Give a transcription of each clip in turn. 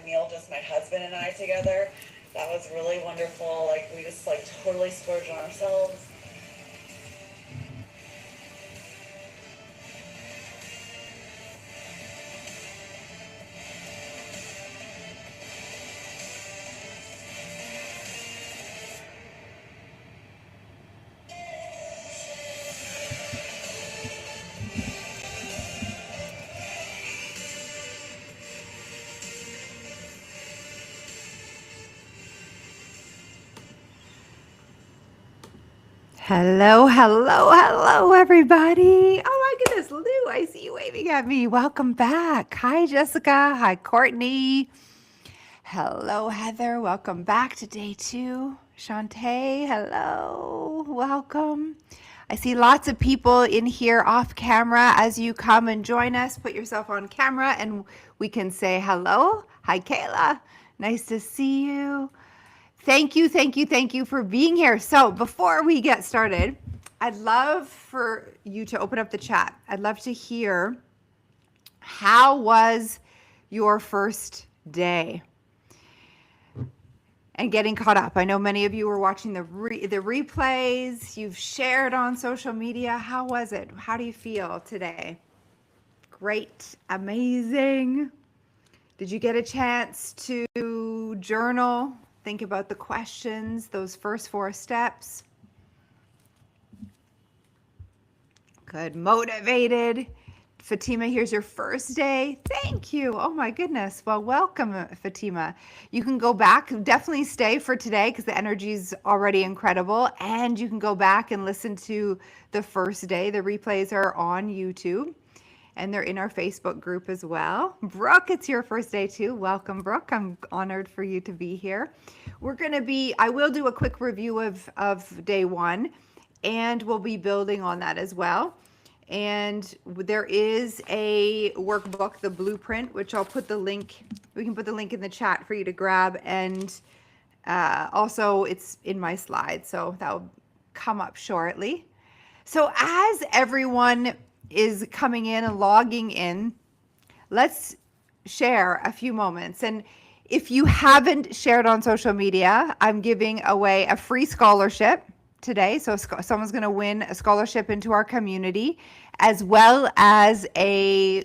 meal, just my husband and I together. That was really wonderful. Like we just like totally splurged on ourselves. Hello, hello, hello, everybody. Oh my goodness, Lou, I see you waving at me. Welcome back. Hi, Jessica. Hi, Courtney. Hello, Heather. Welcome back to day 2. Shantae, hello. Welcome. I see lots of people in here off camera. As you come and join us, put yourself on camera and we can say hello. Hi, Kayla. Nice to see you. Thank you, thank you, thank you for being here. So before we get started, I'd love for you to open up the chat. I'd love to hear, how was your first day? And getting caught up. I know many of you were watching the replays. You've shared on social media. How was it? How do you feel today? Great, amazing. Did you get a chance to journal? Think about the questions, those first 4 steps. Good, motivated. Fatima, here's your first day. Thank you. Oh my goodness. Well, welcome, Fatima. You can go back, definitely stay for today because the energy is already incredible. And you can go back and listen to the first day. The replays are on YouTube. And they're in our Facebook group as well. Brooke, it's your first day too. Welcome, Brooke. I'm honored for you to be here. I will do a quick review of day 1, and we'll be building on that as well. And there is a workbook, the blueprint, which I'll put the link, we can put the link in the chat for you to grab. And also it's in my slides, so that will come up shortly. So as everyone is coming in and logging in, let's share a few moments. And if you haven't shared on social media, I'm giving away a free scholarship today. So someone's going to win a scholarship into our community, as well as a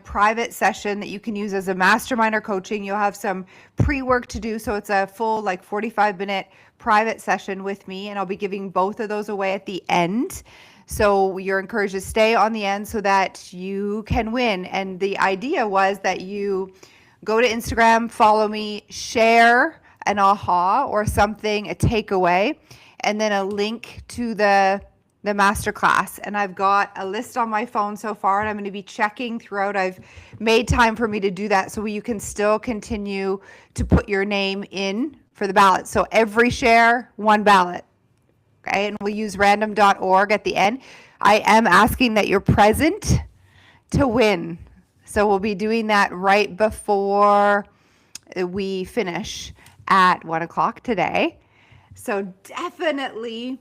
private session that you can use as a mastermind or coaching. You'll have some pre-work to do. So it's a full 45-minute private session with me, and I'll be giving both of those away at the end. So you're encouraged to stay on the end so that you can win. And the idea was that you go to Instagram, follow me, share an aha or something, a takeaway, and then a link to the masterclass. And I've got a list on my phone so far, and I'm going to be checking throughout. I've made time for me to do that so you can still continue to put your name in for the ballot. So every share, 1 ballot. Okay, and we'll use random.org at the end. I am asking that you're present to win. So we'll be doing that right before we finish at 1 o'clock today. So definitely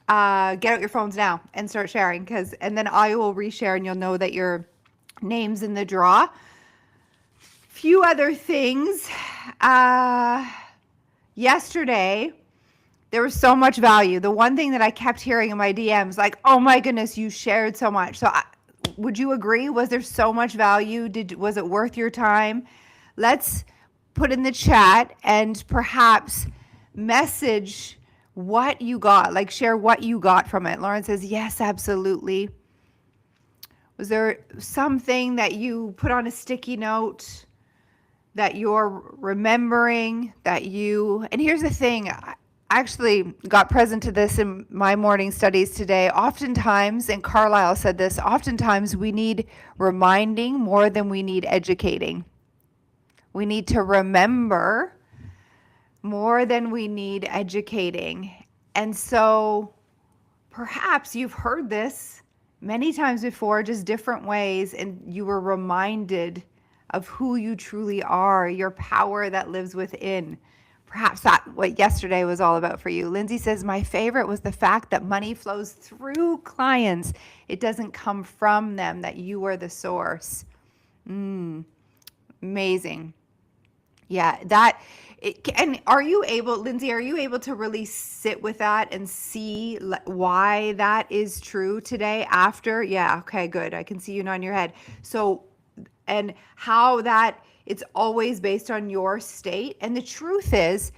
get out your phones now and start sharing, and then I will reshare and you'll know that your name's in the draw. Few other things. Yesterday, there was so much value. The one thing that I kept hearing in my DMs, like, oh my goodness, you shared so much. So would you agree? Was there so much value? Was it worth your time? Let's put in the chat and perhaps message what you got, share what you got from it. Lauren says, yes, absolutely. Was there something that you put on a sticky note that you're remembering and here's the thing, I actually got present to this in my morning studies today. Oftentimes, and Carlisle said this, oftentimes we need reminding more than we need educating. We need to remember more than we need educating. And so perhaps you've heard this many times before, just different ways, and you were reminded of who you truly are, your power that lives within. Perhaps that's what yesterday was all about for you. Lindsay says, my favorite was the fact that money flows through clients. It doesn't come from them, that you are the source. Amazing. Yeah, and are you able, Lindsay, are you able to really sit with that and see why that is true today after? Yeah, okay, good. I can see you nodding your head. So, and how that it's always based on your state. And the truth is,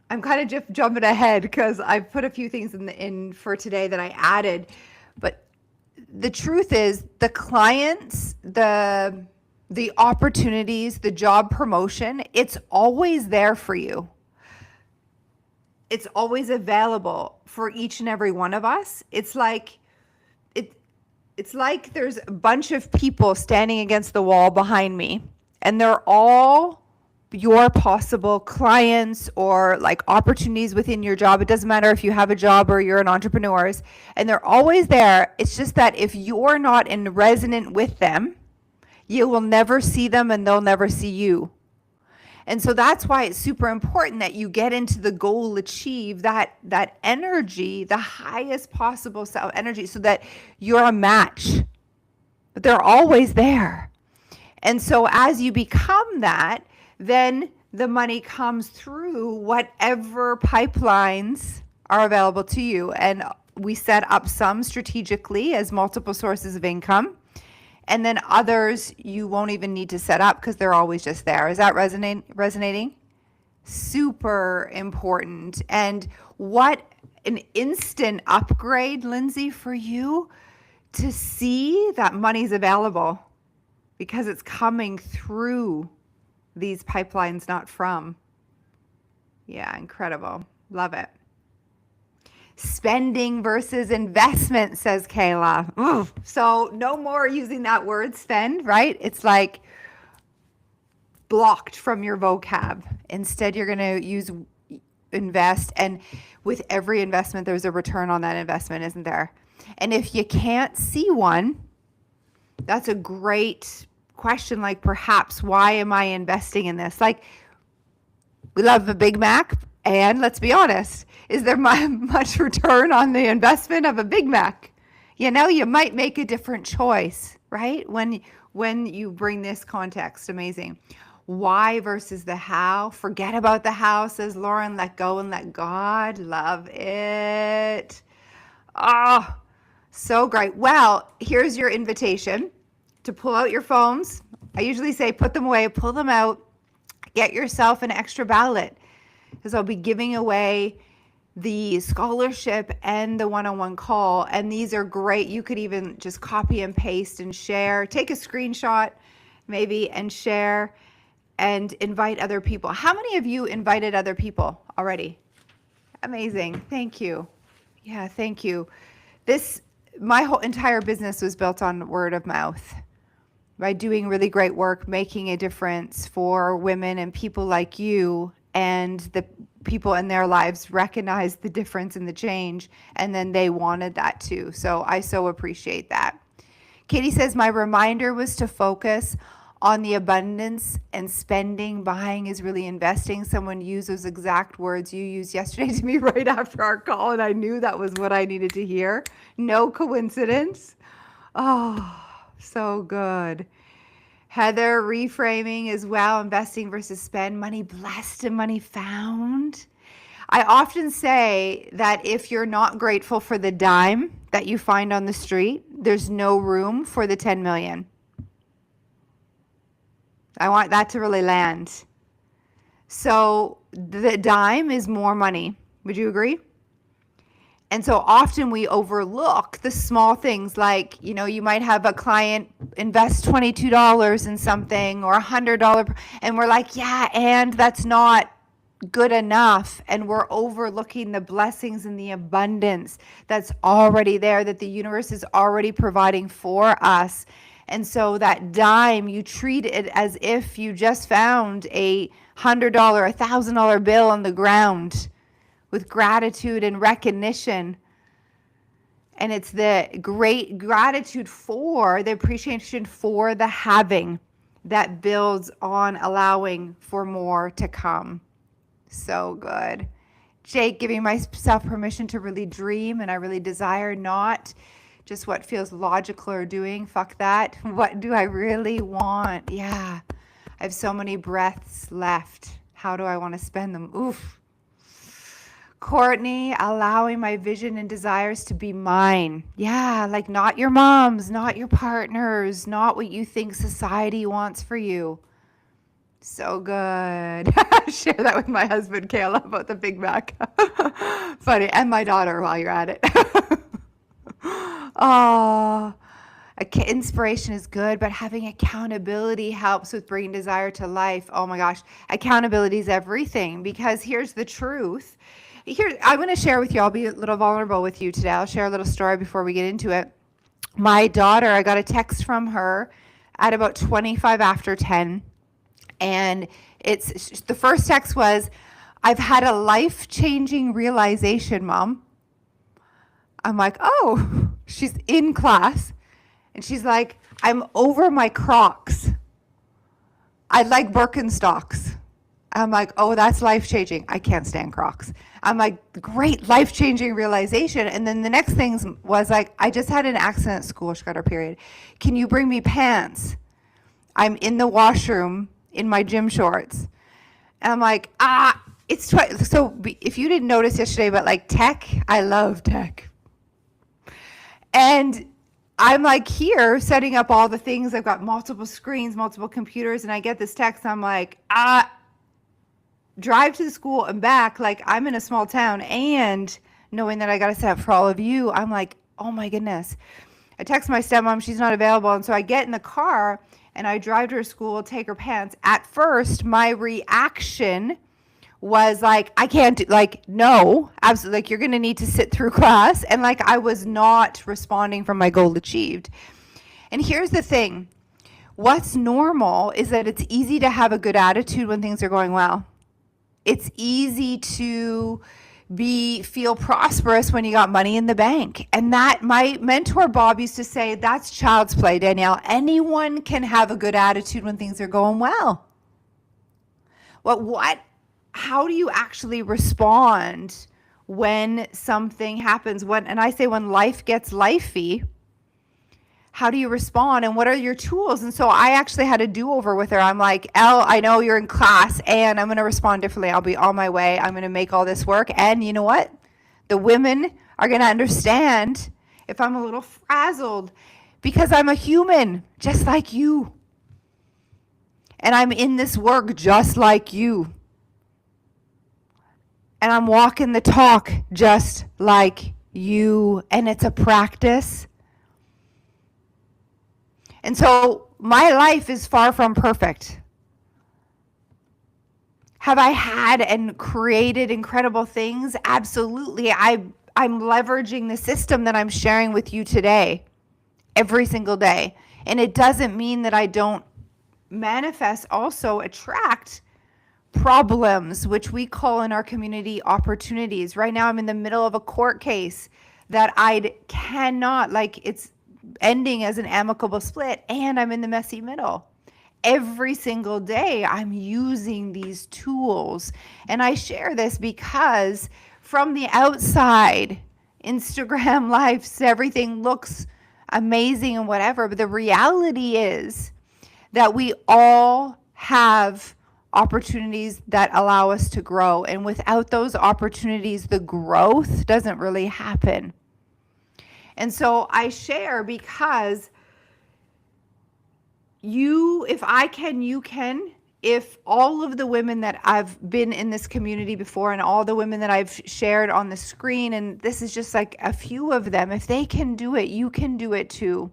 I'm kind of just jumping ahead because I've put a few things in for today that I added, but the truth is the clients, the opportunities, the job promotion, it's always there for you. It's always available for each and every one of us. It it's like there's a bunch of people standing against the wall behind me, and they're all your possible clients or like opportunities within your job. It doesn't matter if you have a job or you're an entrepreneur, and they're always there. It's just that if you're not in resonant with them, you will never see them and they'll never see you. And so that's why it's super important that you get into the goal, achieve that energy, the highest possible self energy, so that you're a match. But they're always there. And so as you become that, then the money comes through whatever pipelines are available to you. And we set up some strategically as multiple sources of income. And then others you won't even need to set up because they're always just there. Is that resonating? Super important. And what an instant upgrade, Lindsay, for you to see that money's available because it's coming through these pipelines, not from. Yeah, incredible. Love it. Spending versus investment, says Kayla. Ooh. So no more using that word spend, right? It's like blocked from your vocab. Instead, you're going to use invest. And with every investment, there's a return on that investment, isn't there? And if you can't see one, that's a great question. Like, perhaps, why am I investing in this? Like, we love a Big Mac. And let's be honest, is there much return on the investment of a Big Mac? You know, you might make a different choice, right? When you bring this context, amazing. Why versus the how? Forget about the how, says Lauren. Let go and let God. Love it. Oh, so great. Well, here's your invitation to pull out your phones. I usually say put them away, pull them out, get yourself an extra ballot. Because I'll be giving away the scholarship and the one-on-one call. And these are great. You could even just copy and paste and share. Take a screenshot maybe and share and invite other people. How many of you invited other people already? Amazing. Thank you. Yeah, thank you. My whole entire business was built on word of mouth. By doing really great work, making a difference for women and people like you, and the people in their lives recognized the difference in the change, and then they wanted that too. So I so appreciate that. Katie says, my reminder was to focus on the abundance, and spending, buying is really investing. Someone used those exact words you used yesterday to me right after our call, and I knew that was what I needed to hear. No coincidence. Oh, so good. Heather, reframing as well, investing versus spend, money blessed and money found. I often say that if you're not grateful for the dime that you find on the street, there's no room for the 10 million. I want that to really land. So the dime is more money. Would you agree? And so often we overlook the small things, like, you know, you might have a client invest $22 in something or $100, and we're like, yeah, and that's not good enough. And we're overlooking the blessings and the abundance that's already there, that the universe is already providing for us. And so that dime, you treat it as if you just found a $100, $1,000 bill on the ground, with gratitude and recognition. And it's the great gratitude for the appreciation for the having that builds on allowing for more to come. So good. Jake, giving myself permission to really dream, and I really desire not just what feels logical or doing. Fuck that. What do I really want? Yeah. I have so many breaths left. How do I want to spend them? Oof. Courtney, allowing my vision and desires to be mine. Yeah, like not your mom's, not your partner's, not what you think society wants for you. So good. Share that with my husband, Kayla, about the Big Mac. Funny. And my daughter while you're at it. Oh, inspiration is good, but having accountability helps with bringing desire to life. Oh my gosh. Accountability is everything, because here's the truth. Here, I'm going to share with you. I'll be a little vulnerable with you today. I'll share a little story before we get into it. My daughter, I got a text from her at about 25 after 10. And the first text was, I've had a life-changing realization, Mom. I'm like, oh, she's in class. And she's like, I'm over my Crocs. I like Birkenstocks. I'm like, oh, that's life-changing. I can't stand Crocs. I'm like, great, life-changing realization. And then the next thing was like, I just had an accident at school. She got her period. Can you bring me pants? I'm in the washroom in my gym shorts. And I'm like, it's so if you didn't notice yesterday, but like tech, I love tech. And I'm like here setting up all the things. I've got multiple screens, multiple computers, and I get this text. I'm like, drive to the school and back. Like I'm in a small town, and knowing that I got to set up for all of you, I'm like, oh my goodness. I text my stepmom, she's not available. And so I get in the car and I drive to her school, take her pants. At first, my reaction was like, I can't do, like, no, absolutely, like, you're going to need to sit through class. And like, I was not responding from my goal achieved. And here's the thing. What's normal is that it's easy to have a good attitude when things are going well. It's easy to feel prosperous when you got money in the bank. And that my mentor Bob used to say, that's child's play, Danielle. Anyone can have a good attitude when things are going well. How do you actually respond when something happens? And I say when life gets lifey, how do you respond and what are your tools? And so I actually had a do-over with her. I'm like, Elle, I know you're in class and I'm going to respond differently. I'll be on my way. I'm going to make all this work. And you know what? The women are going to understand if I'm a little frazzled because I'm a human just like you. And I'm in this work just like you. And I'm walking the talk just like you. And it's a practice. And so my life is far from perfect. Have I had and created incredible things? Absolutely. I'm leveraging the system that I'm sharing with you today, every single day. And it doesn't mean that I don't manifest, also attract problems, which we call in our community opportunities. Right now I'm in the middle of a court case that I cannot, like, it's ending as an amicable split, and I'm in the messy middle. Every single day I'm using these tools, and I share this because from the outside, Instagram lives, everything looks amazing and whatever, but the reality is that we all have opportunities that allow us to grow, and without those opportunities, the growth doesn't really happen. And so I share because if I can, you can. If all of the women that I've been in this community before and all the women that I've shared on the screen, and this is just like a few of them, if they can do it, you can do it too.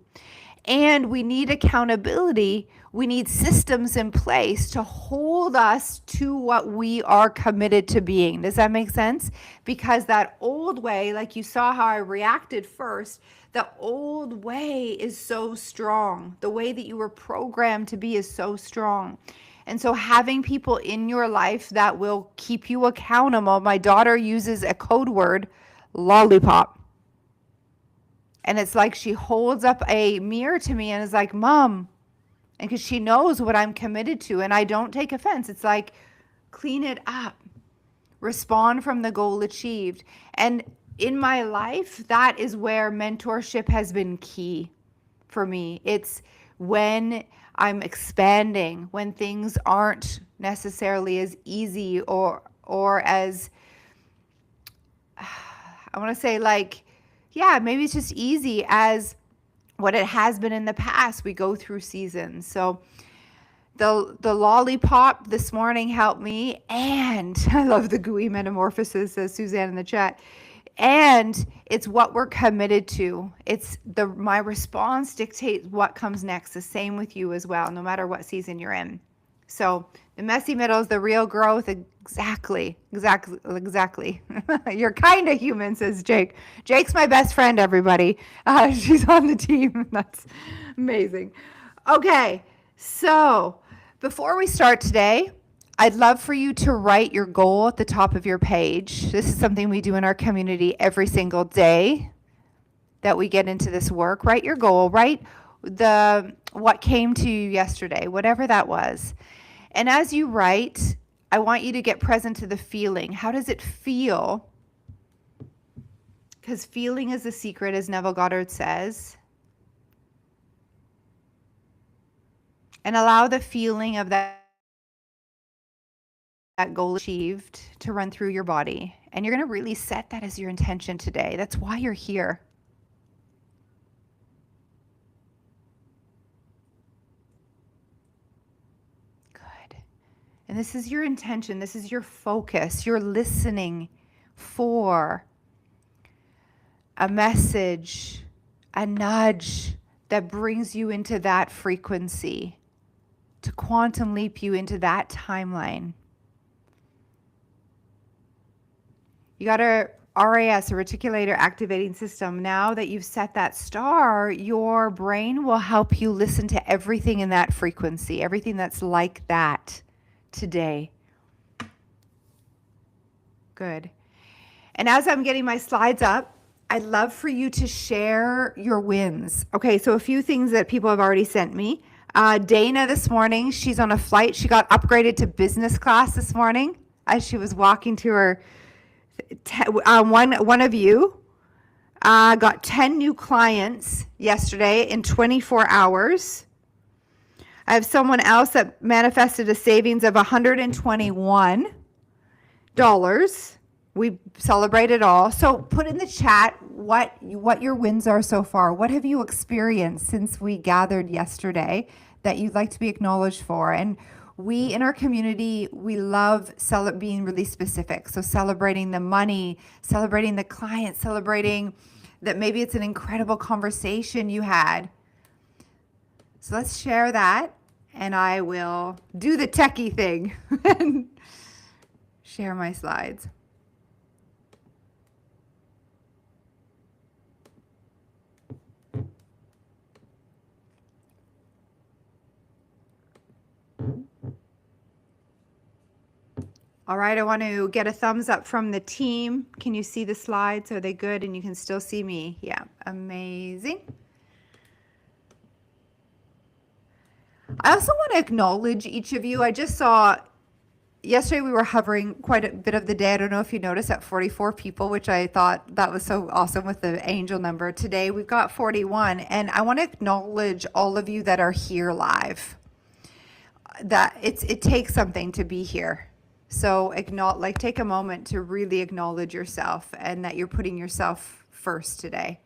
And we need accountability. We need systems in place to hold us to what we are committed to being. Does that make sense? Because that old way, like you saw how I reacted first, the old way is so strong. The way that you were programmed to be is so strong. And so having people in your life that will keep you accountable. My daughter uses a code word, lollipop. And it's like she holds up a mirror to me and is like, Mom, and because she knows what I'm committed to, and I don't take offense. It's like, clean it up. Respond from the goal achieved. And in my life, that is where mentorship has been key for me. It's when I'm expanding, when things aren't necessarily as easy or as, I want to say, like, yeah, maybe it's just easy as what it has been in the past. We go through seasons. So the lollipop this morning helped me, and I love the gooey metamorphosis, says Suzanne in the chat. And it's what we're committed to. It's my response dictates what comes next. The same with you as well, no matter what season you're in. So the messy middle is the real growth. Exactly. You're kind of human, says Jake. Jake's my best friend, everybody. She's on the team. That's amazing. Okay, so before we start today, I'd love for you to write your goal at the top of your page. This is something we do in our community every single day that we get into this work. Write your goal. Write what came to you yesterday, whatever that was. And as you write, I want you to get present to the feeling. How does it feel? Because feeling is the secret, as Neville Goddard says. And allow the feeling of that goal achieved to run through your body. And you're going to really set that as your intention today. That's why you're here. Good. And this is your intention. This is your focus. You're listening for a message, a nudge that brings you into that frequency, to quantum leap you into that timeline. You got a RAS, a reticular activating system. Now that you've set that star, your brain will help you listen to everything in that frequency, everything that's like that today. Good. And as I'm getting my slides up, I'd love for you to share your wins. Okay, so a few things that people have already sent me. Dana this morning, she's on a flight. She got upgraded to business class this morning as she was walking to her. One of you got 10 new clients yesterday in 24 hours. I have someone else that manifested a savings of $121. We celebrate it all. So put in the chat what your wins are so far. What have you experienced since we gathered yesterday that you'd like to be acknowledged for? And we in our community, we love being really specific. So celebrating the money, celebrating the client, celebrating that maybe it's an incredible conversation you had. So let's share that, and I will do the techie thing and share my slides. All right, I want to get a thumbs up from the team. Can you see the slides? Are they good? And you can still see me. Yeah, amazing. I also want to acknowledge each of you. I just saw yesterday we were hovering quite a bit of the day. I don't know if you noticed, at 44 people, which I thought that was so awesome with the angel number. Today we've got 41, and I want to acknowledge all of you that are here live. That it takes something to be here. So take a moment to really acknowledge yourself and that you're putting yourself first today.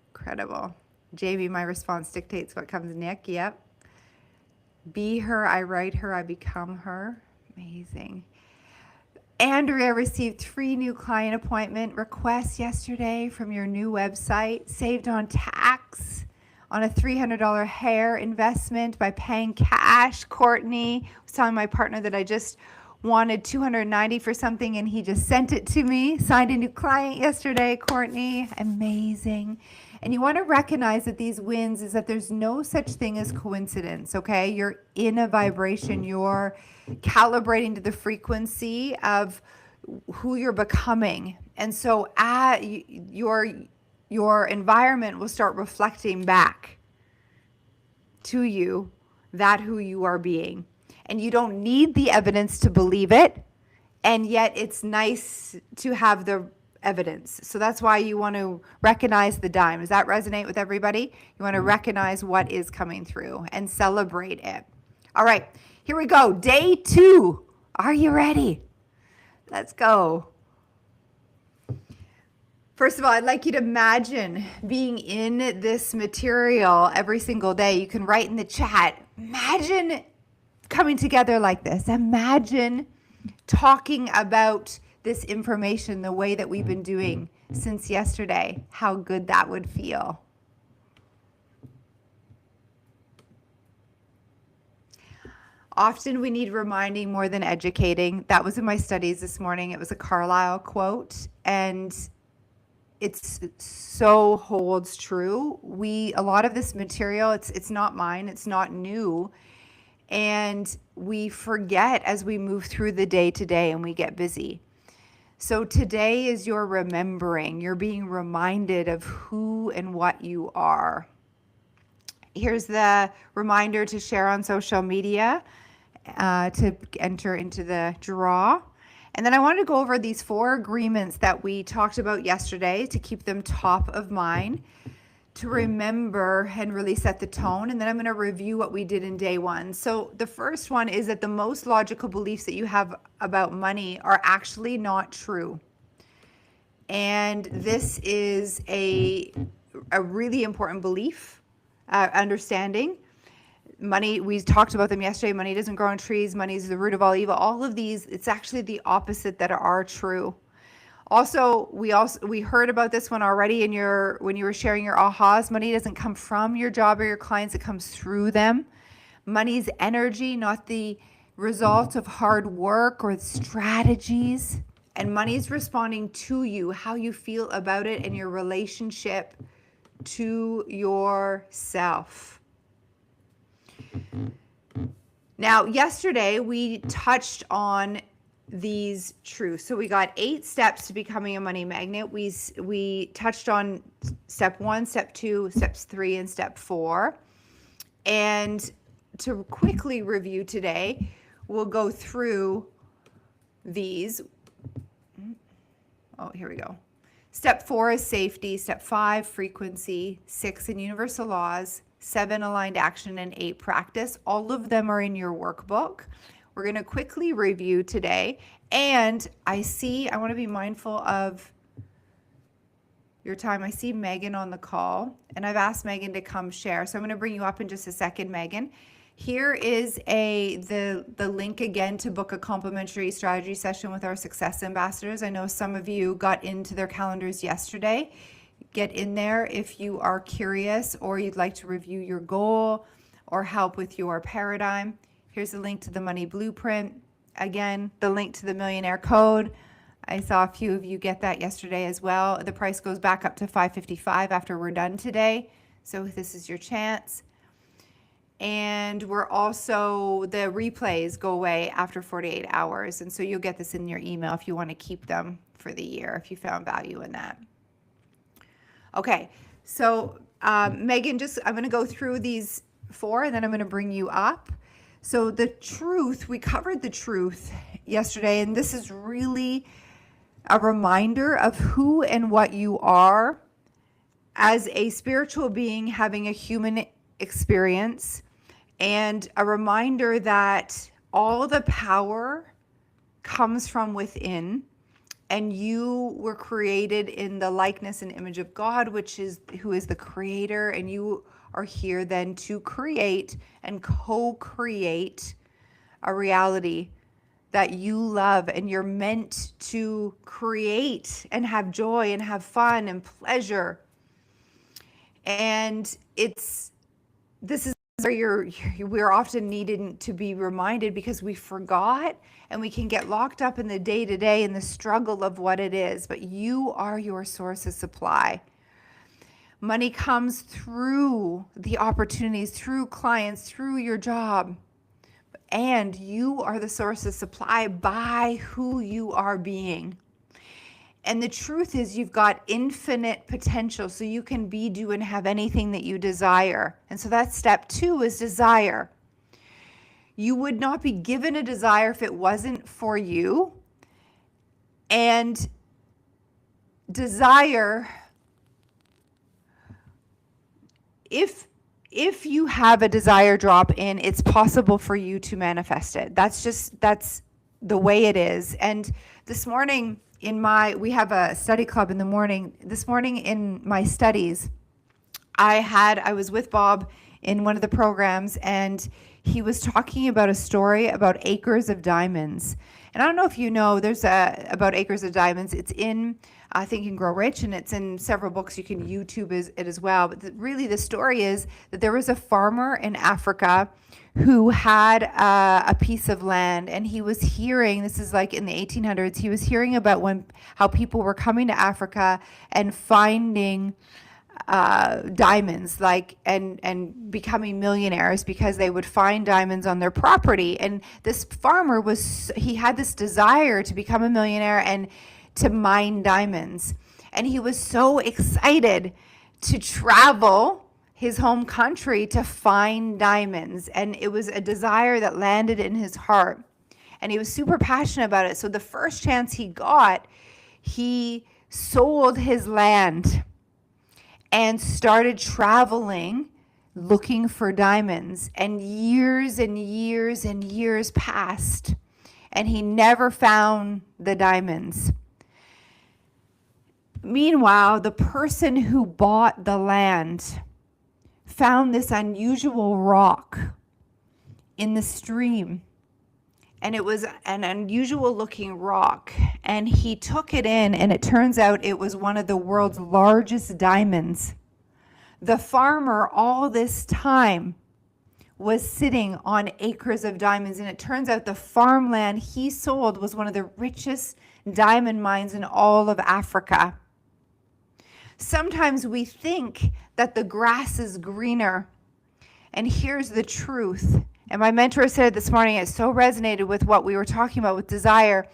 Incredible. Jamie, my response dictates what comes. Nick, yep. Be her, I write her, I become her. Amazing. Andrea received 3 new client appointment requests yesterday from your new website. Saved on tax on a $300 hair investment by paying cash. Courtney was telling my partner that I just wanted $290 for something and he just sent it to me. Signed a new client yesterday, Courtney. Amazing. And you want to recognize that these wins is that there's no such thing as coincidence, okay? You're in a vibration. You're calibrating to the frequency of who you're becoming. And so your environment will start reflecting back to you that who you are being. And you don't need the evidence to believe it. And yet it's nice to have the evidence. So that's why you want to recognize the dime. Does that resonate with everybody? You want to recognize what is coming through and celebrate it. All right, here we go. Day 2. Are you ready? Let's go. First of all, I'd like you to imagine being in this material every single day. You can write in the chat. Imagine coming together like this. Imagine talking about this information the way that we've been doing since yesterday. How good that would feel. Often we need reminding more than educating. That was in my studies this morning. It was a Carlisle quote, and it's so holds true. A lot of this material, it's not mine, it's not new. And we forget as we move through the day to day and we get busy. So today is your remembering. You're being reminded of who and what you are. Here's the reminder to share on social media, to enter into the draw. And then I wanted to go over these 4 agreements that we talked about yesterday to keep them top of mind, to remember and really set the tone. And then I'm going to review what we did in day 1. So the first one is that the most logical beliefs that you have about money are actually not true. And this is a really important belief, understanding. Money, we talked about them yesterday. Money doesn't grow on trees. Money is the root of all evil. All of these, it's actually the opposite that are true. Also, we heard about this one already when you were sharing your ahas. Money doesn't come from your job or your clients, it comes through them. Money's energy, not the result of hard work or strategies. And money's responding to you, how you feel about it, and your relationship to yourself. Now, yesterday we touched on these truths. So we got 8 steps to becoming a money magnet. We touched on step 1, step 2, steps 3, and step 4. And to quickly review today, we'll go through these. Oh, here we go. Step 4 is safety. Step 5, frequency. 6, in universal laws. 7, aligned action, and 8, practice. All of them are in your workbook. We're going to quickly review today. And I want to be mindful of your time. I see Megan on the call, and I've asked Megan to come share. So I'm going to bring you up in just a second, Megan. Here is the link again to book a complimentary strategy session with our success ambassadors. I know some of you got into their calendars yesterday. Get in there if you are curious or you'd like to review your goal or help with your paradigm. Here's the link to the money blueprint. Again, the link to the millionaire code. I saw a few of you get that yesterday as well. The price goes back up to $555 after we're done today. So this is your chance. And the replays go away after 48 hours. And so you'll get this in your email if you want to keep them for the year, if you found value in that. Okay, so Megan, I'm going to go through these 4 and then I'm going to bring you up. So the truth, we covered the truth yesterday, and this is really a reminder of who and what you are as a spiritual being having a human experience, and a reminder that all the power comes from within. And you were created in the likeness and image of God, who is the creator, and you are here then to create and co-create a reality that you love, and you're meant to create and have joy and have fun and pleasure. And this is where we're often needed to be reminded, because we forgot and we can get locked up in the day-to-day and the struggle of what it is. But you are your source of supply. Money comes through the opportunities, through clients, through your job. And you are the source of supply by who you are being. And the truth is, you've got infinite potential, so you can be, do, and have anything that you desire. And so that's step 2, is desire. You would not be given a desire if it wasn't for you. And desire, if you have a desire drop in, it's possible for you to manifest it. That's the way it is. And this morning we have a study club in the morning. This morning in my studies, I was with Bob in one of the programs, and he was talking about a story about acres of diamonds. And I don't know if you know, there's about acres of diamonds. It's in Think and Grow Rich, and it's in several books. You can YouTube it as well. But really, the story is that there was a farmer in Africa who had a piece of land, and he was hearing, this is like in the 1800s, he was hearing about how people were coming to Africa and finding diamonds, and becoming millionaires because they would find diamonds on their property. And this farmer he had this desire to become a millionaire and to mine diamonds. And he was so excited to travel his home country to find diamonds. And it was a desire that landed in his heart. And he was super passionate about it. So the first chance he got, he sold his land and started traveling looking for diamonds. And years and years and years passed, and he never found the diamonds. Meanwhile, the person who bought the land found this unusual rock in the stream. And it was an unusual looking rock. And he took it in, and it turns out it was one of the world's largest diamonds. The farmer all this time was sitting on acres of diamonds. And it turns out the farmland he sold was one of the richest diamond mines in all of Africa. Sometimes we think that the grass is greener. And here's the truth. And my mentor said this morning, it so resonated with what we were talking about with desire.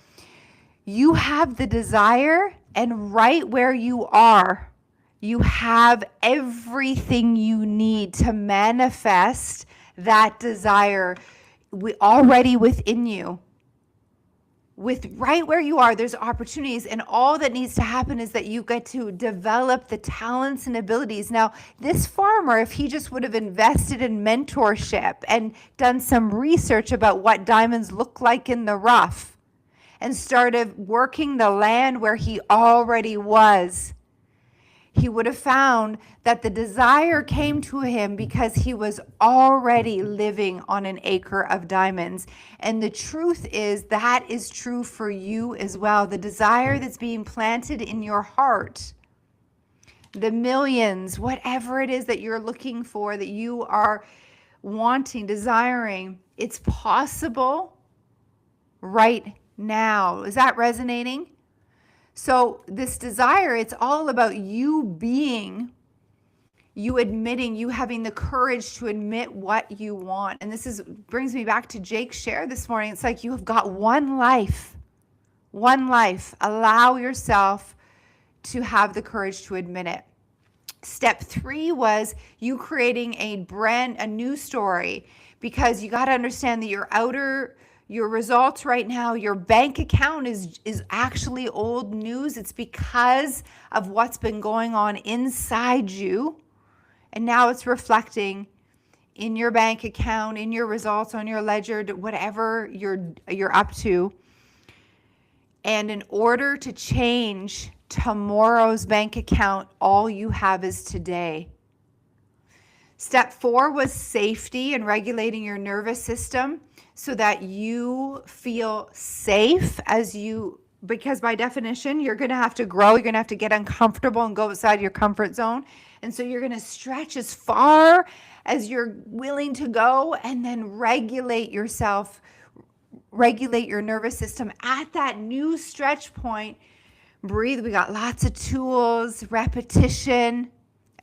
You have the desire, and right where you are, you have everything you need to manifest that desire already within you. With right where you are, there's opportunities, and all that needs to happen is that you get to develop the talents and abilities. Now, this farmer, if he just would have invested in mentorship and done some research about what diamonds look like in the rough and started working the land where he already was, he would have found that the desire came to him because he was already living on an acre of diamonds. And the truth is that is true for you as well. The desire that's being planted in your heart, the millions, whatever it is that you're looking for, that you are wanting, desiring, it's possible right now. Is that resonating? So this desire, it's all about you admitting, you having the courage to admit what you want. And this brings me back to Jake's share this morning. It's like you have got one life. Allow yourself to have the courage to admit it. Step 3 was you creating a new story, because you got to understand that your results right now, your bank account is actually old news. It's because of what's been going on inside you. And now it's reflecting in your bank account, in your results, on your ledger, whatever you're up to. And in order to change tomorrow's bank account, all you have is today. Step 4 was safety and regulating your nervous system so that you feel safe because by definition, you're going to have to grow. You're going to have to get uncomfortable and go outside your comfort zone. And so you're going to stretch as far as you're willing to go, and then regulate yourself, regulate your nervous system at that new stretch point. Breathe. We got lots of tools, repetition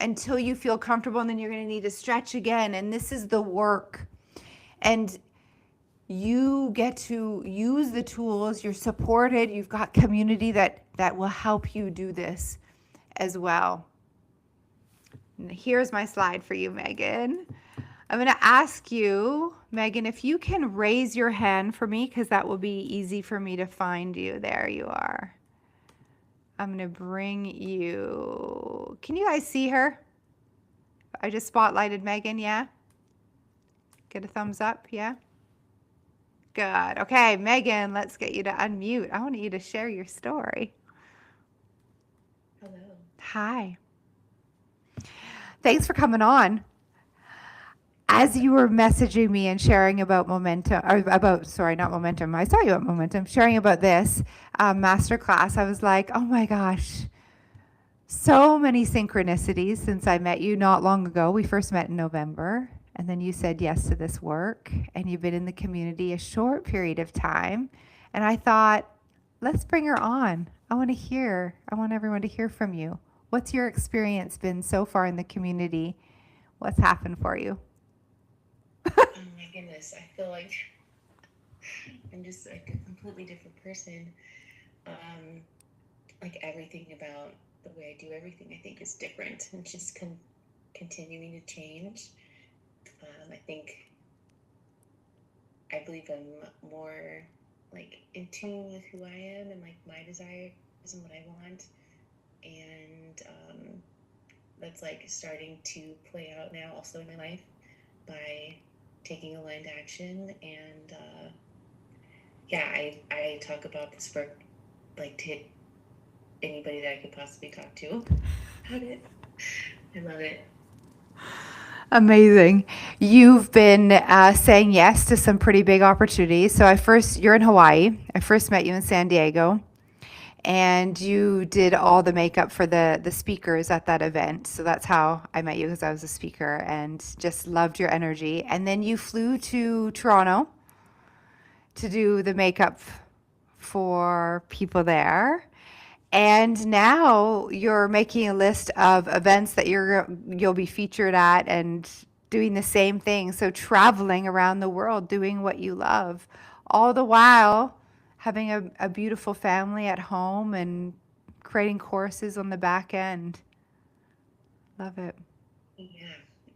until you feel comfortable, and then you're going to need to stretch again. And this is the work. And you get to use the tools. You're supported. You've got community that will help you do this as well. And here's my slide for you, Megan. I'm going to ask you, Megan, if you can raise your hand for me, because that will be easy for me to find you. There you are. I'm going to bring you. Can you guys see her? I just spotlighted Megan, yeah? Get a thumbs up, yeah? Good. Okay, Megan, let's get you to unmute. I want you to share your story. Hello. Hi. Thanks for coming on. As you were messaging me and sharing about momentum, or about, sorry, not momentum, I saw you at momentum, sharing about this masterclass, I was like, oh my gosh, so many synchronicities since I met you not long ago. We first met in November, and then you said yes to this work, and you've been in the community a short period of time. And I thought, let's bring her on. I want everyone to hear from you. What's your experience been so far in the community? What's happened for you? Oh my goodness. I feel like I'm just like a completely different person. Like everything about the way I do everything, I think is different and just continuing to change. I believe I'm more like in tune with who I am and like my desires and what I want. And that's like starting to play out now also in my life by taking aligned action. And I talk about this for like to anybody that I could possibly talk to about it. I love it. Amazing. You've been saying yes to some pretty big opportunities. So you're in Hawaii. I first met you in San Diego, and you did all the makeup for the speakers at that event. So that's how I met you, because I was a speaker and just loved your energy. And then you flew to Toronto to do the makeup for people there. And now you're making a list of events that you'll be featured at and doing the same thing. So traveling around the world, doing what you love, all the while having a beautiful family at home and creating courses on the back end. Love it.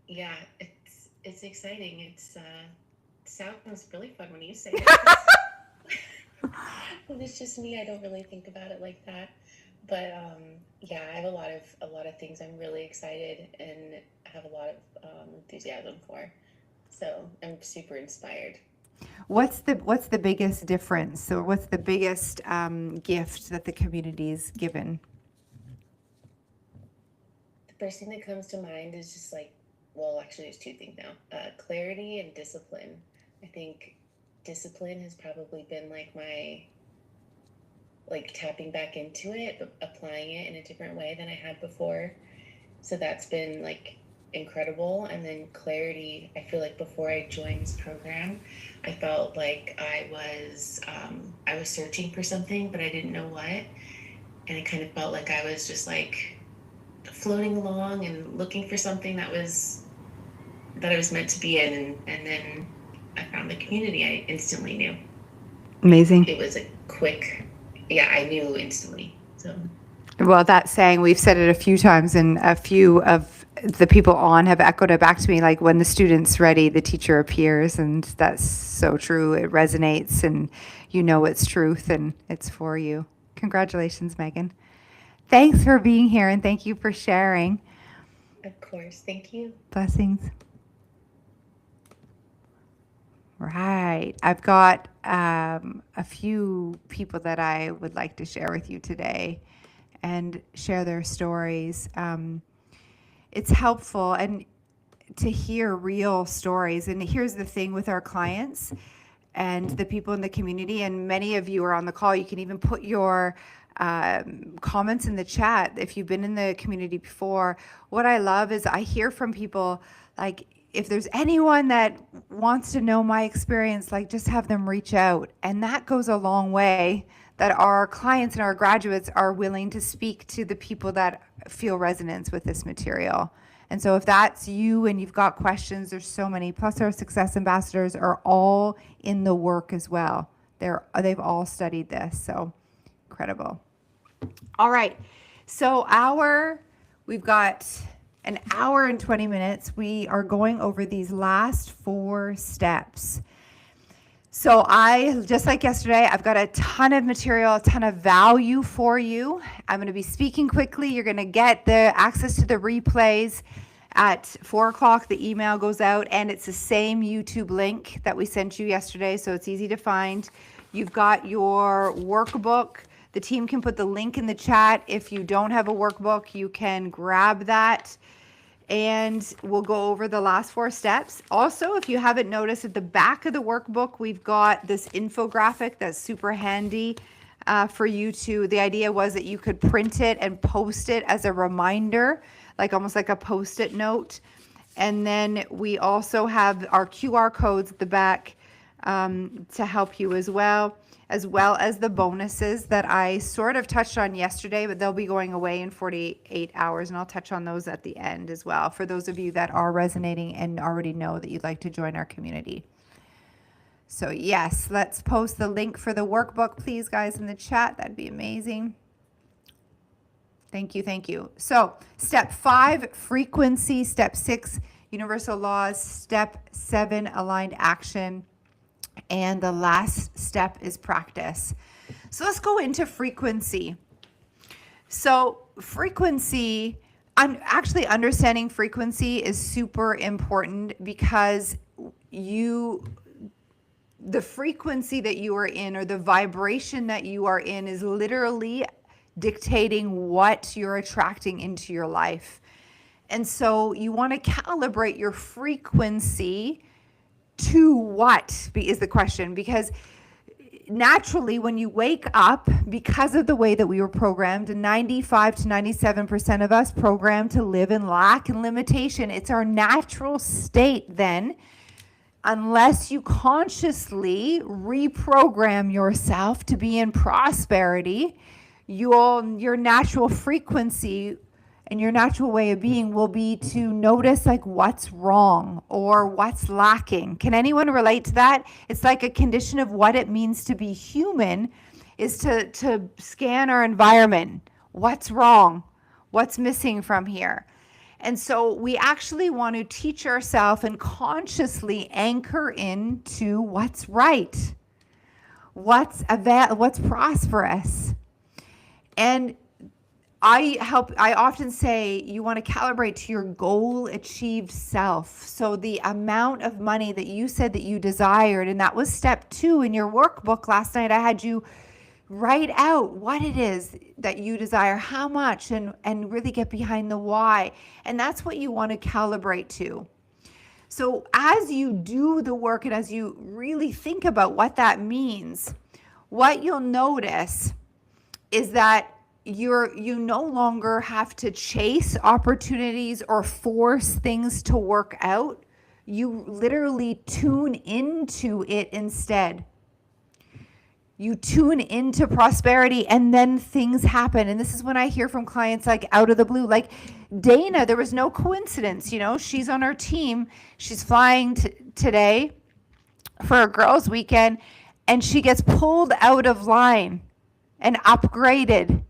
Yeah, it's exciting. Sounds really fun when you say it. When it's just me, I don't really think about it like that. But I have a lot of things I'm really excited and have a lot of enthusiasm for. So I'm super inspired. What's the biggest difference, or what's the biggest gift that the community's given? The first thing that comes to mind is just like, well, actually, there's two things now: clarity and discipline. I think discipline has probably been like my tapping back into it, but applying it in a different way than I had before. So that's been like incredible. And then clarity, I feel like before I joined this program, I felt like I was searching for something, but I didn't know what. And it kind of felt like I was just like floating along and looking for something that I was meant to be in. And then I found the community. I instantly knew. Amazing. It was a quick, I knew instantly. So. Well, that saying, we've said it a few times, and a few of the people on have echoed it back to me, like, when the student's ready, the teacher appears. And that's so true. It resonates, and you know it's truth, and it's for you. Congratulations, Megan. Thanks for being here, and thank you for sharing. Of course. Thank you. Blessings. Right. I've got a few people that I would like to share with you today and share their stories. It's helpful and to hear real stories. And here's the thing with our clients and the people in the community, and many of you are on the call. You can even put your comments in the chat if you've been in the community before. What I love is I hear from people, like, if there's anyone that wants to know my experience, like, just have them reach out. And that goes a long way, that our clients and our graduates are willing to speak to the people that feel resonance with this material. And so if that's you and you've got questions, there's so many. Plus our success ambassadors are all in the work as well. They've all studied this, so incredible. All right, so we've got an hour and 20 minutes. We are going over these last 4 steps. So just like yesterday, I've got a ton of material, a ton of value for you. I'm going to be speaking quickly. You're going to get the access to the replays at 4 o'clock. The email goes out, and it's the same YouTube link that we sent you yesterday, so it's easy to find. You've got your workbook. The team can put the link in the chat. If you don't have a workbook, you can grab that. And we'll go over the last 4 steps. Also, if you haven't noticed, at the back of the workbook, we've got this infographic that's super handy for you to, the idea was that you could print it and post it as a reminder, like almost like a post-it note. And then we also have our QR codes at the back to help you as well as the bonuses that I sort of touched on yesterday, but they'll be going away in 48 hours, and I'll touch on those at the end as well for those of you that are resonating and already know that you'd like to join our community. So yes, let's post the link for the workbook, please, guys, in the chat. That'd be amazing. Thank you, thank you. So step 5, frequency. Step 6, universal laws. Step 7, aligned action. And the last step is practice. So let's go into frequency. So frequency, actually understanding frequency is super important because the frequency that you are in, or the vibration that you are in, is literally dictating what you're attracting into your life. And so you want to calibrate your frequency to what is the question, because naturally when you wake up, because of the way that we were programmed, 95 to 97% of us programmed to live in lack and limitation. It's our natural state then, unless you consciously reprogram yourself to be in prosperity, your natural frequency and your natural way of being will be to notice like what's wrong or what's lacking. Can anyone relate to that? It's like a condition of what it means to be human is to scan our environment. What's wrong? What's missing from here? And so we actually want to teach ourselves and consciously anchor into what's right, what's prosperous. And I often say you want to calibrate to your goal achieved self. So the amount of money that you said that you desired, and that was step 2 in your workbook last night. I had you write out what it is that you desire, how much, and really get behind the why. And that's what you want to calibrate to. So as you do the work and as you really think about what that means, what you'll notice is that you no longer have to chase opportunities or force things to work out. You literally tune into it instead. You tune into prosperity and then things happen. And this is when I hear from clients like out of the blue, like Dana, there was no coincidence, she's on our team. She's flying today for a girls' weekend, and she gets pulled out of line and upgraded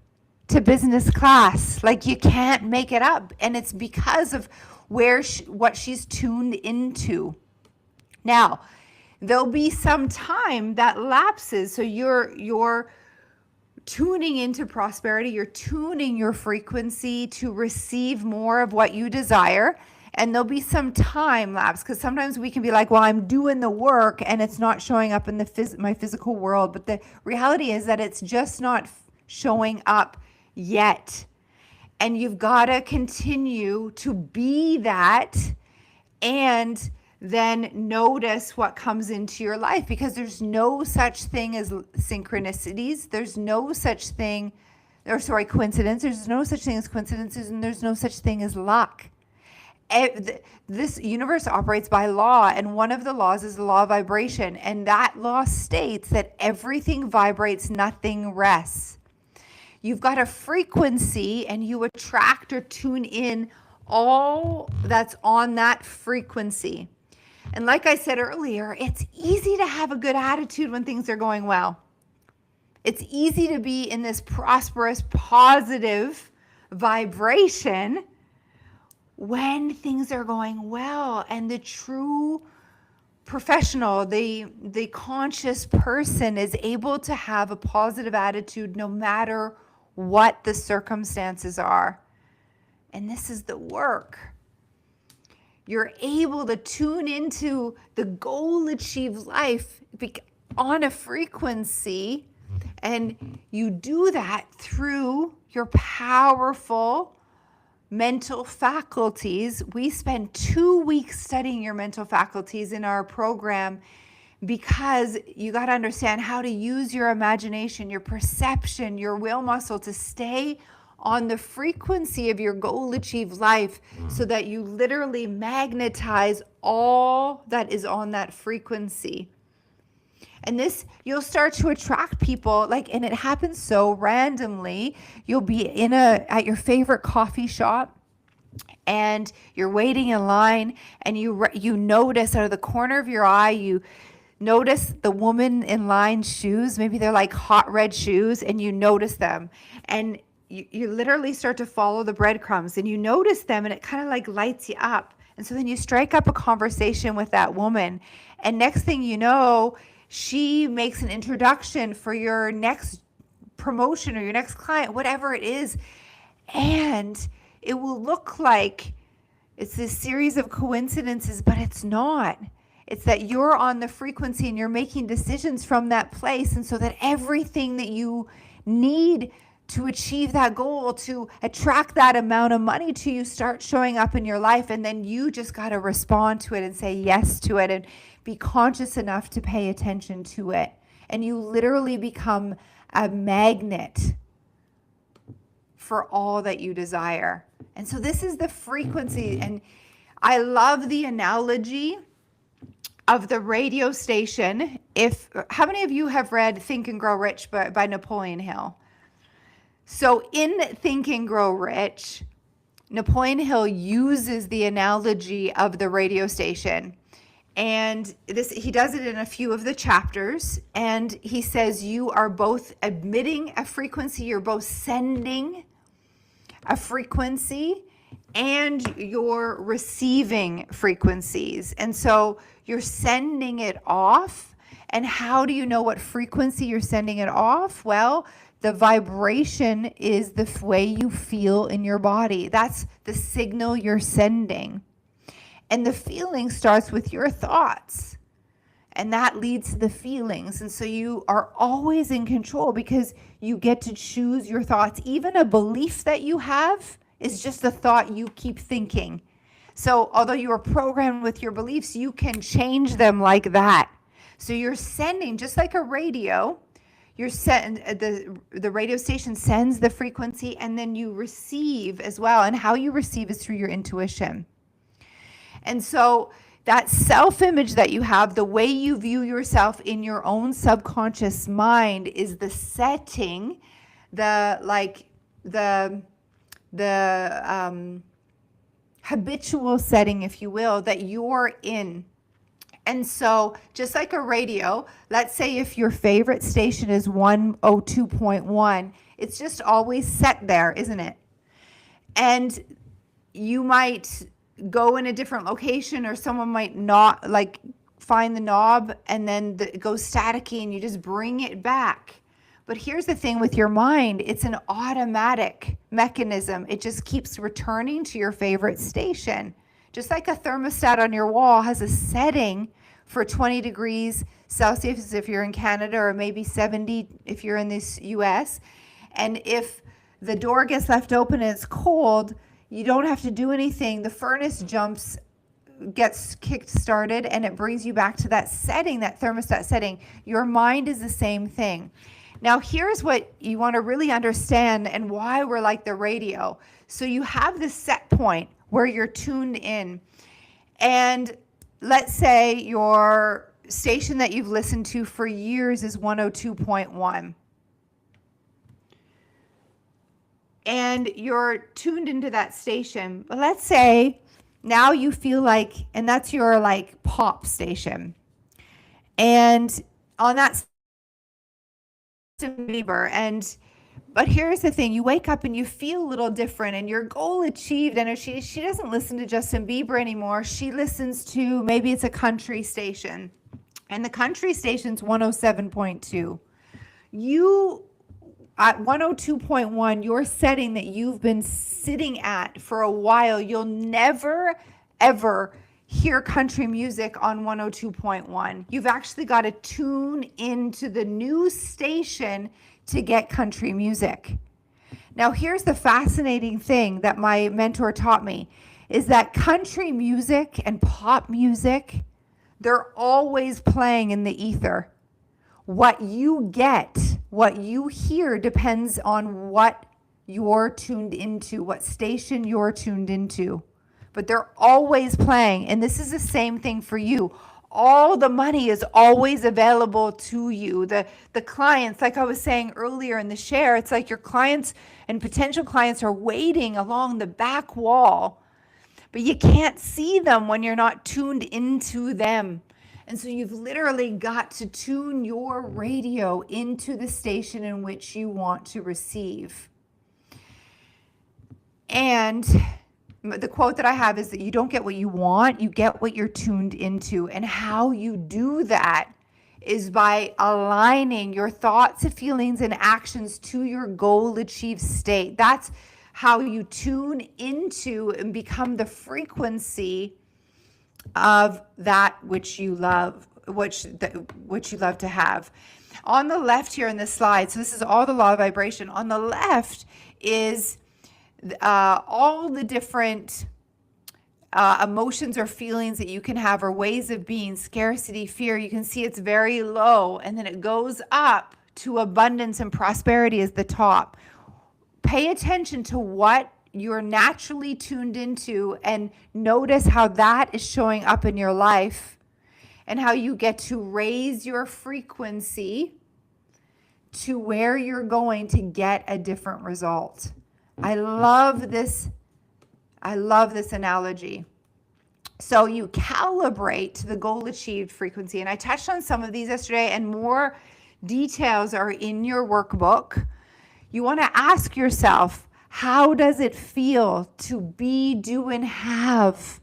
to business class. Like, you can't make it up. And it's because of what she's tuned into. Now, there'll be some time that lapses. So you're tuning into prosperity. You're tuning your frequency to receive more of what you desire. And there'll be some time lapse, because sometimes we can be like, well, I'm doing the work and it's not showing up in my physical world. But the reality is that it's just not showing up yet. And you've got to continue to be that and then notice what comes into your life, because there's no such thing as synchronicities. There's no such thing, coincidence. There's no such thing as coincidences, and there's no such thing as luck. This universe operates by law, and one of the laws is the law of vibration. And that law states that everything vibrates, nothing rests. You've got a frequency, and you attract or tune in all that's on that frequency. And like I said earlier, it's easy to have a good attitude when things are going well. It's easy to be in this prosperous, positive vibration when things are going well. And the true professional, the conscious person is able to have a positive attitude no matter what the circumstances are. And this is the work. You're able to tune into the goal achieved life on a frequency, and you do that through your powerful mental faculties. We spend 2 weeks studying your mental faculties in our program because you got to understand how to use your imagination, your perception, your will muscle to stay on the frequency of your goal achieved life so that you literally magnetize all that is on that frequency. And this, you'll start to attract people, like, and it happens so randomly. You'll be at your favorite coffee shop, and you're waiting in line, and you notice out of the corner of your eye, you notice the woman in line's shoes. Maybe they're like hot red shoes, and you notice them, and you literally start to follow the breadcrumbs, and you notice them, and it kind of like lights you up. And so then you strike up a conversation with that woman, and next thing you know, she makes an introduction for your next promotion or your next client, whatever it is. And it will look like it's this series of coincidences, but it's not. It's that you're on the frequency and you're making decisions from that place. And so that everything that you need to achieve that goal, to attract that amount of money to you, start showing up in your life. And then you just got to respond to it and say yes to it and be conscious enough to pay attention to it. And you literally become a magnet for all that you desire. And so this is the frequency. And I love the analogy of the radio station. How many of you have read Think and Grow Rich by Napoleon Hill? So in Think and Grow Rich, Napoleon Hill uses the analogy of the radio station. And he does it in a few of the chapters. And he says you are both emitting a frequency, you're both sending a frequency, and you're receiving frequencies. And so you're sending it off. And how do you know what frequency you're sending it off? Well, the vibration is the way you feel in your body. That's the signal you're sending. And the feeling starts with your thoughts. And that leads to the feelings. And so you are always in control because you get to choose your thoughts. Even a belief that you have is just a thought you keep thinking. So although you are programmed with your beliefs, you can change them like that. So you're sending, just like a radio, the radio station sends the frequency, and then you receive as well. And how you receive is through your intuition. And so that self-image that you have, the way you view yourself in your own subconscious mind, is the setting, the habitual setting, if you will, that you're in. And so just like a radio, let's say if your favorite station is 102.1, it's just always set there, isn't it? And you might go in a different location, or someone might not find the knob, and then it goes staticky and you just bring it back. But here's the thing with your mind, it's an automatic mechanism. It just keeps returning to your favorite station. Just like a thermostat on your wall has a setting for 20 degrees Celsius if you're in Canada, or maybe 70 if you're in this US. And if the door gets left open and it's cold, you don't have to do anything. The furnace gets kick started, and it brings you back to that setting, that thermostat setting. Your mind is the same thing. Now, here's what you want to really understand and why we're like the radio. So you have this set point where you're tuned in. And let's say your station that you've listened to for years is 102.1. And you're tuned into that station. But let's say now you feel like, and that's your pop station. And on that Bieber, But here's the thing, you wake up and you feel a little different and your goal achieved. And she doesn't listen to Justin Bieber anymore. She listens to, maybe it's a country station. And the country station's 107.2. You at 102.1, your setting that you've been sitting at for a while, you'll never, ever hear country music on 102.1. You've actually got to tune into the new station to get country music. Now, here's the fascinating thing that my mentor taught me is that country music and pop music, they're always playing in the ether. What you get, what you hear depends on what you're tuned into, what station you're tuned into. But they're always playing. And this is the same thing for you. All the money is always available to you. The clients, like I was saying earlier in the share, it's like your clients and potential clients are waiting along the back wall, but you can't see them when you're not tuned into them. And so you've literally got to tune your radio into the station in which you want to receive. And the quote that I have is that you don't get what you want, you get what you're tuned into. And how you do that is by aligning your thoughts, feelings, and actions to your goal achieved state. That's how you tune into and become the frequency of that which you love, which you love to have. On the left here in this slide, so this is all the law of vibration. On the left is all the different emotions or feelings that you can have, or ways of being. Scarcity, fear, you can see it's very low, and then it goes up to abundance and prosperity as the top. Pay attention to what you're naturally tuned into and notice how that is showing up in your life and how you get to raise your frequency to where you're going to get a different result. I love this analogy. So you calibrate to the goal achieved frequency. And I touched on some of these yesterday, and more details are in your workbook. You want to ask yourself, how does it feel to be, do, and have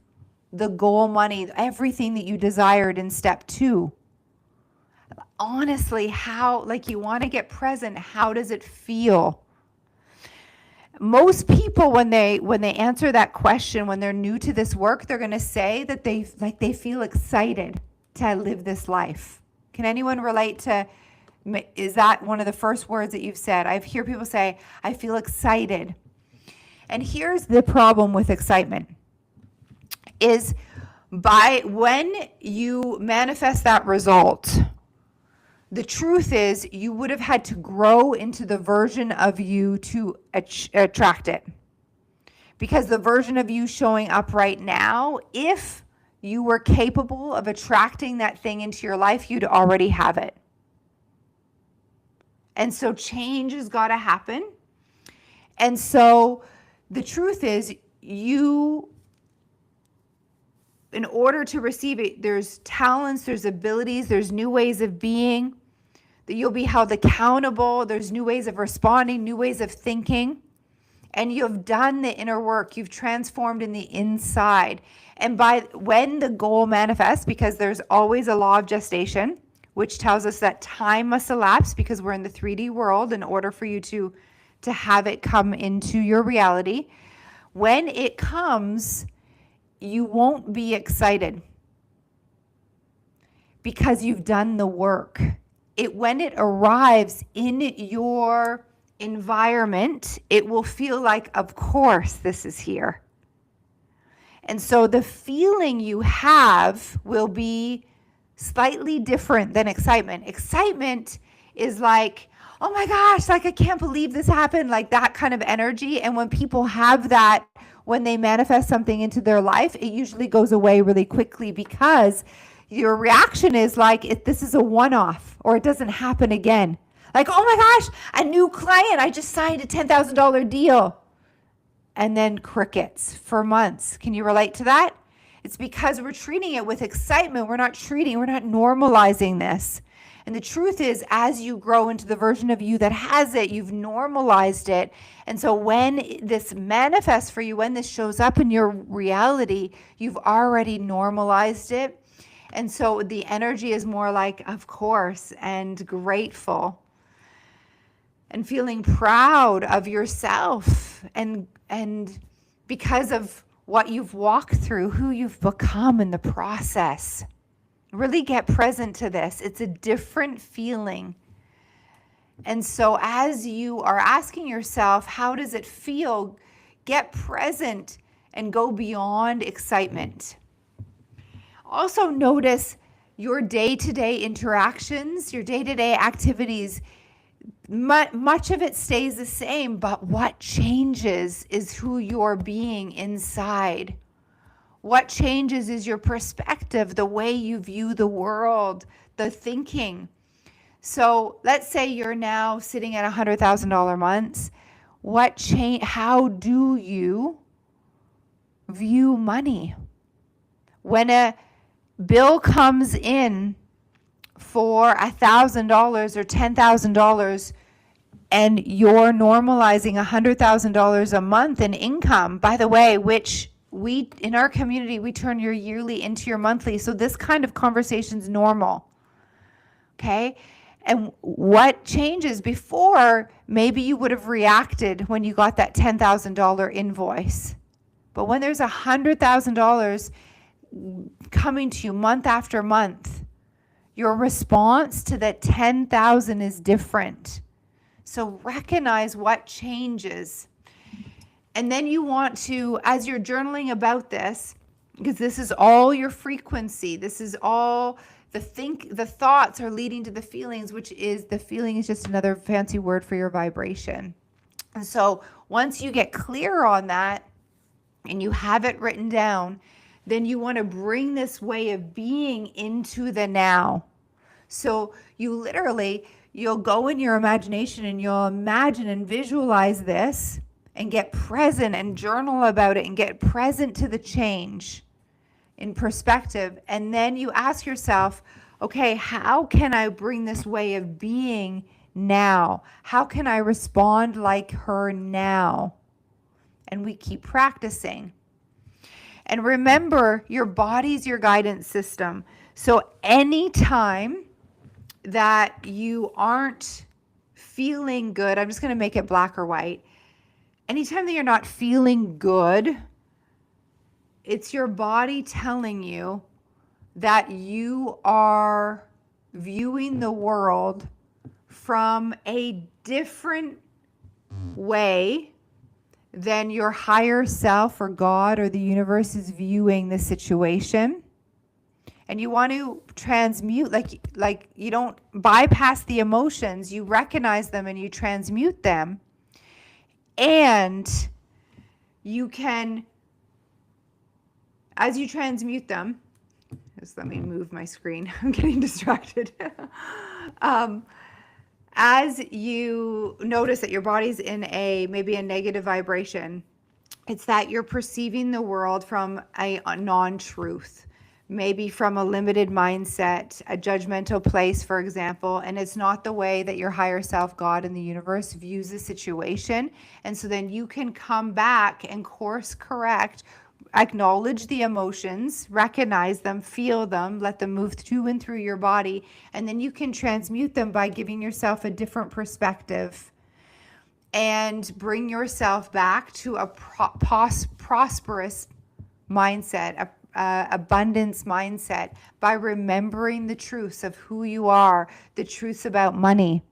the goal money, everything that you desired in step 2? Honestly, how, like, you want to get present, how does it feel? Most people, when they answer that question, when they're new to this work, they're going to say that they feel excited to live this life. Can anyone relate to, is that one of the first words that you've said? I hear people say, I feel excited. And here's the problem with excitement is when you manifest that result, the truth is you would have had to grow into the version of you to attract it. Because the version of you showing up right now, if you were capable of attracting that thing into your life, you'd already have it. And so change has got to happen. And so the truth is, you, in order to receive it, there's talents, there's abilities, there's new ways of being, that you'll be held accountable, there's new ways of responding, new ways of thinking, and you've done the inner work, you've transformed in the inside. And when the goal manifests, because there's always a law of gestation, which tells us that time must elapse because we're in the 3D world in order for you to have it come into your reality. When it comes, you won't be excited because you've done the work. When it arrives in your environment, it will feel like, of course, this is here. And so the feeling you have will be slightly different than excitement. Excitement is like, oh my gosh, like I can't believe this happened, like that kind of energy. And when people have that, when they manifest something into their life, it usually goes away really quickly because your reaction is like, this is a one-off, or it doesn't happen again. Like, oh my gosh, a new client, I just signed a $10,000 deal. And then crickets for months. Can you relate to that? It's because we're treating it with excitement. We're not normalizing this. And the truth is, as you grow into the version of you that has it, you've normalized it. And so when this manifests for you, when this shows up in your reality, you've already normalized it. And so the energy is more like, of course, and grateful and feeling proud of yourself and because of what you've walked through, who you've become in the process. Really get present to this. It's a different feeling. And so as you are asking yourself, how does it feel? Get present and go beyond excitement. Also notice your day-to-day interactions, your day-to-day activities. Much of it stays the same, but what changes is who you're being inside. What changes is your perspective, the way you view the world, the thinking. So let's say you're now sitting at $100,000 months. How do you view money? When a bill comes in for $1,000 or $10,000 and you're normalizing $100,000 a month in income, by the way, which we in our community, we turn your yearly into your monthly. So this kind of conversation is normal. Okay. And what changes? Before, maybe you would have reacted when you got that $10,000 invoice. But when there's $100,000 coming to you month after month, your response to that 10,000 is different. So recognize what changes. And then you want to, as you're journaling about this, because this is all your frequency, this is all the thoughts are leading to the feelings, which is the feeling is just another fancy word for your vibration. And so once you get clear on that and you have it written down, then you want to bring this way of being into the now. So you'll go in your imagination and you'll imagine and visualize this and get present and journal about it and get present to the change in perspective. And then you ask yourself, okay, how can I bring this way of being now? How can I respond like her now? And we keep practicing. And remember, your body's your guidance system. So anytime that you aren't feeling good, I'm just going to make it black or white. Anytime that you're not feeling good, it's your body telling you that you are viewing the world from a different way than your higher self or God or the universe is viewing the situation. And you want to transmute, like you don't bypass the emotions, you recognize them and you transmute them. And you can, as you transmute them, just let me move my screen. I'm getting distracted. As you notice that your body's in maybe a negative vibration, it's that you're perceiving the world from a non-truth. Maybe from a limited mindset, a judgmental place, for example, and it's not the way that your higher self, God, and the universe views the situation. And so then you can come back and course correct, acknowledge the emotions, recognize them, feel them, let them move to and through your body, and then you can transmute them by giving yourself a different perspective and bring yourself back to a prosperous mindset, abundance mindset, by remembering the truths of who you are, the truths about money.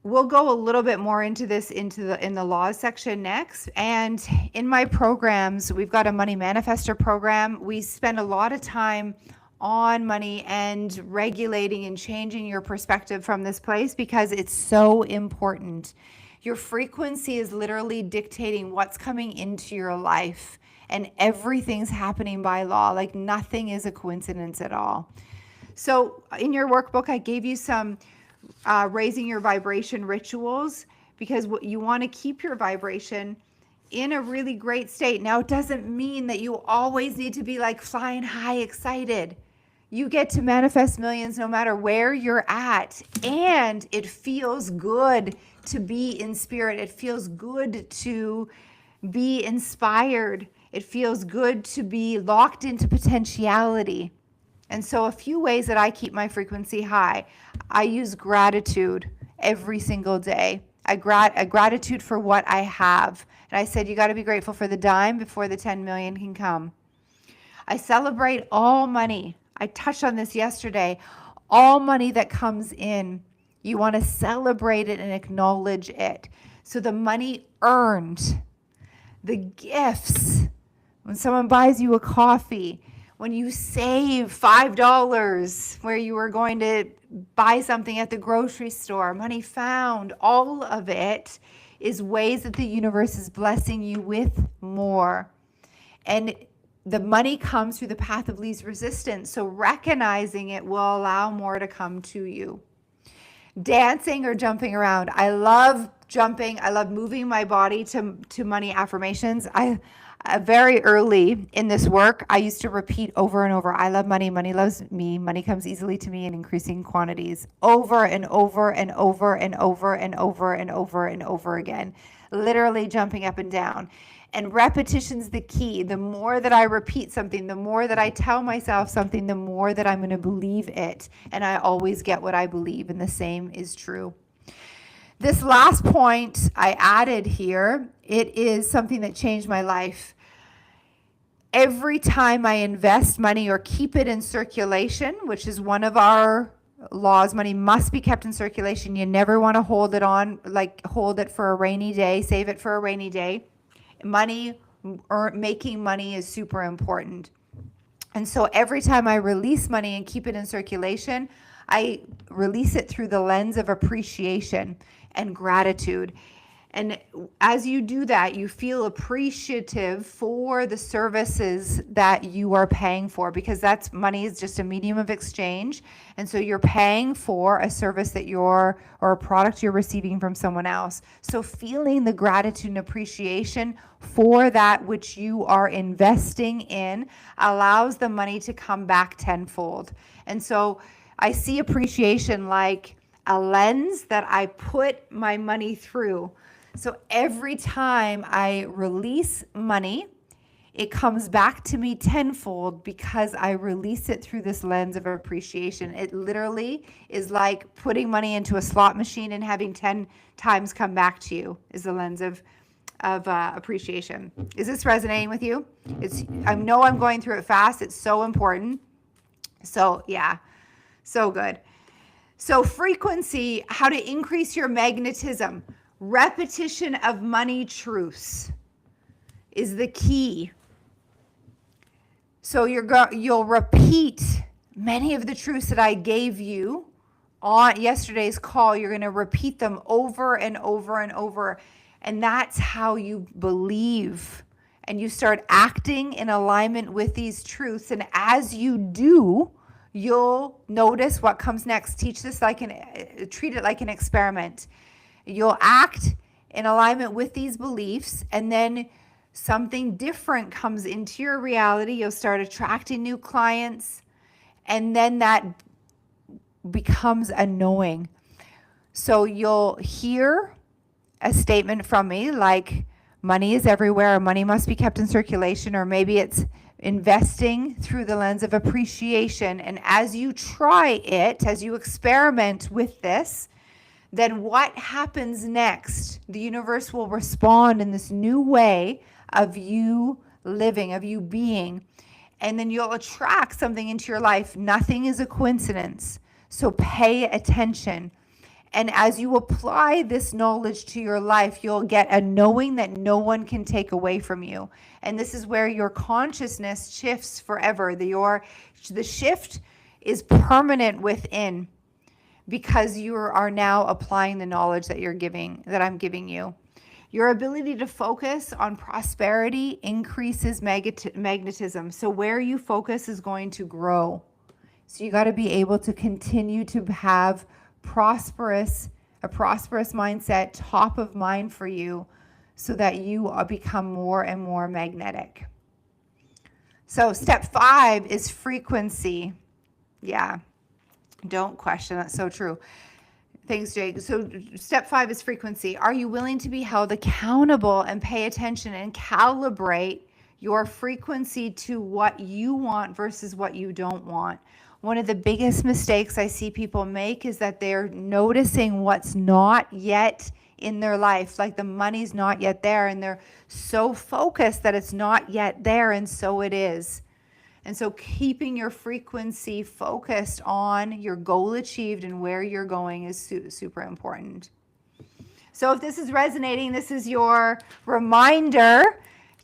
We'll go a little bit more into this in the laws section next. And in my programs, we've got a money manifestor program. We spend a lot of time on money and regulating and changing your perspective from this place because it's so important. Your frequency is literally dictating what's coming into your life. And everything's happening by law. Like nothing is a coincidence at all. So in your workbook, I gave you some raising your vibration rituals because you want to keep your vibration in a really great state. Now, it doesn't mean that you always need to be like flying high excited. You get to manifest millions no matter where you're at. And it feels good to be in spirit. It feels good to be inspired. It feels good to be locked into potentiality. And so a few ways that I keep my frequency high. I use gratitude every single day. A gratitude for what I have. And I said, you got to be grateful for the dime before the 10 million can come. I celebrate all money. I touched on this yesterday. All money that comes in, you want to celebrate it and acknowledge it. So the money earned, the gifts, when someone buys you a coffee, when you save $5 where you were going to buy something at the grocery store, money found, all of it is ways that the universe is blessing you with more. And the money comes through the path of least resistance. So recognizing it will allow more to come to you. Dancing or jumping around. I love jumping. I love moving my body to money affirmations. Very early in this work, I used to repeat over and over, I love money, money loves me, money comes easily to me in increasing quantities, over and over and over and over and over and over and over again, literally jumping up and down. And repetition's the key. The more that I repeat something, the more that I tell myself something, the more that I'm going to believe it. And I always get what I believe, and the same is true. This last point I added here, it is something that changed my life. Every time I invest money or keep it in circulation, which is one of our laws, money must be kept in circulation. You never want to hold it on, like hold it for a rainy day, save it for a rainy day. Money, making money is super important. And so every time I release money and keep it in circulation, I release it through the lens of appreciation and gratitude. And as you do that, you feel appreciative for the services that you are paying for, because that's money is just a medium of exchange. And so you're paying for a service that or a product you're receiving from someone else. So feeling the gratitude and appreciation for that which you are investing in allows the money to come back tenfold. And so I see appreciation like a lens that I put my money through. So every time I release money, it comes back to me tenfold because I release it through this lens of appreciation. It literally is like putting money into a slot machine and having 10 times come back to you is the lens of appreciation. Is this resonating with you? I know I'm going through it fast. It's so important. So yeah, so good. So frequency, how to increase your magnetism. Repetition of money truths is the key. So you'll repeat many of the truths that I gave you on yesterday's call. You're going to repeat them over and over and over. And that's how you believe. And you start acting in alignment with these truths. And as you do, you'll notice what comes next. Treat it like an experiment. You'll act in alignment with these beliefs, and then something different comes into your reality. You'll start attracting new clients, and then that becomes a knowing. So you'll hear a statement from me like, money is everywhere, or money must be kept in circulation, or maybe it's investing through the lens of appreciation. And as you try it, as you experiment with this, then what happens next? The universe will respond in this new way of you living, of you being. And then you'll attract something into your life. Nothing is a coincidence. So pay attention. And as you apply this knowledge to your life, you'll get a knowing that no one can take away from you. And this is where your consciousness shifts forever. The shift is permanent within, because you are now applying the knowledge that I'm giving you. Your ability to focus on prosperity increases magnetism. So where you focus is going to grow. So you got to be able to continue to have a prosperous mindset top of mind for you, so that you become more and more magnetic. So step 5 is frequency. Yeah. Don't question. That's so true. Thanks, Jake. So step 5 is frequency. Are you willing to be held accountable and pay attention and calibrate your frequency to what you want versus what you don't want? One of the biggest mistakes I see people make is that they're noticing what's not yet in their life, like the money's not yet there, and they're so focused that it's not yet there, and so it is. And so keeping your frequency focused on your goal achieved and where you're going is super important. So if this is resonating, this is your reminder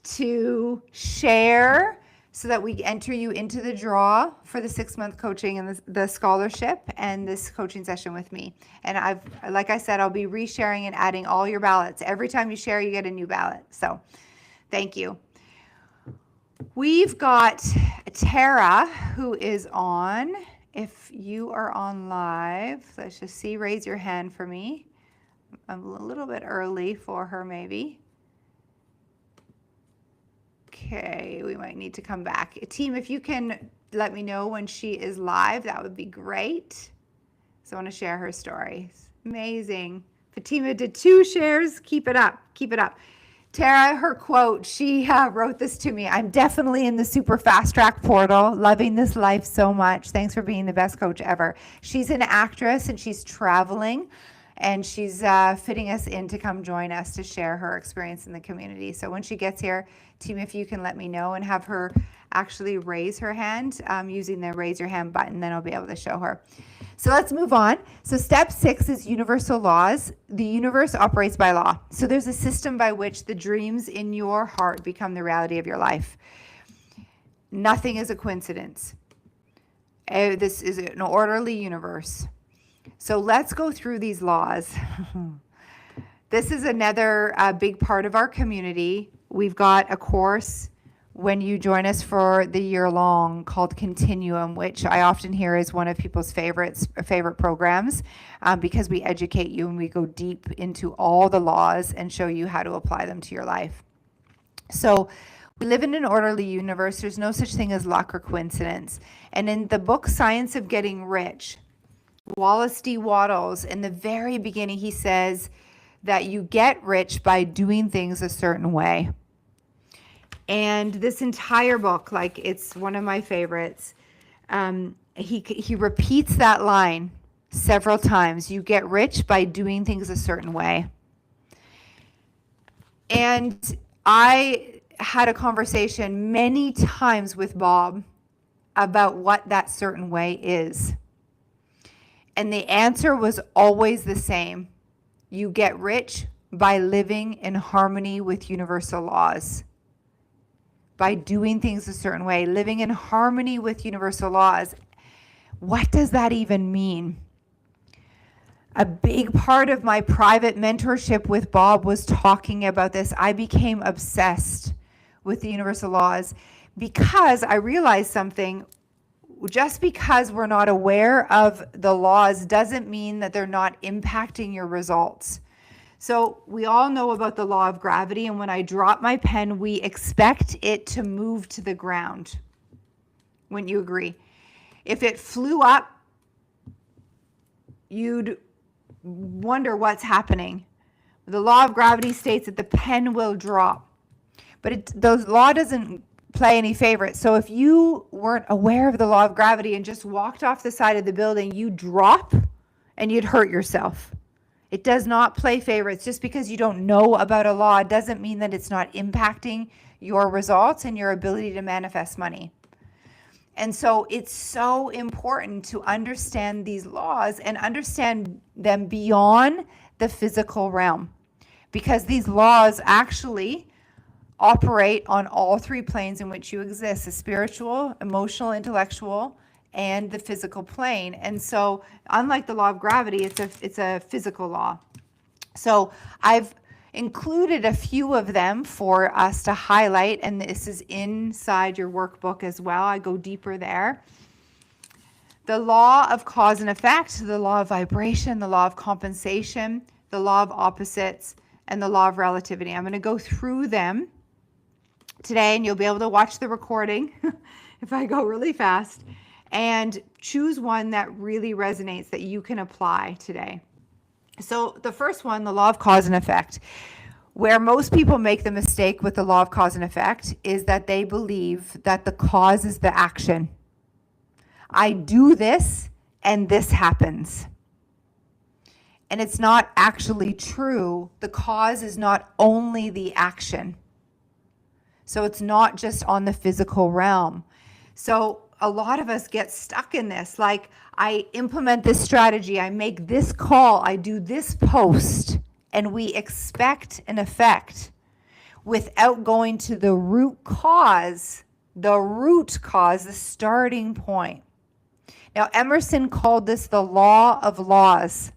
to share so that we enter you into the draw for the 6-month coaching and the scholarship and this coaching session with me. And like I said, I'll be resharing and adding all your ballots. Every time you share, you get a new ballot. So thank you. We've got Tara who is on. If you are on live, let's just see, raise your hand for me. I'm a little bit early for her maybe. Okay, we might need to come back. Team, if you can let me know when she is live, that would be great. So I want to share her story. Amazing. Fatima did 2 shares. Keep it up. Keep it up. Tara, her quote, she wrote this to me. I'm definitely in the super fast track portal, loving this life so much. Thanks for being the best coach ever. She's an actress and she's traveling and she's fitting us in to come join us to share her experience in the community. So when she gets here, team, if you can let me know and have her actually raise her hand using the raise your hand button, then I'll be able to show her. So let's move on. So step 6 is universal laws. The universe operates by law. So there's a system by which the dreams in your heart become the reality of your life. Nothing is a coincidence. This is an orderly universe. So let's go through these laws. This is another big part of our community. We've got a course when you join us for the year long called Continuum, which I often hear is one of people's favorite programs because we educate you and we go deep into all the laws and show you how to apply them to your life. So we live in an orderly universe. There's no such thing as luck or coincidence. And in the book Science of Getting Rich, Wallace D. Wattles, in the very beginning, he says that you get rich by doing things a certain way. And this entire book, like, it's one of my favorites. He repeats that line several times. You get rich by doing things a certain way. And I had a conversation many times with Bob about what that certain way is. And the answer was always the same. You get rich by living in harmony with universal laws. By doing things a certain way, living in harmony with universal laws. What does that even mean? A big part of my private mentorship with Bob was talking about this. I became obsessed with the universal laws because I realized something. Just because we're not aware of the laws doesn't mean that they're not impacting your results. So we all know about the law of gravity, and when I drop my pen, we expect it to move to the ground. Wouldn't you agree? If it flew up, you'd wonder what's happening. The law of gravity states that the pen will drop, but the law doesn't play any favorites. So if you weren't aware of the law of gravity and just walked off the side of the building, you'd drop and you'd hurt yourself. It does not play favorites. Just because you don't know about a law doesn't mean that it's not impacting your results and your ability to manifest money. And so it's so important to understand these laws and understand them beyond the physical realm, because these laws actually operate on all 3 planes in which you exist: the spiritual, emotional, intellectual, and the physical plane. And so unlike the law of gravity, it's a physical law. So I've included a few of them for us to highlight, and this is inside your workbook as well. I go deeper there. The law of cause and effect, the law of vibration, the law of compensation, the law of opposites, and the law of relativity. I'm going to go through them today, and you'll be able to watch the recording if I go really fast. and choose one that really resonates that you can apply today. So the first one, the law of cause and effect. Where most people make the mistake with the law of cause and effect is that they believe that the cause is the action. I do this and this happens. And it's not actually true. The cause is not only the action. So it's not just on the physical realm. So a lot of us get stuck in this. Like, I implement this strategy, I make this call, I do this post, and we expect an effect without going to the root cause, the starting point. Now, Emerson called this the law of laws.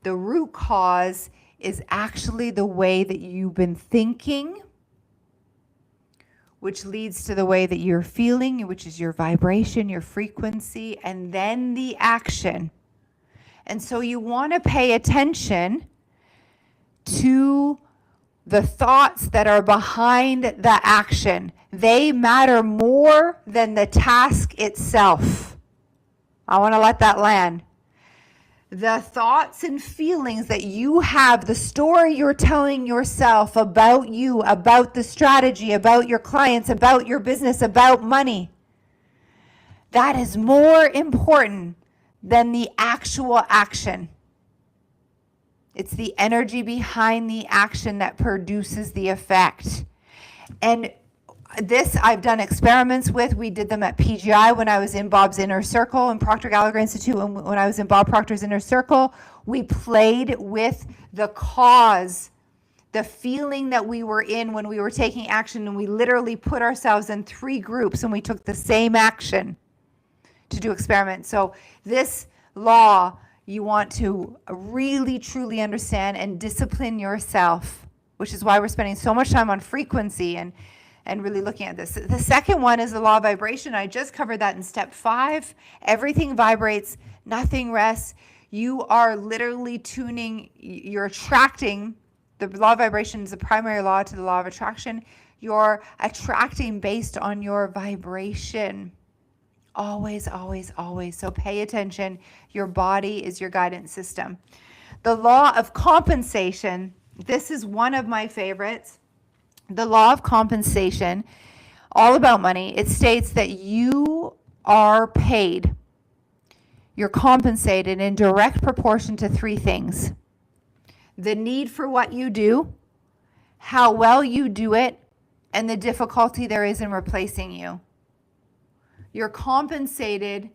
The root cause is actually the way that you've been thinking, which leads to the way that you're feeling, which is your vibration, your frequency, and then the action. And so you want to pay attention to the thoughts that are behind the action. They matter more than the task itself. I want to let that land. The thoughts and feelings that you have, the story you're telling yourself about you, about the strategy, about your clients, about your business, about money, that is more important than the actual action. It's the energy behind the action that produces the effect. And this I've done experiments with. We did them at PGI when I was in Bob's Inner Circle and Proctor Gallagher Institute. And when I was in Bob Proctor's Inner Circle, we played with the cause, the feeling that we were in when we were taking action. And we literally put ourselves in 3 groups and we took the same action to do experiments. So this law, you want to really, truly understand and discipline yourself, which is why we're spending so much time on frequency and really looking at this. The second one is the law of vibration. I just covered that in step 5. Everything vibrates, nothing rests. You are literally tuning, you're attracting. The law of vibration is the primary law to the law of attraction. You're attracting based on your vibration. Always, always, always. So pay attention. Your body is your guidance system. The law of compensation. This is one of my favorites. The law of compensation, all about money. It states that you are paid. You're compensated in direct proportion to 3 things. The need for what you do, how well you do it, and the difficulty there is in replacing you. You're compensated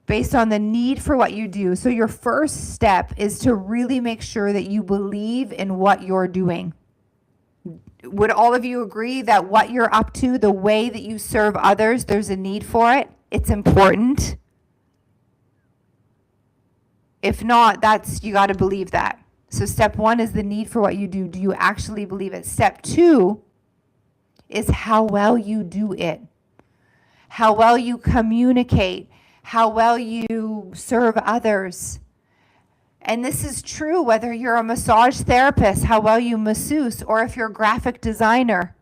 based on the need for what you do. So your first step is to really make sure that you believe in what you're doing. Would all of you agree that what you're up to, the way that you serve others, there's a need for it? It's important. If not, you got to believe that. So step 1 is the need for what you do. Do you actually believe it? Step 2 is how well you do it. How well you communicate. How well you serve others. And this is true whether you're a massage therapist, how well you masseuse, or if you're a graphic designer,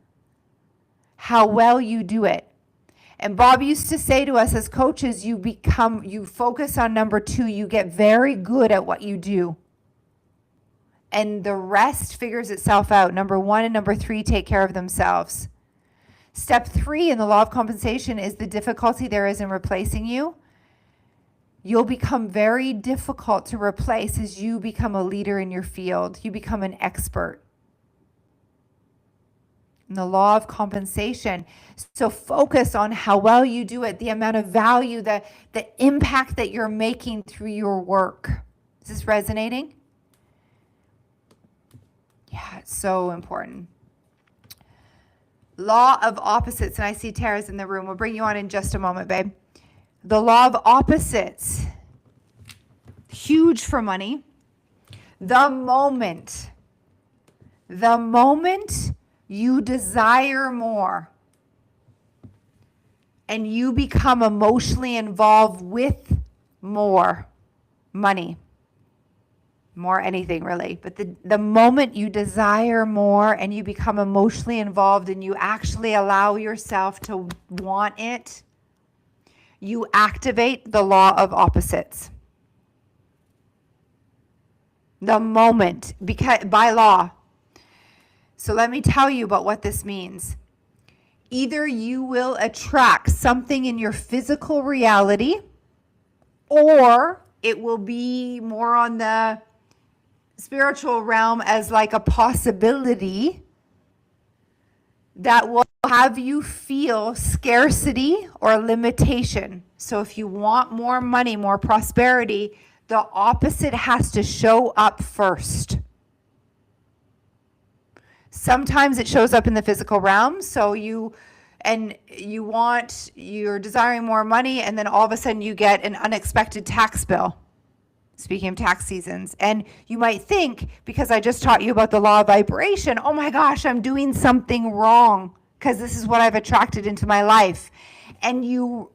how well you do it. And Bob used to say to us as coaches, you focus on number 2, you get very good at what you do. And the rest figures itself out. Number 1 and number 3 take care of themselves. Step 3 in the law of compensation is the difficulty there is in replacing you. You'll become very difficult to replace as you become a leader in your field. You become an expert. And the law of compensation. So focus on how well you do it, the amount of value, the impact that you're making through your work. Is this resonating? Yeah, it's so important. Law of opposites. And I see Tara's in the room. We'll bring you on in just a moment, babe. The law of opposites, huge for money. The moment you desire more and you become emotionally involved with more money, more anything really. But the moment you desire more and you become emotionally involved and you actually allow yourself to want it, you activate the law of opposites. The moment, because by law. So let me tell you about what this means. Either you will attract something in your physical reality, or it will be more on the spiritual realm as like a possibility that will have you feel scarcity or limitation. So if you want more money, more prosperity, the opposite has to show up first. Sometimes it shows up in the physical realm. So you're desiring more money, and then all of a sudden you get an unexpected tax bill. Speaking of tax seasons, and you might think, because I just taught you about the law of vibration, oh my gosh, I'm doing something wrong because this is what I've attracted into my life. And the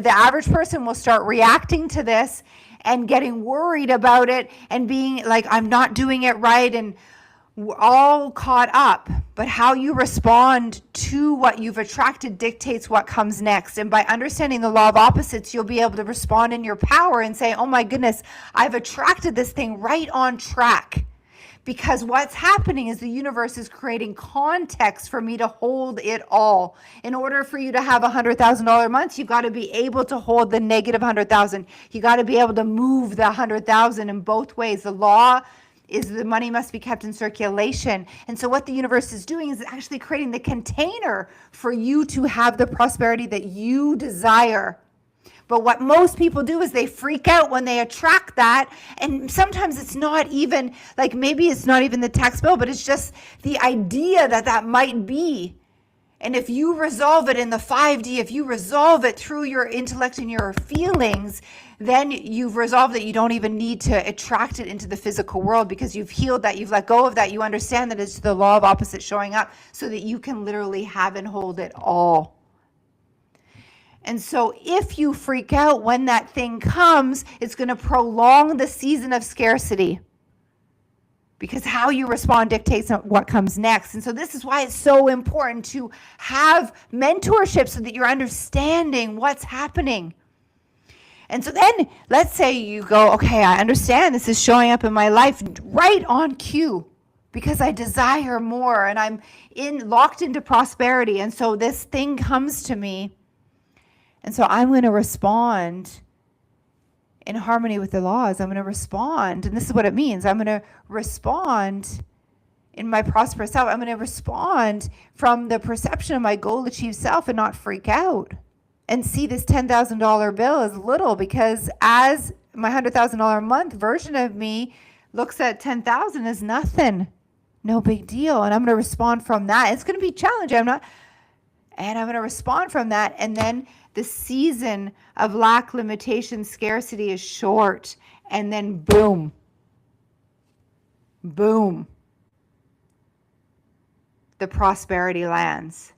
average person will start reacting to this and getting worried about it and being like, I'm not doing it right, and we're all caught up. But how you respond to what you've attracted dictates what comes next. And by understanding the law of opposites, you'll be able to respond in your power and say, oh my goodness, I've attracted this thing right on track. Because what's happening is the universe is creating context for me to hold it all. In order for you to have $100,000 months, you've got to be able to hold the negative 100,000. You got to be able to move the 100,000 in both ways. The law is the money must be kept in circulation. And so what the universe is doing is actually creating the container for you to have the prosperity that you desire. But what most people do is they freak out when they attract that. And sometimes it's not even, like maybe it's not even the tax bill, but it's just the idea that that might be. And if you resolve it in the 5D, if you resolve it through your intellect and your feelings, then you've resolved that you don't even need to attract it into the physical world, because you've healed that, you've let go of that, you understand that it's the law of opposite showing up so that you can literally have and hold it all. And so if you freak out when that thing comes, it's going to prolong the season of scarcity, because how you respond dictates what comes next. And so this is why it's so important to have mentorship so that you're understanding what's happening. And so then let's say you go, okay, I understand this is showing up in my life right on cue because I desire more and I'm locked into prosperity. And so this thing comes to me. And so I'm going to respond in harmony with the laws. I'm going to respond. And this is what it means. I'm going to respond in my prosperous self. I'm going to respond from the perception of my goal achieved self and not freak out and see this $10,000 bill as little, because as my $100,000 a month version of me looks at 10,000 as nothing, no big deal. And I'm going to respond from that. It's going to be challenging. And I'm going to respond from that. And then the season of lack, limitation, scarcity is short. And then boom, boom, the prosperity lands.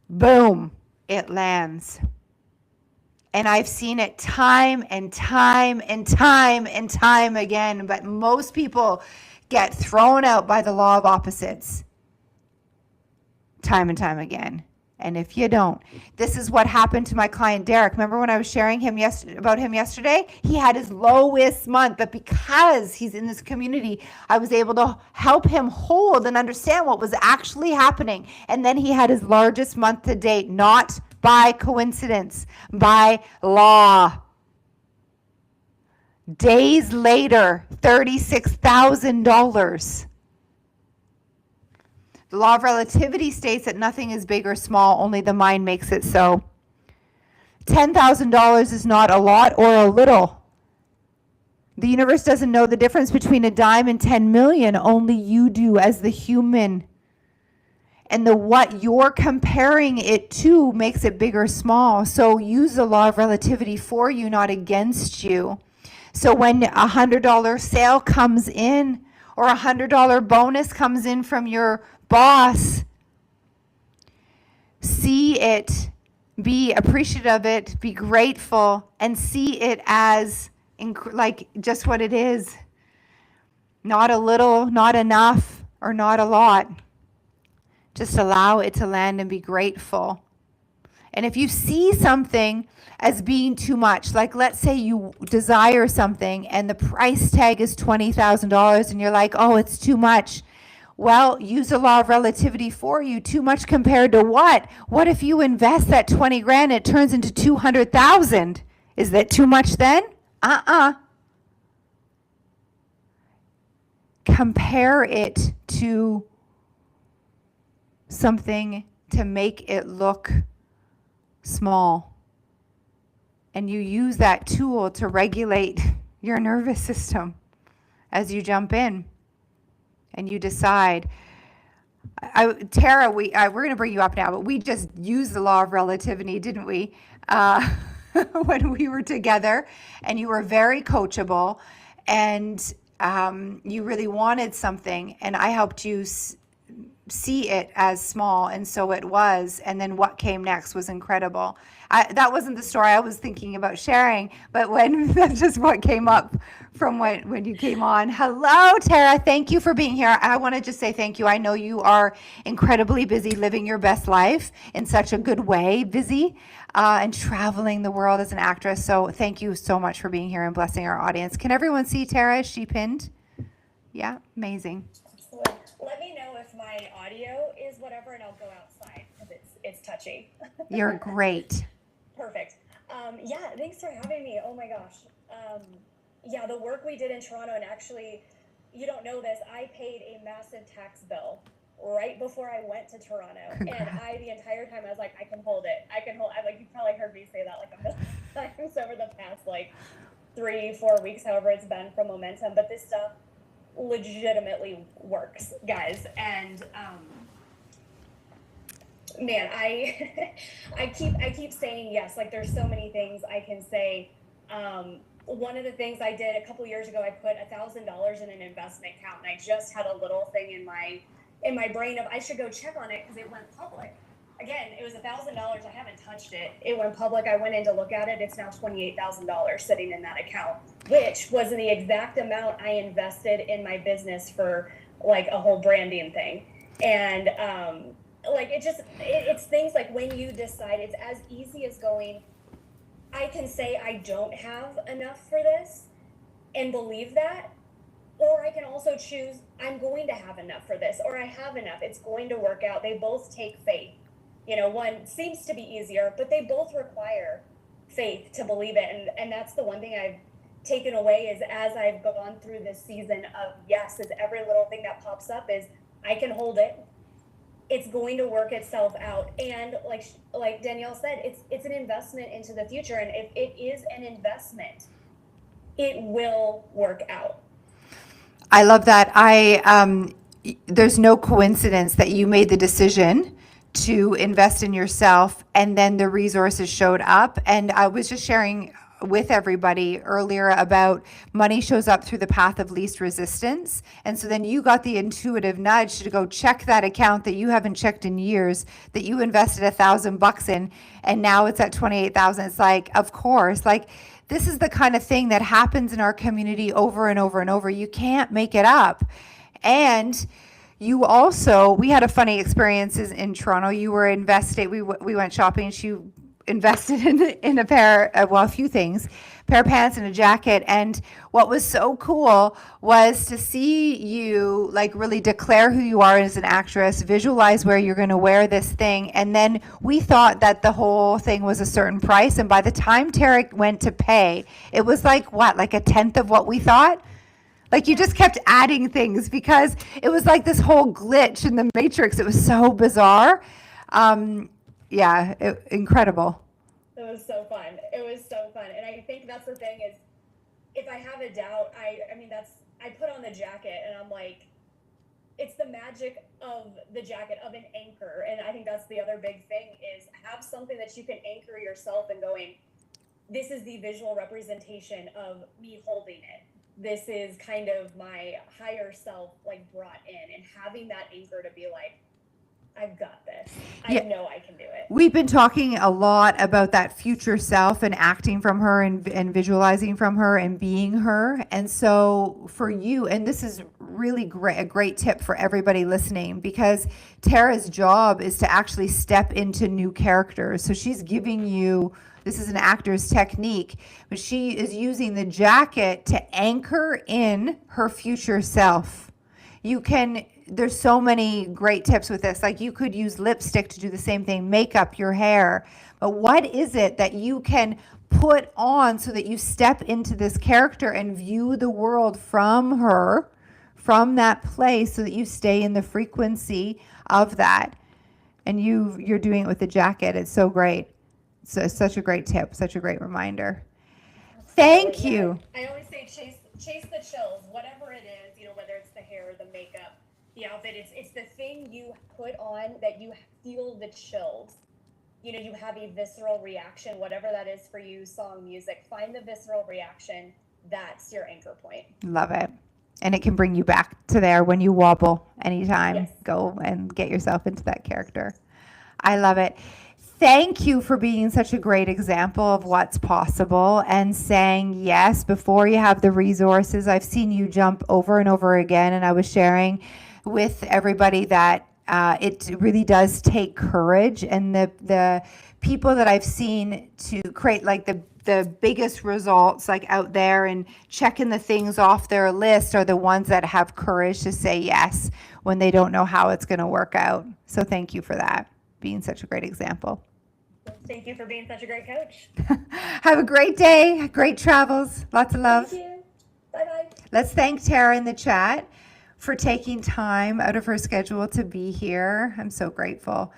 Boom, it lands. And I've seen it time and time and time and time again. But most people get thrown out by the law of opposites time and time again. And if you don't, this is what happened to my client Derek. Remember when I was sharing about him yesterday? He had his lowest month, but because he's in this community, I was able to help him hold and understand what was actually happening. And then he had his largest month to date, not by coincidence, by law. Days later, $36,000. The law of relativity states that nothing is big or small, only the mind makes it so. $10,000 is not a lot or a little. The universe doesn't know the difference between a dime and 10 million, only you do as the human. And what you're comparing it to makes it big or small. So use the law of relativity for you, not against you. So when a $100 sale comes in, or a $100 bonus comes in from your boss, see it, be appreciative of it, be grateful, and see it as like just what it is. Not a little, not enough, or not a lot. Just allow it to land and be grateful. And if you see something as being too much, like let's say you desire something and the price tag is $20,000 and you're like, oh, it's too much. Well, use the law of relativity for you. Too much compared to what? What if you invest that 20 grand, it turns into 200,000? Is that too much then? Compare it to something to make it look small. And you use that tool to regulate your nervous system as you jump in and you decide. Tara, we're going to bring you up now, but we just used the law of relativity, didn't we? When we were together, and you were very coachable, and you really wanted something, and I helped you see it as small, and so it was, and then what came next was incredible. That wasn't the story I was thinking about sharing, but that's just what came up from when you came on. Hello, Tara. Thank you for being here. I want to just say thank you. I know you are incredibly busy living your best life in such a good way, busy, and traveling the world as an actress. So thank you so much for being here and blessing our audience. Can everyone see Tara? Is she pinned? Yeah, amazing. Let me know if my audio is whatever, and I'll go outside because it's touchy. You're great. Perfect. Yeah, thanks for having me. Oh my gosh. Yeah, the work we did in Toronto, and actually, you don't know this, I paid a massive tax bill right before I went to Toronto. Congrats. And the entire time I was like, I can hold it. You've probably heard me say that like a million times over the past like 3-4 weeks, however it's been from momentum. But this stuff legitimately works, guys. And man, I keep saying yes. Like there's so many things I can say. One of the things I did a couple years ago, I put $1,000 in an investment account, and I just had a little thing in my brain of I should go check on it because it went public. Again, it was $1,000. I haven't touched it. It went public. I went in to look at it. It's now $28,000 sitting in that account, which was the exact amount I invested in my business for like a whole branding thing. And like it's things like when you decide, it's as easy as going, I can say I don't have enough for this and believe that, or I can also choose I'm going to have enough for this, or I have enough. It's going to work out. They both take faith. You know, one seems to be easier, but they both require faith to believe it. And that's the one thing I've taken away is as I've gone through this season of yes, is every little thing that pops up is I can hold it. It's going to work itself out. And like Danielle said, it's an investment into the future. And if it is an investment, it will work out. I love that. There's no coincidence that you made the decision to invest in yourself and then the resources showed up. And I was just sharing with everybody earlier about money shows up through the path of least resistance. And so then you got the intuitive nudge to go check that account that you haven't checked in years, that you invested $1,000 in, and now it's at 28,000. It's like, of course, like this is the kind of thing that happens in our community over and over and over. You can't make it up. And you also, we had a funny experience in Toronto. You were invested, we went shopping, and she invested in a pair, a few things, pair of pants and a jacket. And what was so cool was to see you like really declare who you are as an actress, visualize where you're going to wear this thing. And then we thought that the whole thing was a certain price. And by the time Tarek went to pay, it was like what, like a tenth of what we thought? Like you just kept adding things because it was like this whole glitch in the matrix. It was so bizarre. Incredible. It was so fun. It was so fun. And I think that's the thing is if I have a doubt, I put on the jacket and I'm like, it's the magic of the jacket, of an anchor. And I think that's the other big thing is have something that you can anchor yourself and going, this is the visual representation of me holding it. This is kind of my higher self like brought in, and having that anchor to be like, I've got this. Yeah. I know I can do it. We've been talking a lot about that future self and acting from her and visualizing from her and being her. And so for you, and this is really great, a great tip for everybody listening, because Tara's job is to actually step into new characters. So she's giving you, this is an actor's technique, but she is using the jacket to anchor in her future self. There's so many great tips with this. Like you could use lipstick to do the same thing, makeup, your hair. But what is it that you can put on so that you step into this character and view the world from her, from that place, so that you stay in the frequency of that? And you're doing it with the jacket. It's so great. So such a great tip, such a great reminder. Thank you. I always say chase the chills, whatever it is, whether it's the hair, the makeup, the outfit, it's the thing you put on that you feel the chills. You have a visceral reaction, whatever that is for you, song, music, find the visceral reaction. That's your anchor point. Love it. And it can bring you back to there when you wobble anytime. Yes. Go and get yourself into that character. I love it. Thank you for being such a great example of what's possible and saying yes before you have the resources. I've seen you jump over and over again, and I was sharing with everybody that it really does take courage, and the people that I've seen to create like the biggest results like out there and checking the things off their list are the ones that have courage to say yes when they don't know how it's going to work out. So thank you for that, being such a great example. Thank you for being such a great coach. Have a great day, great travels, lots of love. Thank you. Bye-bye. Let's thank Tara in the chat for taking time out of her schedule to be here. I'm so grateful.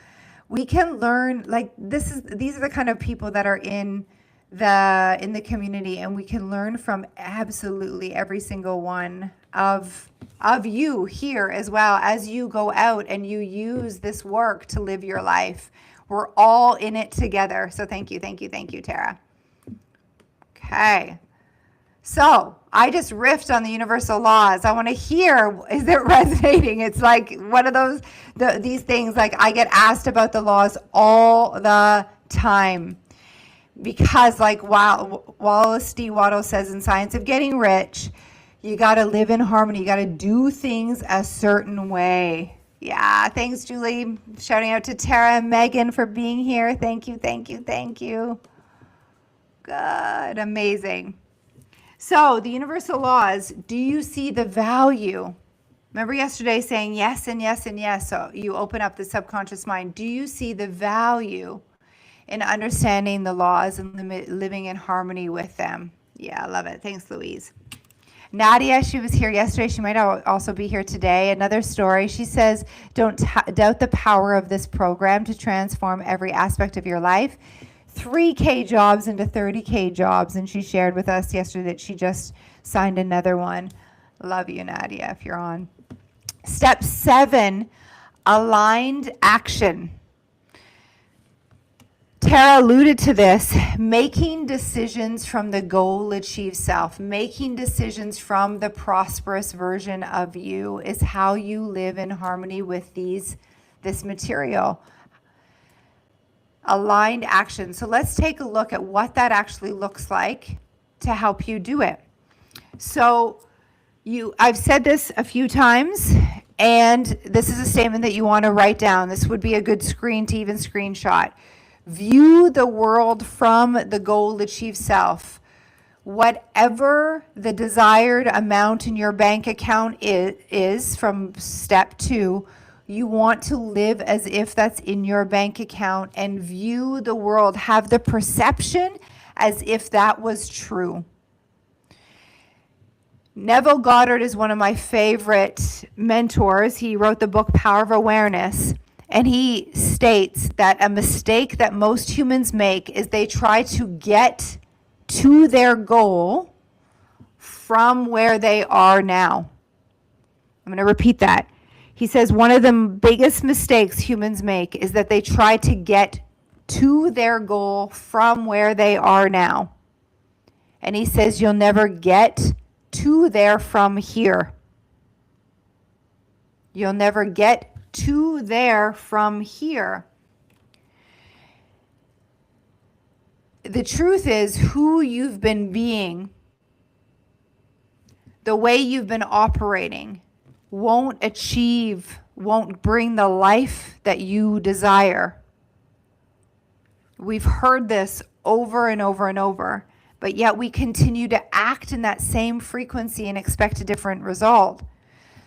We can learn, like these are the kind of people that are in the community, and we can learn from absolutely every single one of you here, as well as you go out and you use this work to live your life. We're all in it together. So thank you, Tara. Okay. So I just riffed on the universal laws. I want to hear, is it resonating? It's like one of these things, like I get asked about the laws all the time. Because like Wallace D. Waddell says in Science of Getting Rich, you got to live in harmony. You got to do things a certain way. Yeah, thanks, Julie. Shouting out to Tara and Megan for being here. Thank you. Good, amazing. So the universal laws, do you see the value? Remember yesterday saying yes and yes and yes. So you open up the subconscious mind. Do you see the value in understanding the laws and living in harmony with them? Yeah, I love it. Thanks, Louise. Nadia, she was here yesterday. She might also be here today. Another story. She says, don't doubt the power of this program to transform every aspect of your life. 3K jobs into 30K jobs. And she shared with us yesterday that she just signed another one. Love you, Nadia, if you're on. Step 7, aligned action. Tara alluded to this, making decisions from the goal-achieved self, making decisions from the prosperous version of you is how you live in harmony with this material. Aligned action. So let's take a look at what that actually looks like to help you do it. So I've said this a few times, and this is a statement that you want to write down. This would be a good screen to even screenshot. View the world from the goal-achieved self. Whatever the desired amount in your bank account is from step 2, you want to live as if that's in your bank account and view the world, have the perception as if that was true. Neville Goddard is one of my favorite mentors. He wrote the book Power of Awareness. And he states that a mistake that most humans make is they try to get to their goal from where they are now. I'm going to repeat that. He says one of the biggest mistakes humans make is that they try to get to their goal from where they are now. And he says you'll never get to there from here. You'll never get to there from here. The truth is, who you've been being, the way you've been operating, won't bring the life that you desire. We've heard this over and over and over, but yet we continue to act in that same frequency and expect a different result.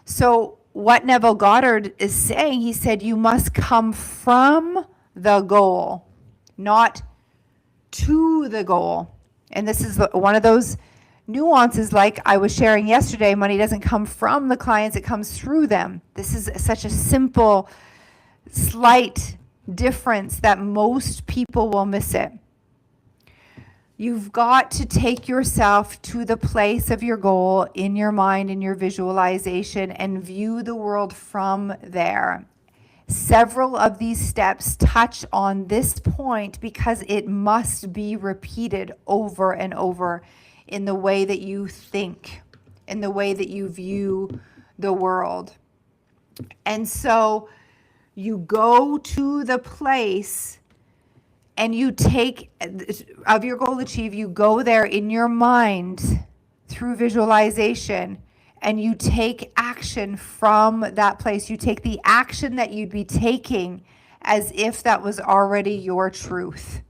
So what Neville Goddard is saying, he said, you must come from the goal, not to the goal. And this is one of those nuances, like I was sharing yesterday. Money doesn't come from the clients, it comes through them. This is such a simple, slight difference that most people will miss it. You've got to take yourself to the place of your goal in your mind, in your visualization, and view the world from there. Several of these steps touch on this point because it must be repeated over and over in the way that you think, in the way that you view the world. And so you go to the place and you take, of your goal achieved, you go there in your mind through visualization, and you take action from that place. You take the action that you'd be taking as if that was already your truth.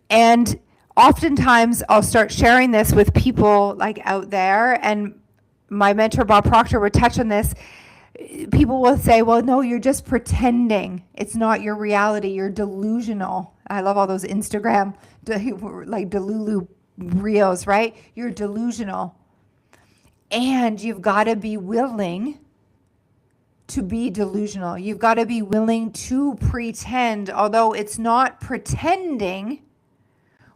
And oftentimes I'll start sharing this with people like out there, and my mentor Bob Proctor would touch on this. People will say, well, no, you're just pretending. It's not your reality. You're delusional. I love all those Instagram, like Delulu reels, right? You're delusional. And you've got to be willing to be delusional. You've got to be willing to pretend, although it's not pretending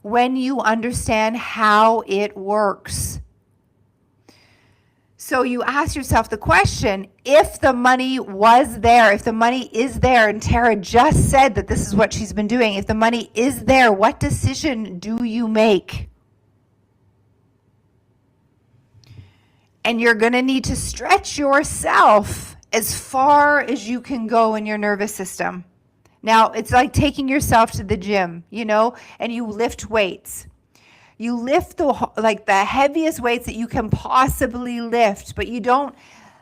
when you understand how it works. So you ask yourself the question, if the money was there, if the money is there, and Tara just said that this is what she's been doing, if the money is there, what decision do you make? And you're going to need to stretch yourself as far as you can go in your nervous system. Now, it's like taking yourself to the gym, and you lift weights. You lift the heaviest weights that you can possibly lift, but you don't,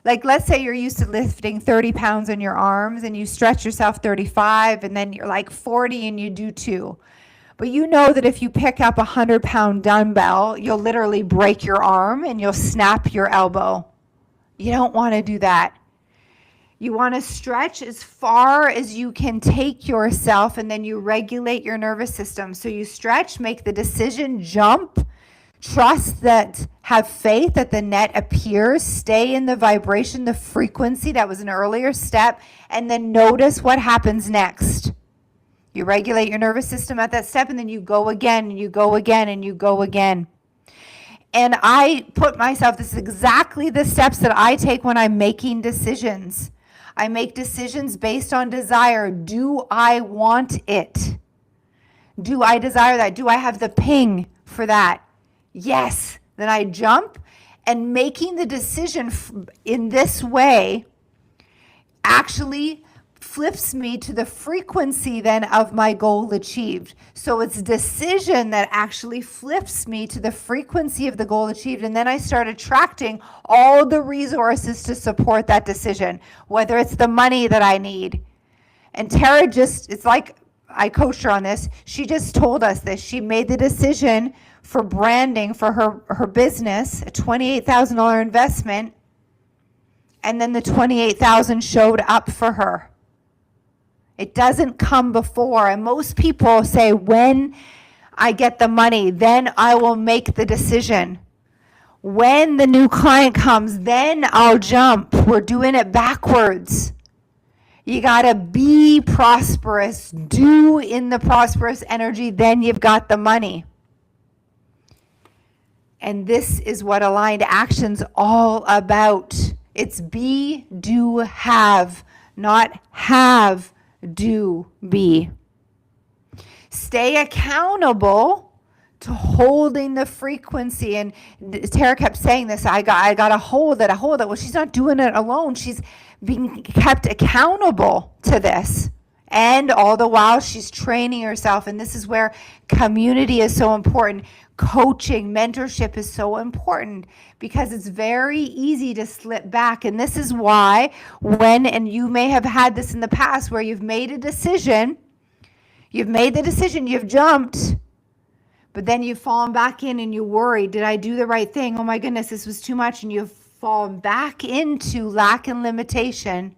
let's say you're used to lifting 30 pounds on your arms and you stretch yourself 35 and then you're 40 and you do 2. But you know that if you pick up a 100-pound dumbbell, you'll literally break your arm and you'll snap your elbow. You don't want to do that. You want to stretch as far as you can take yourself, and then you regulate your nervous system. So you stretch, make the decision, jump, trust that, have faith that the net appears, stay in the vibration, the frequency, that was an earlier step, and then notice what happens next. You regulate your nervous system at that step, and then you go again, and you go again, and you go again. And I put myself, this is exactly the steps that I take when I'm making decisions. I make decisions based on desire. Do I want it? Do I desire that? Do I have the ping for that? Yes. Then I jump, and making the decision in this way actually flips me to the frequency then of my goal achieved. So it's decision that actually flips me to the frequency of the goal achieved. And then I start attracting all the resources to support that decision, whether it's the money that I need. And Tara it's like I coached her on this. She just told us this. She made the decision for branding for her business, a $28,000 investment. And then the $28,000 showed up for her. It doesn't come before. And most people say, when I get the money, then I will make the decision. When the new client comes, then I'll jump. We're doing it backwards. You got to be prosperous, do in the prosperous energy, then you've got the money. And this is what aligned action's all about. It's be, do, have, not have, do, be. Stay accountable to holding the frequency. And Tara kept saying this, I got to hold it. Well, she's not doing it alone. She's being kept accountable to this. And all the while she's training herself. And this is where community is so important. Coaching, mentorship is so important because it's very easy to slip back. And this is why and you may have had this in the past where you've made the decision, you've jumped, but then you've fallen back in and you worry, did I do the right thing? Oh my goodness, this was too much. And you've fallen back into lack and limitation,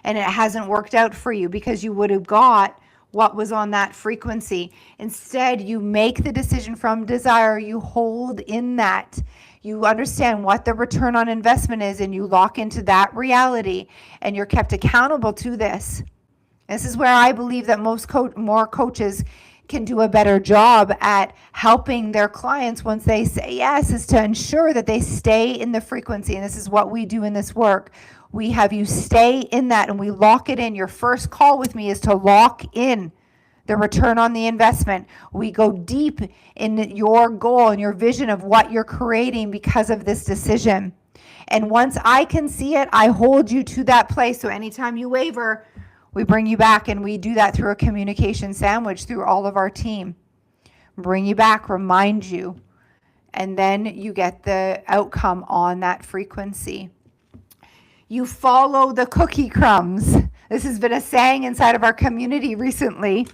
and it hasn't worked out for you because you would have got what was on that frequency. Instead, you make the decision from desire, you hold in that. You understand what the return on investment is, and you lock into that reality, and you're kept accountable to this. This is where I believe that more coaches can do a better job at helping their clients once they say yes, is to ensure that they stay in the frequency. And this is what we do in this work. We have you stay in that, and we lock it in. Your first call with me is to lock in the return on the investment. We go deep in your goal and your vision of what you're creating because of this decision. And once I can see it, I hold you to that place. So anytime you waver, we bring you back, and we do that through a communication sandwich through all of our team. Bring you back, remind you, and then you get the outcome on that frequency. You follow the cookie crumbs. This has been a saying inside of our community recently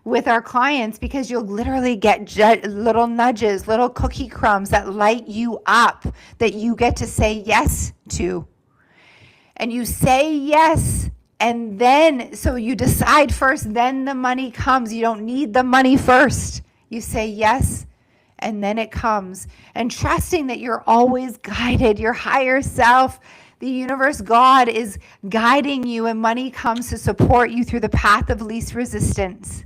with our clients, because you'll literally get little nudges, little cookie crumbs that light you up, that you get to say yes to. And you say yes. And then, so you decide first, then the money comes. You don't need the money first. You say yes, and then it comes. And trusting that you're always guided, your higher self, the universe, God is guiding you, and money comes to support you through the path of least resistance.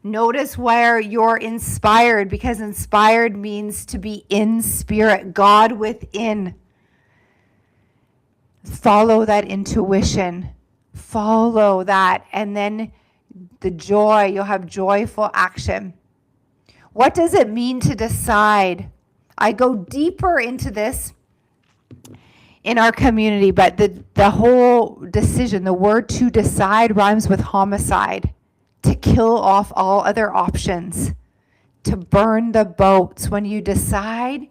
Notice where you're inspired, because inspired means to be in spirit, God within. Follow that intuition, follow that, and then the joy, you'll have joyful action. What does it mean to decide? I go deeper into this in our community, but the whole decision, the word to decide rhymes with homicide, to kill off all other options, to burn the boats. When you decide,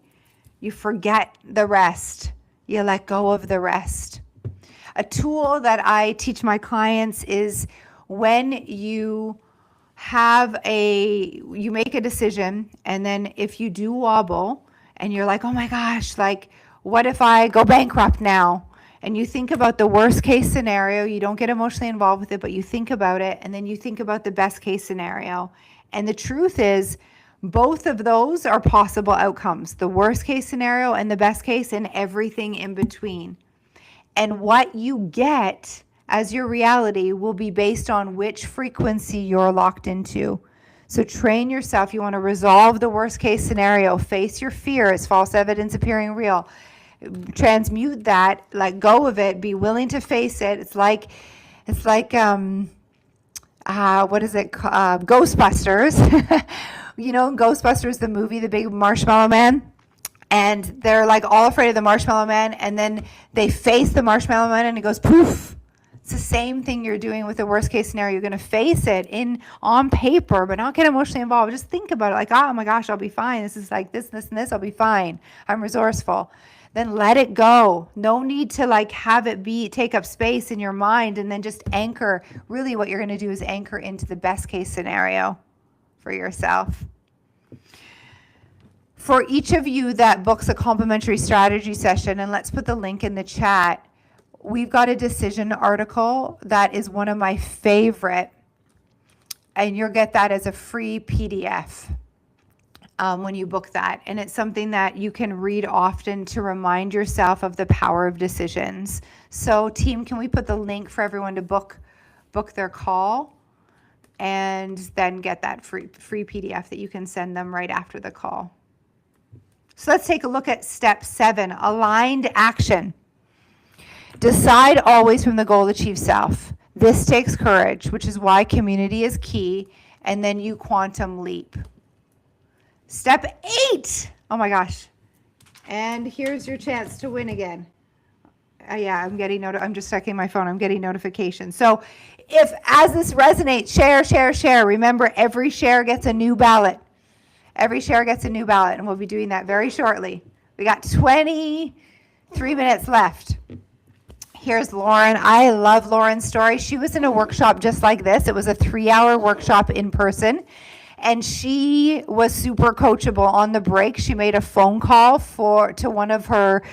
you forget the rest. You let go of the rest. A tool that I teach my clients is when you make a decision, and then if you do wobble and you're like, oh my gosh, like, what if I go bankrupt now? And you think about the worst case scenario, you don't get emotionally involved with it, but you think about it, and then you think about the best case scenario. And the truth is, both of those are possible outcomes, the worst case scenario and the best case, and everything in between. And what you get as your reality will be based on which frequency you're locked into. So train yourself. You want to resolve the worst case scenario, face your fear, it's false evidence appearing real. Transmute that, let go of it, be willing to face it. It's like what is it? Ghostbusters. You know, Ghostbusters, the movie, the big marshmallow man, and they're like all afraid of the marshmallow man, and then they face the marshmallow man and it goes poof. It's the same thing you're doing with the worst case scenario. You're going to face it on paper, but not get emotionally involved. Just think about it like, oh my gosh, I'll be fine. This is like this, and this, I'll be fine. I'm resourceful. Then let it go. No need to like have it take up space in your mind, and then just anchor. Really what you're going to do is anchor into the best case scenario for yourself. For each of you that books a complimentary strategy session, and let's put the link in the chat, we've got a decision article that is one of my favorite, and you'll get that as a free PDF when you book that. And it's something that you can read often to remind yourself of the power of decisions. So team, can we put the link for everyone to book their call, and then get that free PDF that you can send them right after the call. So let's take a look at step 7, aligned action. Decide always from the goal, achieve self. This takes courage, which is why community is key, and then you quantum leap. Step 8, oh my gosh. And here's your chance to win again. Yeah, I'm just checking my phone. I'm getting notifications. So if as this resonates, share. Remember, every share gets a new ballot. Every share gets a new ballot, and we'll be doing that very shortly. We got 23 minutes left. Here's Lauren. I love Lauren's story. She was in a workshop just like this. It was a 3-hour workshop in person, and she was super coachable. On the break, she made a phone call to one of her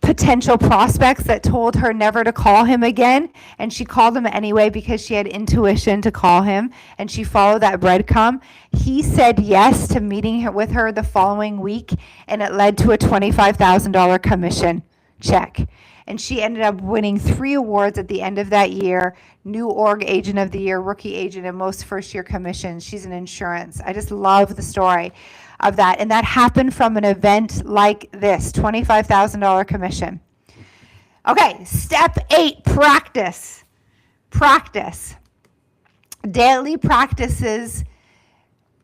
potential prospects that told her never to call him again, and she called him anyway because she had intuition to call him, and she followed that breadcrumb. He said yes to meeting with her the following week, and it led to a $25,000 commission check. And she ended up winning 3 awards at the end of that year: New Org Agent of the Year, Rookie Agent, and Most First Year Commissions. She's in insurance. I just love the story of that. And that happened from an event like this, $25,000 commission. Okay, step 8, practice. Practice. Daily practices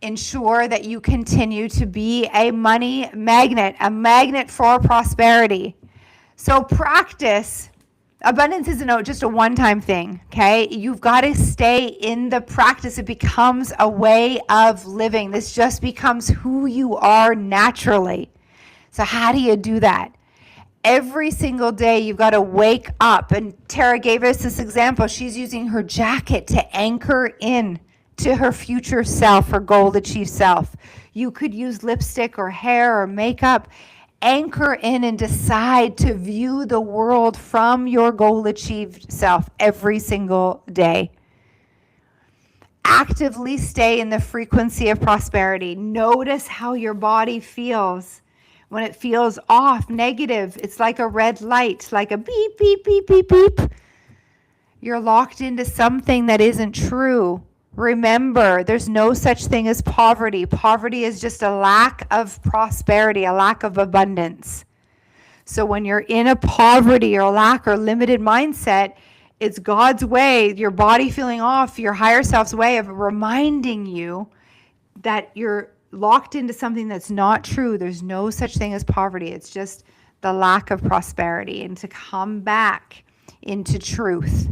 ensure that you continue to be a money magnet, a magnet for prosperity. So practice. Abundance isn't just a one-time thing, okay? You've got to stay in the practice. It becomes a way of living. This just becomes who you are naturally. So how do you do that? Every single day you've got to wake up. And Tara gave us this example. She's using her jacket to anchor in to her future self, her goal-achieved self. You could use lipstick or hair or makeup. Anchor in and decide to view the world from your goal-achieved self every single day. Actively stay in the frequency of prosperity. Notice how your body feels. When it feels off, negative, it's like a red light, like a beep, beep, beep, beep, beep. You're locked into something that isn't true. Remember, there's no such thing as poverty. Poverty is just a lack of prosperity, a lack of abundance. So when you're in a poverty or lack or limited mindset, it's God's way, your body feeling off, your higher self's way of reminding you that you're locked into something that's not true. There's no such thing as poverty. It's just the lack of prosperity, and to come back into truth.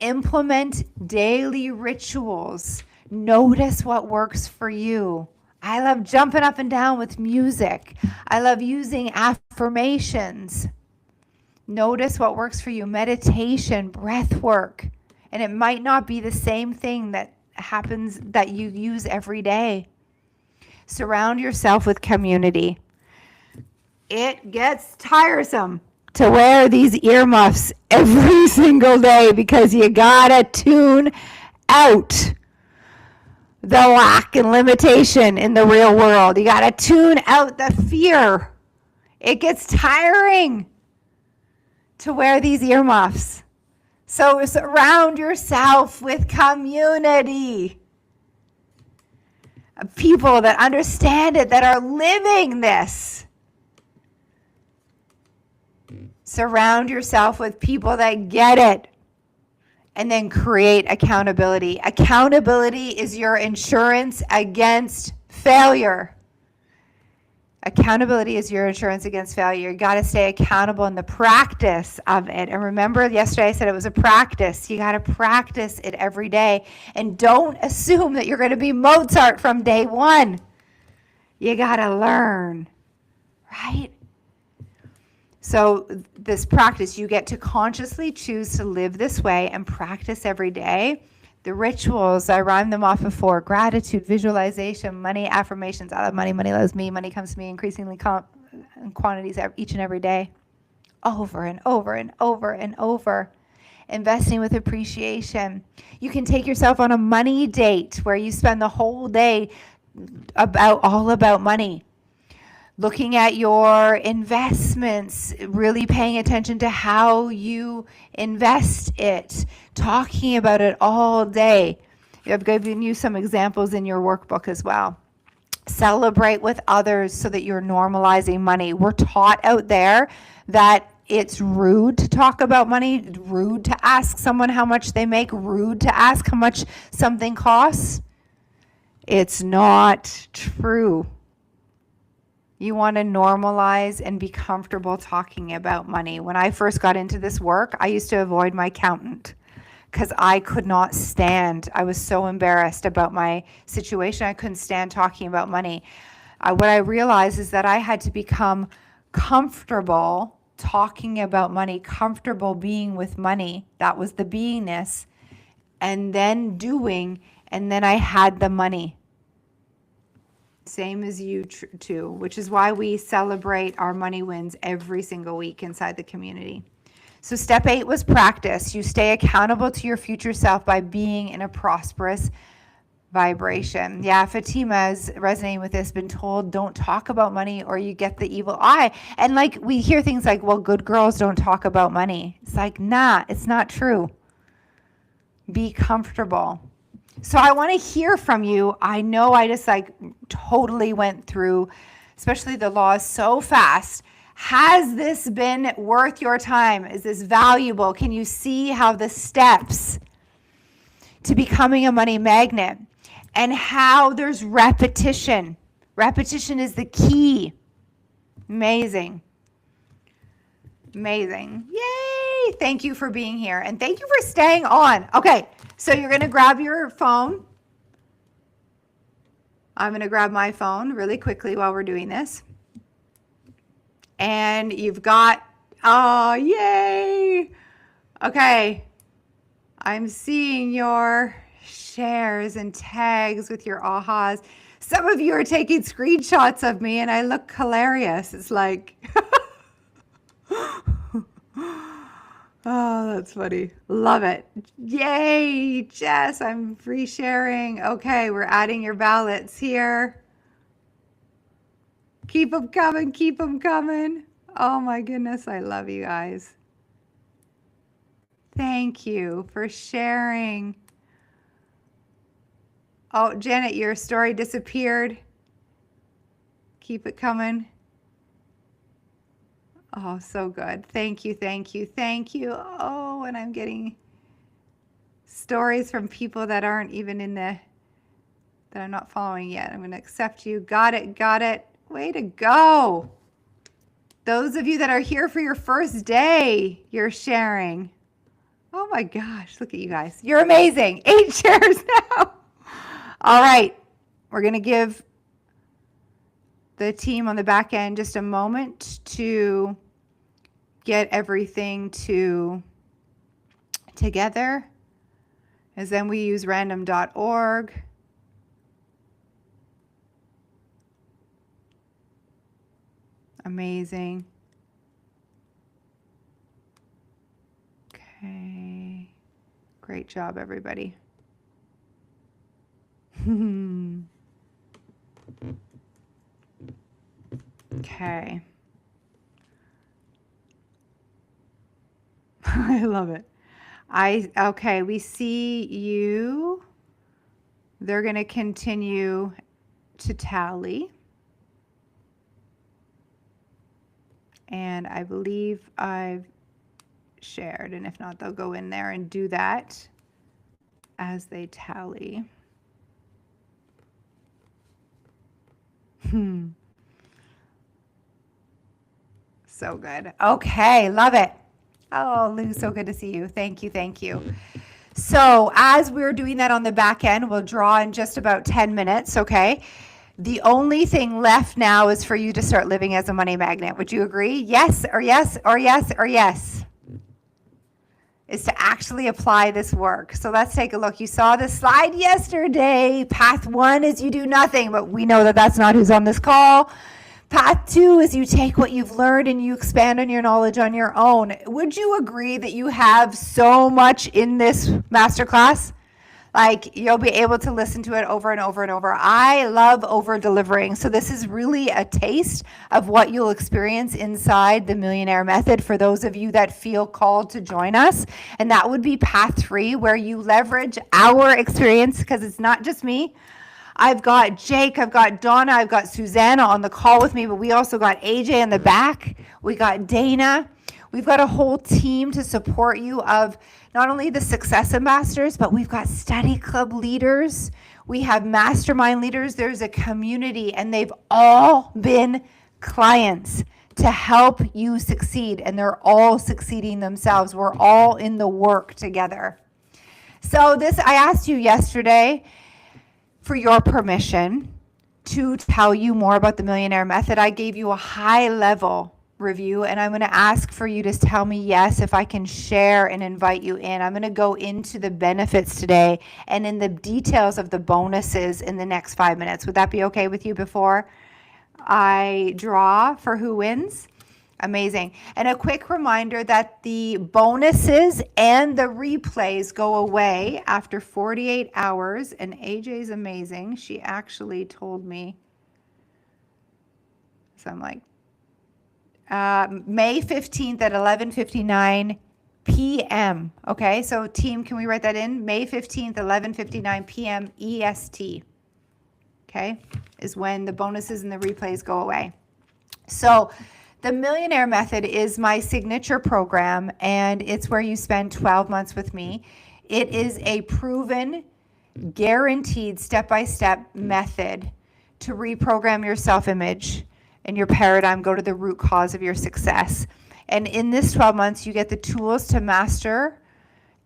Implement daily rituals. Notice what works for you. I love jumping up and down with music. I love using affirmations. Notice what works for you. Meditation, breath work. And it might not be the same thing that happens that you use every day. Surround yourself with community. It gets tiresome to wear these earmuffs every single day because you gotta tune out the lack and limitation in the real world. You gotta tune out the fear. It gets tiring to wear these earmuffs. So surround yourself with community of people that understand it, that are living this. Surround yourself with people that get it. And then create accountability. Accountability is your insurance against failure. Accountability is your insurance against failure. You got to stay accountable in the practice of it. And remember, yesterday I said it was a practice. You got to practice it every day. And don't assume that you're going to be Mozart from day one. You got to learn, right? So this practice, you get to consciously choose to live this way and practice every day. The rituals, I rhymed them off before: gratitude, visualization, money, affirmations. I love money, money loves me, money comes to me increasingly in quantities each and every day. Over and over and over and over. Investing with appreciation. You can take yourself on a money date where you spend the whole day all about money. Looking at your investments, really paying attention to how you invest it, talking about it all day. I've given you some examples in your workbook as well. Celebrate with others so that you're normalizing money. We're taught out there that it's rude to talk about money, rude to ask someone how much they make, rude to ask how much something costs. It's not true. You want to normalize and be comfortable talking about money. When I first got into this work, I used to avoid my accountant because I could not stand. I was so embarrassed about my situation. I couldn't stand talking about money. What I realized is that I had to become comfortable talking about money, comfortable being with money. That was the beingness. And then doing, and then I had the money. Same as you too, which is why we celebrate our money wins every single week inside the community. So step 8 was practice. You stay accountable to your future self by being in a prosperous vibration. Yeah, Fatima is resonating with this, been told don't talk about money or you get the evil eye. And like we hear things like, well, good girls don't talk about money. It's like, nah, it's not true. Be comfortable. So I want to hear from you. I know I just like totally went through, especially the laws so fast. Has this been worth your time? Is this valuable? Can you see how the steps to becoming a money magnet and how there's repetition? Repetition is the key. Amazing. Amazing. Yay. Thank you for being here. And thank you for staying on. Okay. So you're going to grab your phone. I'm going to grab my phone really quickly while we're doing this. And you've got, oh, yay. Okay. I'm seeing your shares and tags with your ahas. Some of you are taking screenshots of me and I look hilarious. It's like, oh, that's funny. Love it. Yay, Jess, I'm resharing. Okay, we're adding your ballots here. Keep them coming, keep them coming. Oh my goodness, I love you guys. Thank you for sharing. Oh, Janet, your story disappeared. Keep it coming. Oh, so good. Thank you, thank you, thank you. Oh, and I'm getting stories from people that aren't even in the, that I'm not following yet. I'm going to accept you. Got it, got it. Way to go. Those of you that are here for your first day, you're sharing. Oh my gosh, look at you guys. You're amazing. 8 shares now. All right, we're going to give the team on the back end just a moment to get everything together. As then we use random.org. Amazing. Okay. Great job, everybody. Okay. I love it. Okay, we see you. They're going to continue to tally. And I believe I've shared, and if not, they'll go in there and do that as they tally. So good. Okay, love it. Oh, Lou, so good to see you. Thank you, thank you. So as we're doing that on the back end, we'll draw in just about 10 minutes, okay? The only thing left now is for you to start living as a money magnet. Would you agree? Yes, or yes, or yes, or yes. Is to actually apply this work. So let's take a look. You saw the slide yesterday. Path 1 is you do nothing, but we know that that's not who's on this call. Path 2 is you take what you've learned and you expand on your knowledge on your own. Would you agree that you have so much in this masterclass? Like, you'll be able to listen to it over and over and over. I love over delivering. So this is really a taste of what you'll experience inside the Millionaire Method for those of you that feel called to join us. And that would be path 3, where you leverage our experience, because it's not just me. I've got Jake, I've got Donna, I've got Susanna on the call with me, but we also got AJ in the back. We got Dana. We've got a whole team to support you of not only the success ambassadors, but we've got study club leaders. We have mastermind leaders. There's a community, and they've all been clients to help you succeed, and they're all succeeding themselves. We're all in the work together. So I asked you yesterday for your permission to tell you more about the Millionaire Method. I gave you a high level review, and I'm going to ask for you to tell me yes if I can share and invite you in. I'm going to go into the benefits today and in the details of the bonuses in the next 5 minutes. Would that be okay with you before I draw for who wins? Amazing. And a quick reminder that the bonuses and the replays go away after 48 hours. And AJ's amazing. She actually told me. So I'm like, May 15th at 11:59 p.m. Okay, so team, can we write that in? May 15th, 11:59 p.m. EST. Okay, is when the bonuses and the replays go away. So the Millionaire Method is my signature program, and it's where you spend 12 months with me. It is a proven, guaranteed step-by-step method to reprogram your self-image and your paradigm, go to the root cause of your success. And in this 12 months, you get the tools to master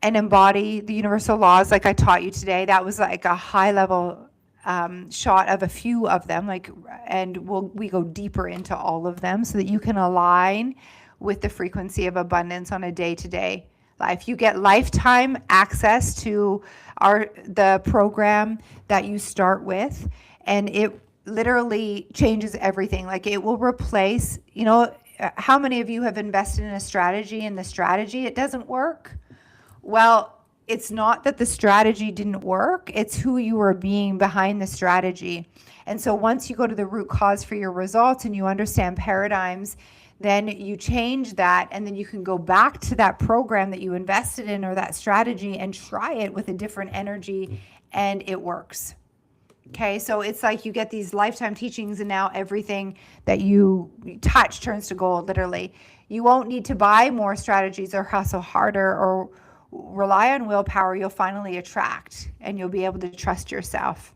and embody the universal laws like I taught you today. That was like a high-level shot of a few of them, and we go deeper into all of them so that you can align with the frequency of abundance on a day-to-day life. You get lifetime access to the program that you start with, and it literally changes everything. Like, it will replace, how many of you have invested in a strategy and the strategy, it doesn't work? Well, it's not that the strategy didn't work, it's who you were being behind the strategy. And so once you go to the root cause for your results and you understand paradigms, then you change that, and then you can go back to that program that you invested in or that strategy and try it with a different energy, and it works. Okay, so it's like you get these lifetime teachings, and now everything that you touch turns to gold, literally. You won't need to buy more strategies or hustle harder or rely on willpower. You'll finally attract, and you'll be able to trust yourself.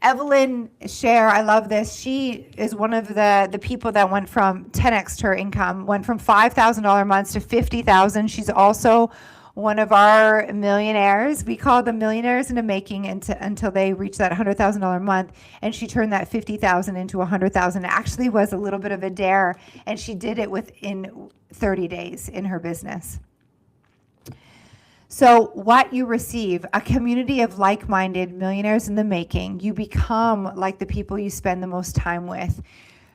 Evelyn Scher, I love this. She is one of the people that went from 10x her income, went from $5,000 months to $50,000. She's also one of our millionaires. We call them millionaires in the making until they reach that $100,000 a month. And she turned that $50,000 into $100,000. It actually was a little bit of a dare, and she did it within 30 days in her business. So what you receive, a community of like-minded millionaires in the making. You become like the people you spend the most time with.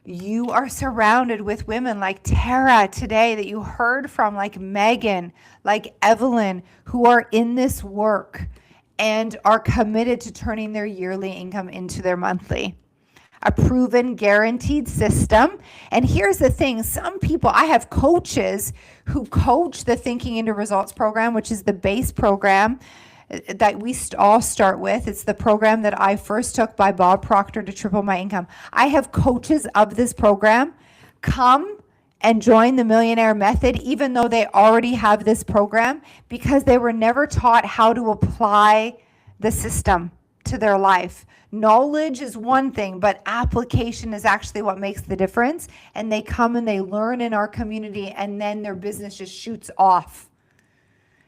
You are surrounded with women like Tara today that you heard from, like Megan, like Evelyn, who are in this work and are committed to turning their yearly income into their monthly. A proven, guaranteed system. And here's the thing, some people, I have coaches who coach the Thinking into Results program, which is the base program that we all start with. It's the program that I first took by Bob Proctor to triple my income. I have coaches of this program come and join the Millionaire Method, even though they already have this program, because they were never taught how to apply the system to their life. Knowledge is one thing, but application is actually what makes the difference. And they come and they learn in our community, and then their business just shoots off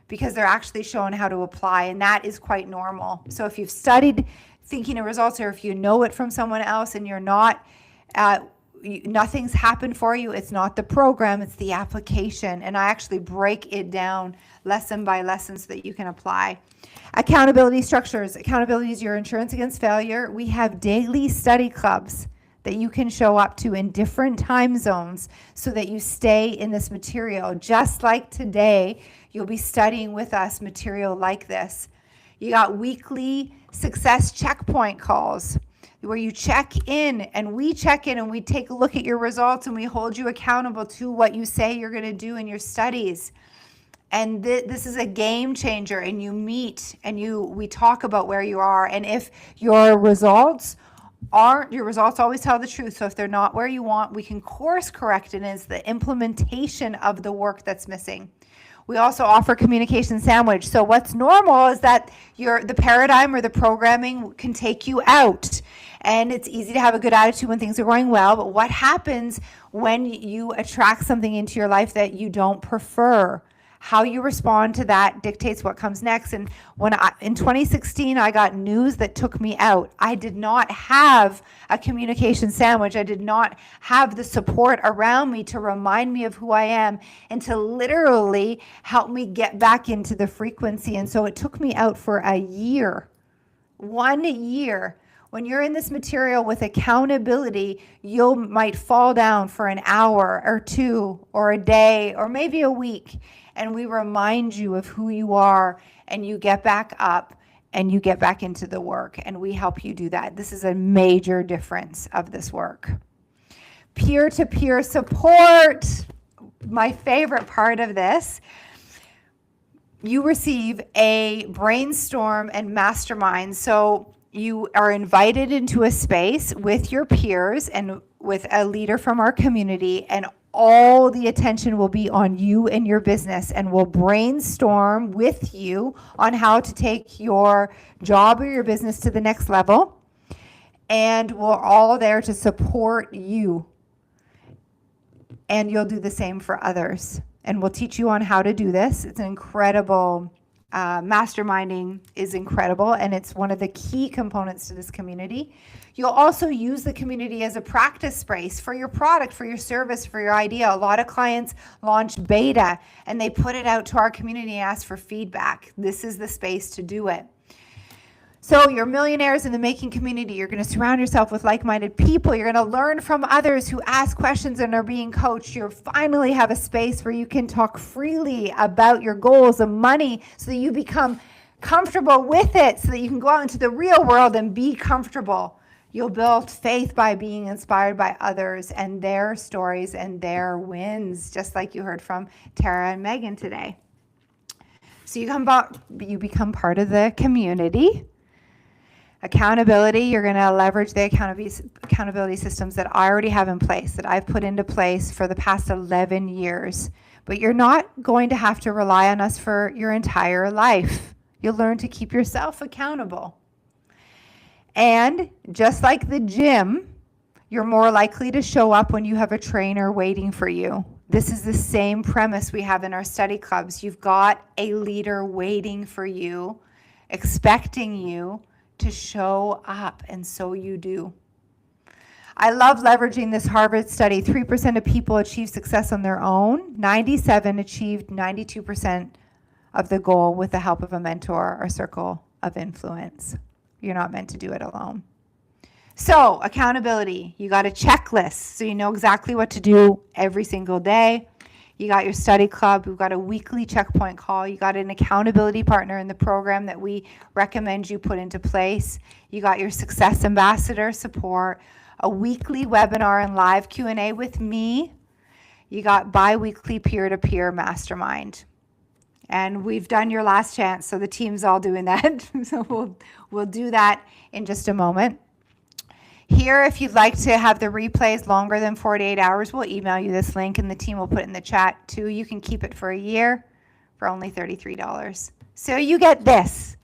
because they're actually shown how to apply. And that is quite normal. So if you've studied Thinking of Results, or if you know it from someone else and you're not, nothing's happened for you, it's not the program, it's the application. And I actually break it down lesson by lesson so that you can apply. Accountability structures. Accountability is your insurance against failure. We have daily study clubs that you can show up to in different time zones so that you stay in this material. Just like today, you'll be studying with us material like this. You got weekly success checkpoint calls where you check in, and we check in, and we take a look at your results, and we hold you accountable to what you say you're going to do in your studies. And this is a game changer, and you meet and we talk about where you are. And if your results always tell the truth. So if they're not where you want, we can course correct it. And it's the implementation of the work that's missing. We also offer communication sandwich. So what's normal is that the paradigm or the programming can take you out. And it's easy to have a good attitude when things are going well. But what happens when you attract something into your life that you don't prefer? How you respond to that dictates what comes next. And in 2016, I got news that took me out. I did not have a communication sandwich. I did not have the support around me to remind me of who I am and to literally help me get back into the frequency. And so it took me out for a year, 1 year. When you're in this material with accountability, you might fall down for an hour or two or a day or maybe a week. And we remind you of who you are, and you get back up and you get back into the work, and we help you do that. This is a major difference of this work. Peer-to-peer support, my favorite part of this. You receive a brainstorm and mastermind. So you are invited into a space with your peers and with a leader from our community, and all the attention will be on you and your business, and we'll brainstorm with you on how to take your job or your business to the next level. And we're all there to support you. And you'll do the same for others. And we'll teach you on how to do this. It's an incredible, masterminding is incredible, and it's one of the key components to this community. You'll also use the community as a practice space for your product, for your service, for your idea. A lot of clients launch beta and they put it out to our community and ask for feedback. This is the space to do it. So you're millionaires in the making community. You're going to surround yourself with like-minded people. You're going to learn from others who ask questions and are being coached. You finally have a space where you can talk freely about your goals and money so that you become comfortable with it, so that you can go out into the real world and be comfortable. You'll build faith by being inspired by others and their stories and their wins, just like you heard from Tara and Megan today. So you become part of the community. Accountability, you're going to leverage the accountability systems that I already have in place, that I've put into place for the past 11 years. But you're not going to have to rely on us for your entire life. You'll learn to keep yourself accountable. And just like the gym, you're more likely to show up when you have a trainer waiting for you. This is the same premise we have in our study clubs. You've got a leader waiting for you, expecting you to show up, and so you do. I love leveraging this Harvard study. 3% of people achieve success on their own. 97 achieved 92% of the goal with the help of a mentor or circle of influence. You're not meant to do it alone. So accountability, you got a checklist so you know exactly what to do every single day. You got your study club. We've got a weekly checkpoint call. You got an accountability partner in the program that we recommend you put into place. You got your success ambassador support, a weekly webinar and live Q&A with me. You got bi-weekly peer-to-peer mastermind. And we've done your last chance, so the team's all doing that. So we'll do that in just a moment. Here, if you'd like to have the replays longer than 48 hours, we'll email you this link, and the team will put it in the chat too. You can keep it for a year for only $33. So you get this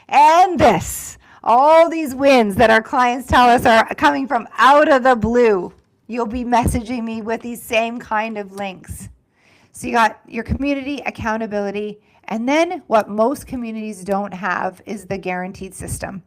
and this, all these wins that our clients tell us are coming from out of the blue. You'll be messaging me with these same kind of links. So you got your community, accountability, and then what most communities don't have is the guaranteed system.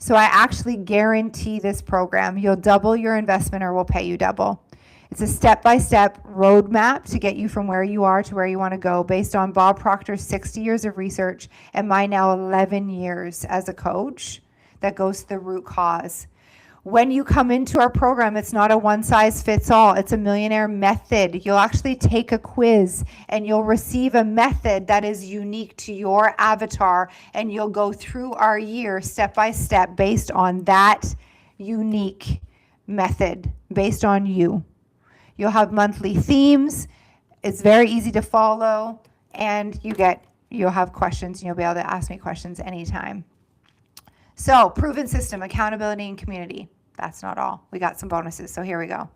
So I actually guarantee this program. You'll double your investment or we'll pay you double. It's a step-by-step roadmap to get you from where you are to where you want to go based on Bob Proctor's 60 years of research and my now 11 years as a coach that goes to the root cause. When you come into our program, it's not a one-size-fits-all. It's a millionaire method. You'll actually take a quiz and you'll receive a method that is unique to your avatar, and you'll go through our year step by step based on that unique method, based on you. You'll have monthly themes. It's very easy to follow, and you'll have questions, and you'll be able to ask me questions anytime. So, proven system, accountability, and community. That's not all. We got some bonuses, so here we go.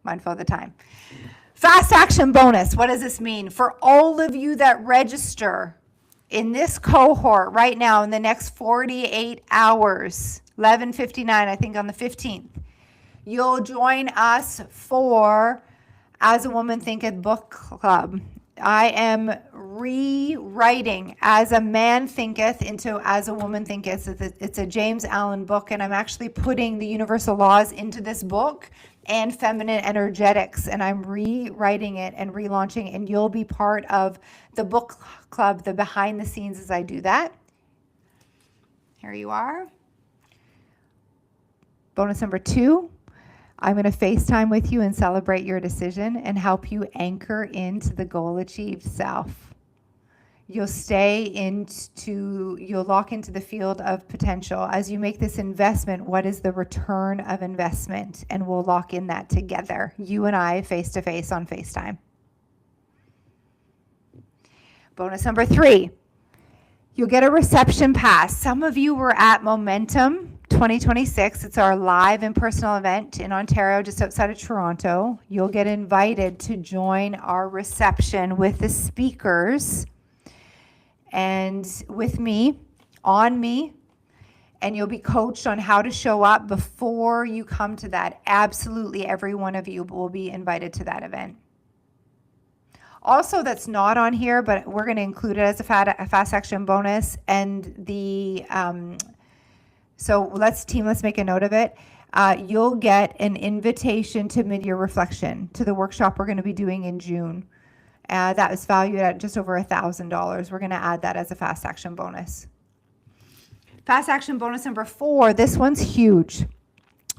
Mindful of the time. Fast action bonus. What does this mean? For all of you that register in this cohort right now in the next 48 hours, 11:59, I think on the 15th, you'll join us for As a Woman Thinketh book club. I am rewriting As a Man Thinketh into As a Woman Thinketh. It's a James Allen book, and I'm actually putting the universal laws into this book and feminine energetics, and I'm rewriting it and relaunching, and you'll be part of the book club, the behind the scenes as I do that. Here you are. Bonus number 2. I'm going to FaceTime with you and celebrate your decision and help you anchor into the goal achieved self. You'll you'll lock into the field of potential. As you make this investment, what is the return of investment? And we'll lock in that together, you and I, face to face on FaceTime. Bonus number 3. You'll get a reception pass. Some of you were at Momentum 2026. It's our live and personal event in Ontario, just outside of Toronto. You'll get invited to join our reception with the speakers and with me, and you'll be coached on how to show up before you come to that. Absolutely every one of you will be invited to that event. Also, that's not on here, but we're going to include it as a fast action bonus. And so let's make a note of it. You'll get an invitation to mid-year reflection, to the workshop we're going to be doing in June. That is valued at just over $1,000. We're going to add that as a fast action bonus. Fast action bonus number 4. This one's huge.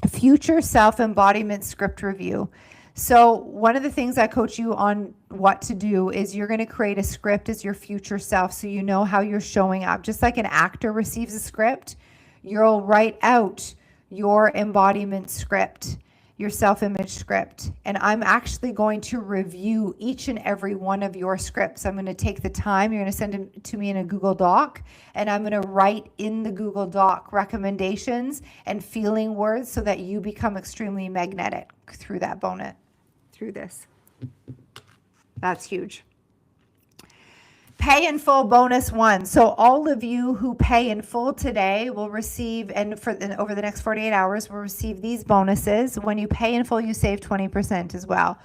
Future self-embodiment script review. So one of the things I coach you on what to do is you're going to create a script as your future self, so you know how you're showing up. Just like an actor receives a script, you'll write out your embodiment script, your self-image script. And I'm actually going to review each and every one of your scripts. I'm going to take the time. You're going to send them to me in a Google Doc, and I'm going to write in the Google Doc recommendations and feeling words so that you become extremely magnetic through that bonus, through this. That's huge. Pay in full bonus 1. So all of you who pay in full today will receive, and over the next 48 hours, will receive these bonuses. When you pay in full, you save 20% as well.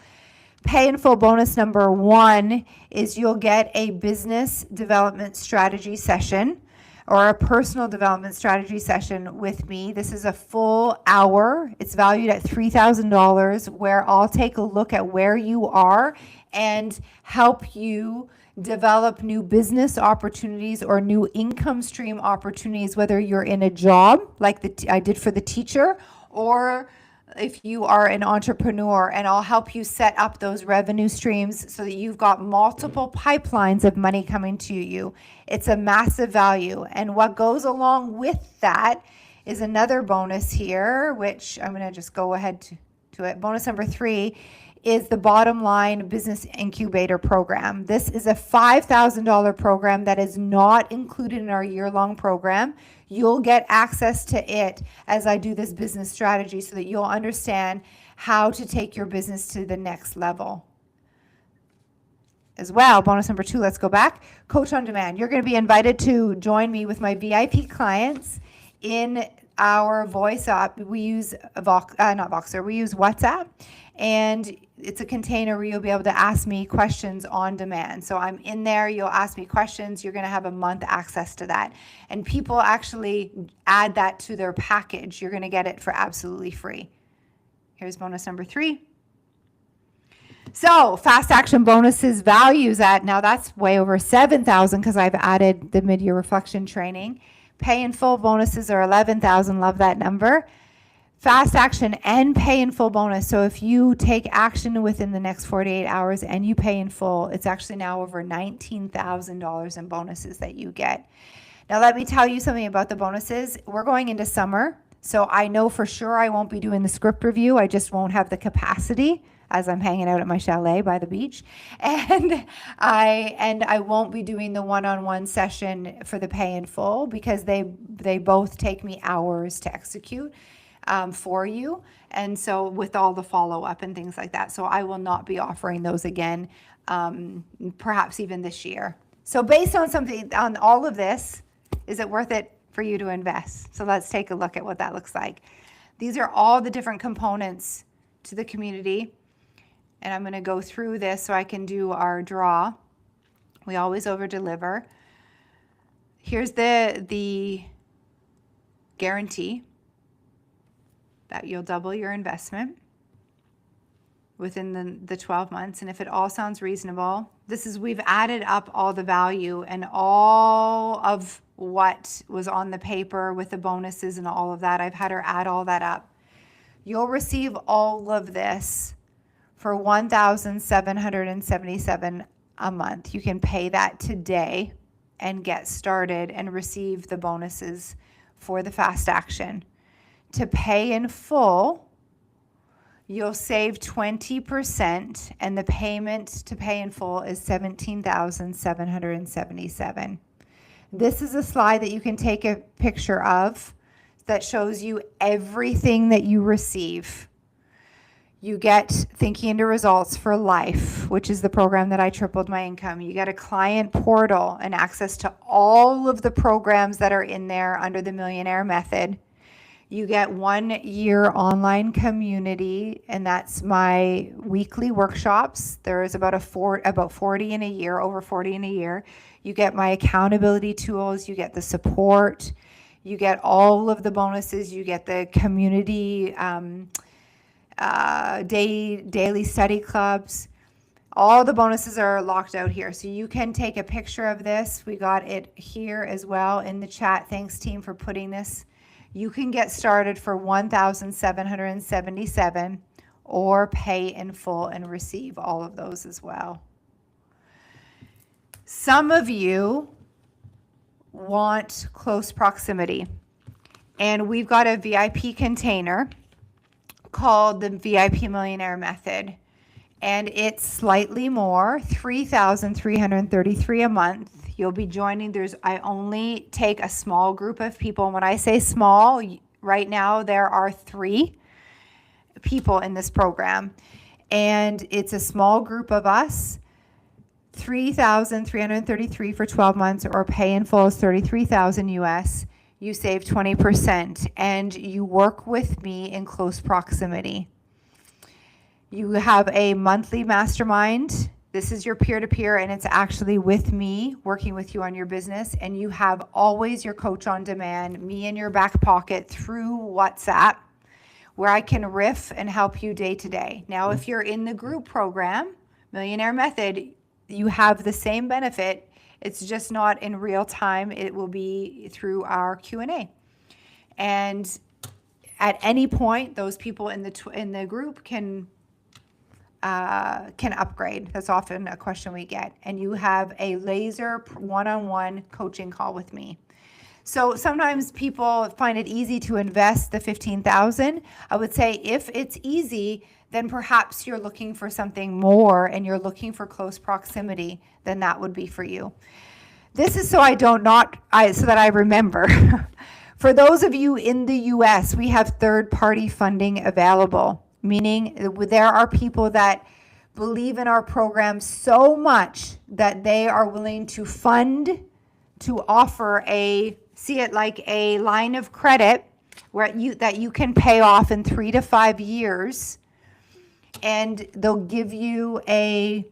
Pay in full bonus number 1 is you'll get a business development strategy session or a personal development strategy session with me. This is a full hour. It's valued at $3,000, where I'll take a look at where you are and help you develop new business opportunities or new income stream opportunities, whether you're in a job like I did for the teacher, or if you are an entrepreneur, and I'll help you set up those revenue streams so that you've got multiple pipelines of money coming to you. It's a massive value. And what goes along with that is another bonus here, which I'm going to just go ahead to it. Bonus number 3 is the Bottom Line Business Incubator Program. This is a $5,000 program that is not included in our year-long program. You'll get access to it as I do this business strategy so that you'll understand how to take your business to the next level. As well, bonus number 2, let's go back. Coach on Demand. You're going to be invited to join me with my VIP clients in our voice app. We use we use WhatsApp, and it's a container where you'll be able to ask me questions on demand. So I'm in there, you'll ask me questions, you're going to have a month access to that. And people actually add that to their package. You're going to get it for absolutely free. Here's bonus number 3. So fast action bonuses values at, now that's way over 7,000 because I've added the mid-year reflection training. Pay in full bonuses are 11,000. Love that number. Fast action and pay in full bonus. So if you take action within the next 48 hours and you pay in full, it's actually now over $19,000 in bonuses that you get. Now let me tell you something about the bonuses. We're going into summer, so I know for sure I won't be doing the script review. I just won't have the capacity as I'm hanging out at my chalet by the beach. And I won't be doing the one-on-one session for the pay in full because they both take me hours to execute. for you. And so with all the follow-up and things like that. So I will not be offering those again, perhaps even this year. So based on something, on all of this, is it worth it for you to invest? So let's take a look at what that looks like. These are all the different components to the community. And I'm going to go through this so I can do our draw. We always over deliver. Here's the guarantee that you'll double your investment within the 12 months. And if it all sounds reasonable, we've added up all the value and all of what was on the paper with the bonuses and all of that. I've had her add all that up. You'll receive all of this for $1,777 a month. You can pay that today and get started and receive the bonuses for the fast action. To pay in full, you'll save 20%, and the payment to pay in full is $17,777. This is a slide that you can take a picture of that shows you everything that you receive. You get Thinking into Results for Life, which is the program that I tripled my income. You get a client portal and access to all of the programs that are in there under the Millionaire Method. You get 1 year online community, and that's my weekly workshops. There is about 40 in a year, over 40 in a year. You get my accountability tools. You get the support. You get all of the bonuses. You get the community daily study clubs. All the bonuses are locked out here. So you can take a picture of this. We got it here as well in the chat. Thanks, team, for putting this. You can get started for $1,777 or pay in full and receive all of those as well. Some of you want close proximity, and we've got a VIP container called the VIP Millionaire Method, and it's slightly more, $3,333 a month. You'll be joining. I only take a small group of people. And when I say small, right now there are 3 people in this program, and it's a small group of us. $3,333 for 12 months, or pay in full is $33,000 US. You save 20%, and you work with me in close proximity. You have a monthly mastermind. This is your peer-to-peer, and it's actually with me working with you on your business. And you have always your coach on demand, me in your back pocket through WhatsApp, where I can riff and help you day to day. Now, if you're in the group program, Millionaire Method, you have the same benefit. It's just not in real time. It will be through our Q&A. And at any point, those people in the group can upgrade. That's often a question we get. And you have a laser one-on-one coaching call with me. So sometimes people find it easy to invest the $15,000. I would say if it's easy, then perhaps you're looking for something more and you're looking for close proximity, then that would be for you. This is so that I remember. For those of you in the US, we have third-party funding available, meaning there are people that believe in our program so much that they are willing to fund, to offer see it like a line of credit that you can pay off in 3 to 5 years, and they'll give you a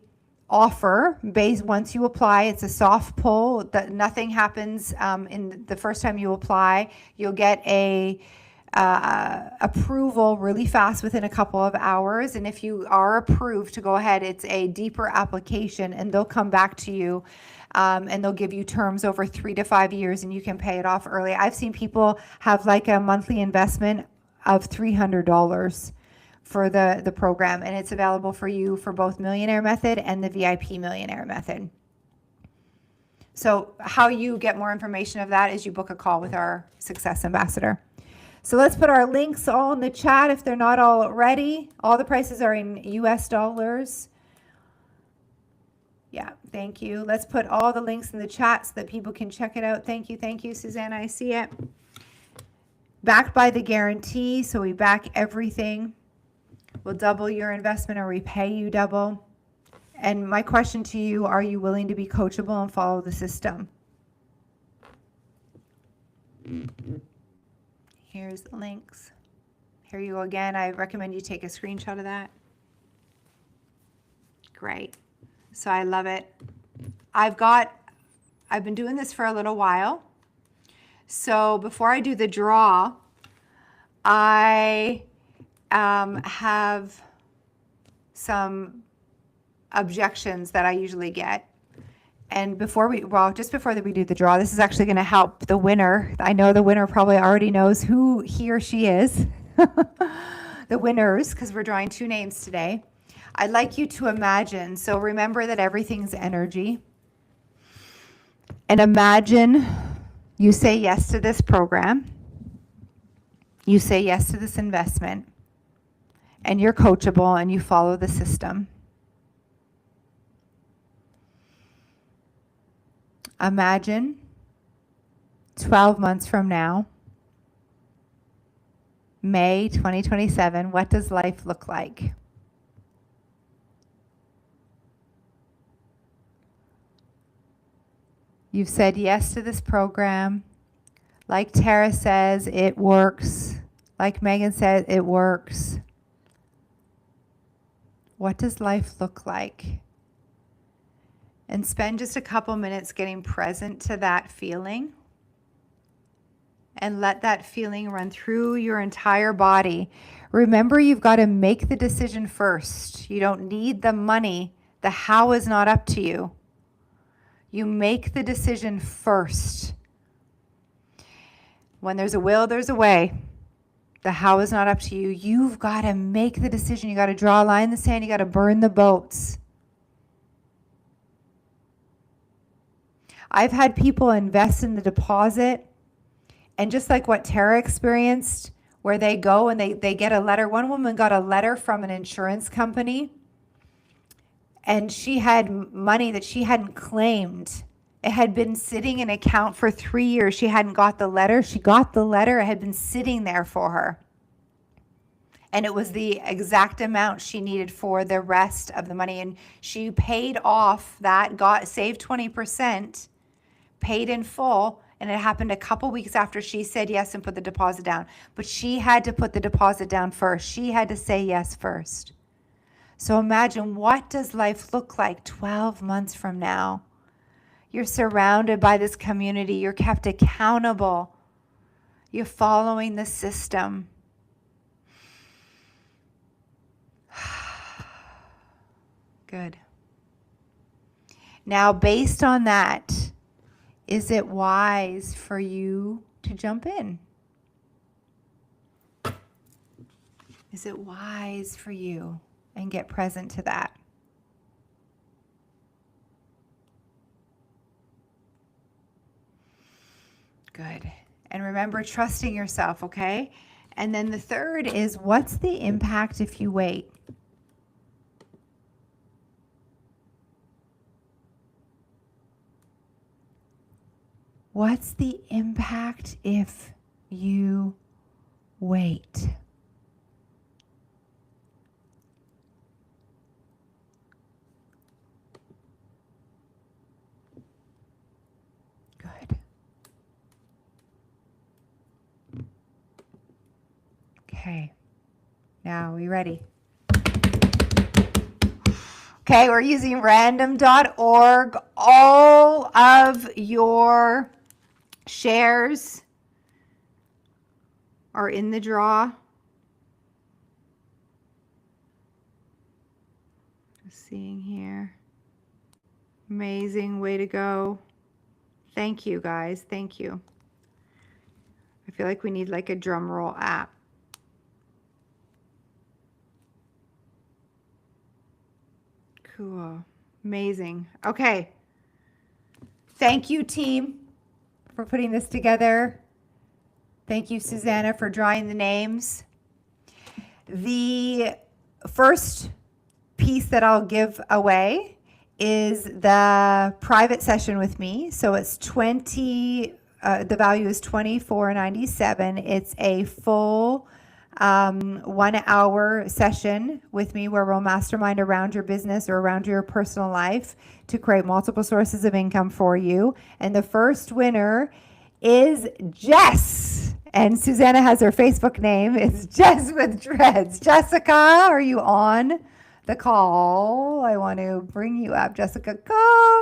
offer based once you apply. It's a soft pull that nothing happens in the first time you apply. You'll get a approval really fast within a couple of hours, and if you are approved to go ahead, it's a deeper application, and they'll come back to you and they'll give you terms over 3 to 5 years, and you can pay it off early. I've seen people have like a monthly investment of $300 for the program, and it's available for you for both Millionaire Method and the VIP Millionaire Method. So how you get more information of that is you book a call with our Success Ambassador. So let's put our links all in the chat if they're not already. All the prices are in US dollars. Yeah, thank you. Let's put all the links in the chat so that people can check it out. Thank you, Susanna. I see it. backed by the guarantee, so we back everything. We'll double your investment or we pay you double. And my question to you, are you willing to be coachable and follow the system? Here's the links. Here you go again. I recommend you take a screenshot of that. Great. So I love it. I've been doing this for a little while. So before I do the draw, I have some objections that I usually get. And just before we do the draw, this is actually going to help the winner. I know the winner probably already knows who he or she is. The winners, because we're drawing 2 names today. I'd like you to imagine, so remember that everything's energy. And imagine you say yes to this program. You say yes to this investment. And you're coachable and you follow the system. Imagine 12 months from now, May 2027, what does life look like? You've said yes to this program. Like Tara says, it works. Like Megan said, it works. What does life look like? And spend just a couple minutes getting present to that feeling. And let that feeling run through your entire body. Remember, you've got to make the decision first. You don't need the money. The how is not up to you. You make the decision first. When there's a will, there's a way. The how is not up to you. You've got to make the decision. You got to draw a line in the sand. You got to burn the boats. I've had people invest in the deposit, and just like what Tara experienced, where they go and they get a letter. One woman got a letter from an insurance company, and she had money that she hadn't claimed. It had been sitting in an account for 3 years. She hadn't got the letter. She got the letter. It had been sitting there for her. And it was the exact amount she needed for the rest of the money. And she paid off that, saved 20%, paid in full, and it happened a couple weeks after she said yes and put the deposit down. But she had to put the deposit down first. She had to say yes first. So imagine, what does life look like 12 months from now? You're surrounded by this community. You're kept accountable. You're following the system. Good. Now, based on that, is it wise for you to jump in? Is it wise for you and get present to that? Good. And remember, trusting yourself, okay? And then the third is, what's the impact if you wait? What's the impact if you wait? Good. Okay. Now, are you ready? Okay, we're using random.org. All of your shares are in the draw. Just seeing here. Amazing, way to go. Thank you, guys. Thank you. I feel like we need like a drum roll app. Cool. Amazing. Okay. Thank you, team, for putting this together. Thank you, Susanna, for drawing the names. The first piece that I'll give away is the private session with me. So it's $20 the value is $24.97. It's a full 1 hour session with me where we'll mastermind around your business or around your personal life to create multiple sources of income for you. And the first winner is Jess. And Susanna has her Facebook name. It's Jess with Dreads. Jessica, are you on the call? I want to bring you up. Jessica,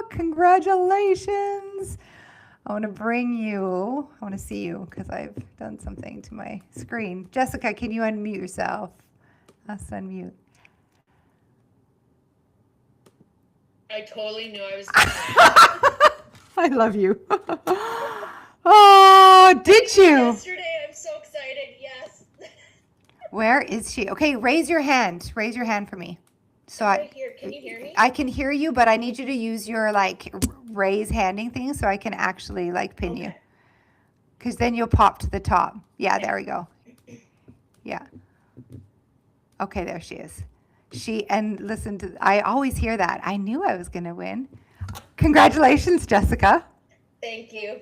congratulations. I want to bring you, I want to see you because I've done something to my screen. Jessica, can you unmute yourself? Let's unmute. I totally knew I was I love you. Oh, did you? Yesterday, I'm so excited. Yes. Where is she? Okay, raise your hand. Raise your hand for me. So Right here. Can you hear me? I can hear you, but I need you to use your like raise handing thing so I can actually like pin you. Because then you'll pop to the top. Yeah, there we go. Yeah. Okay, there she is. And listen to, I always hear that. I knew I was going to win. Congratulations, Jessica. Thank you.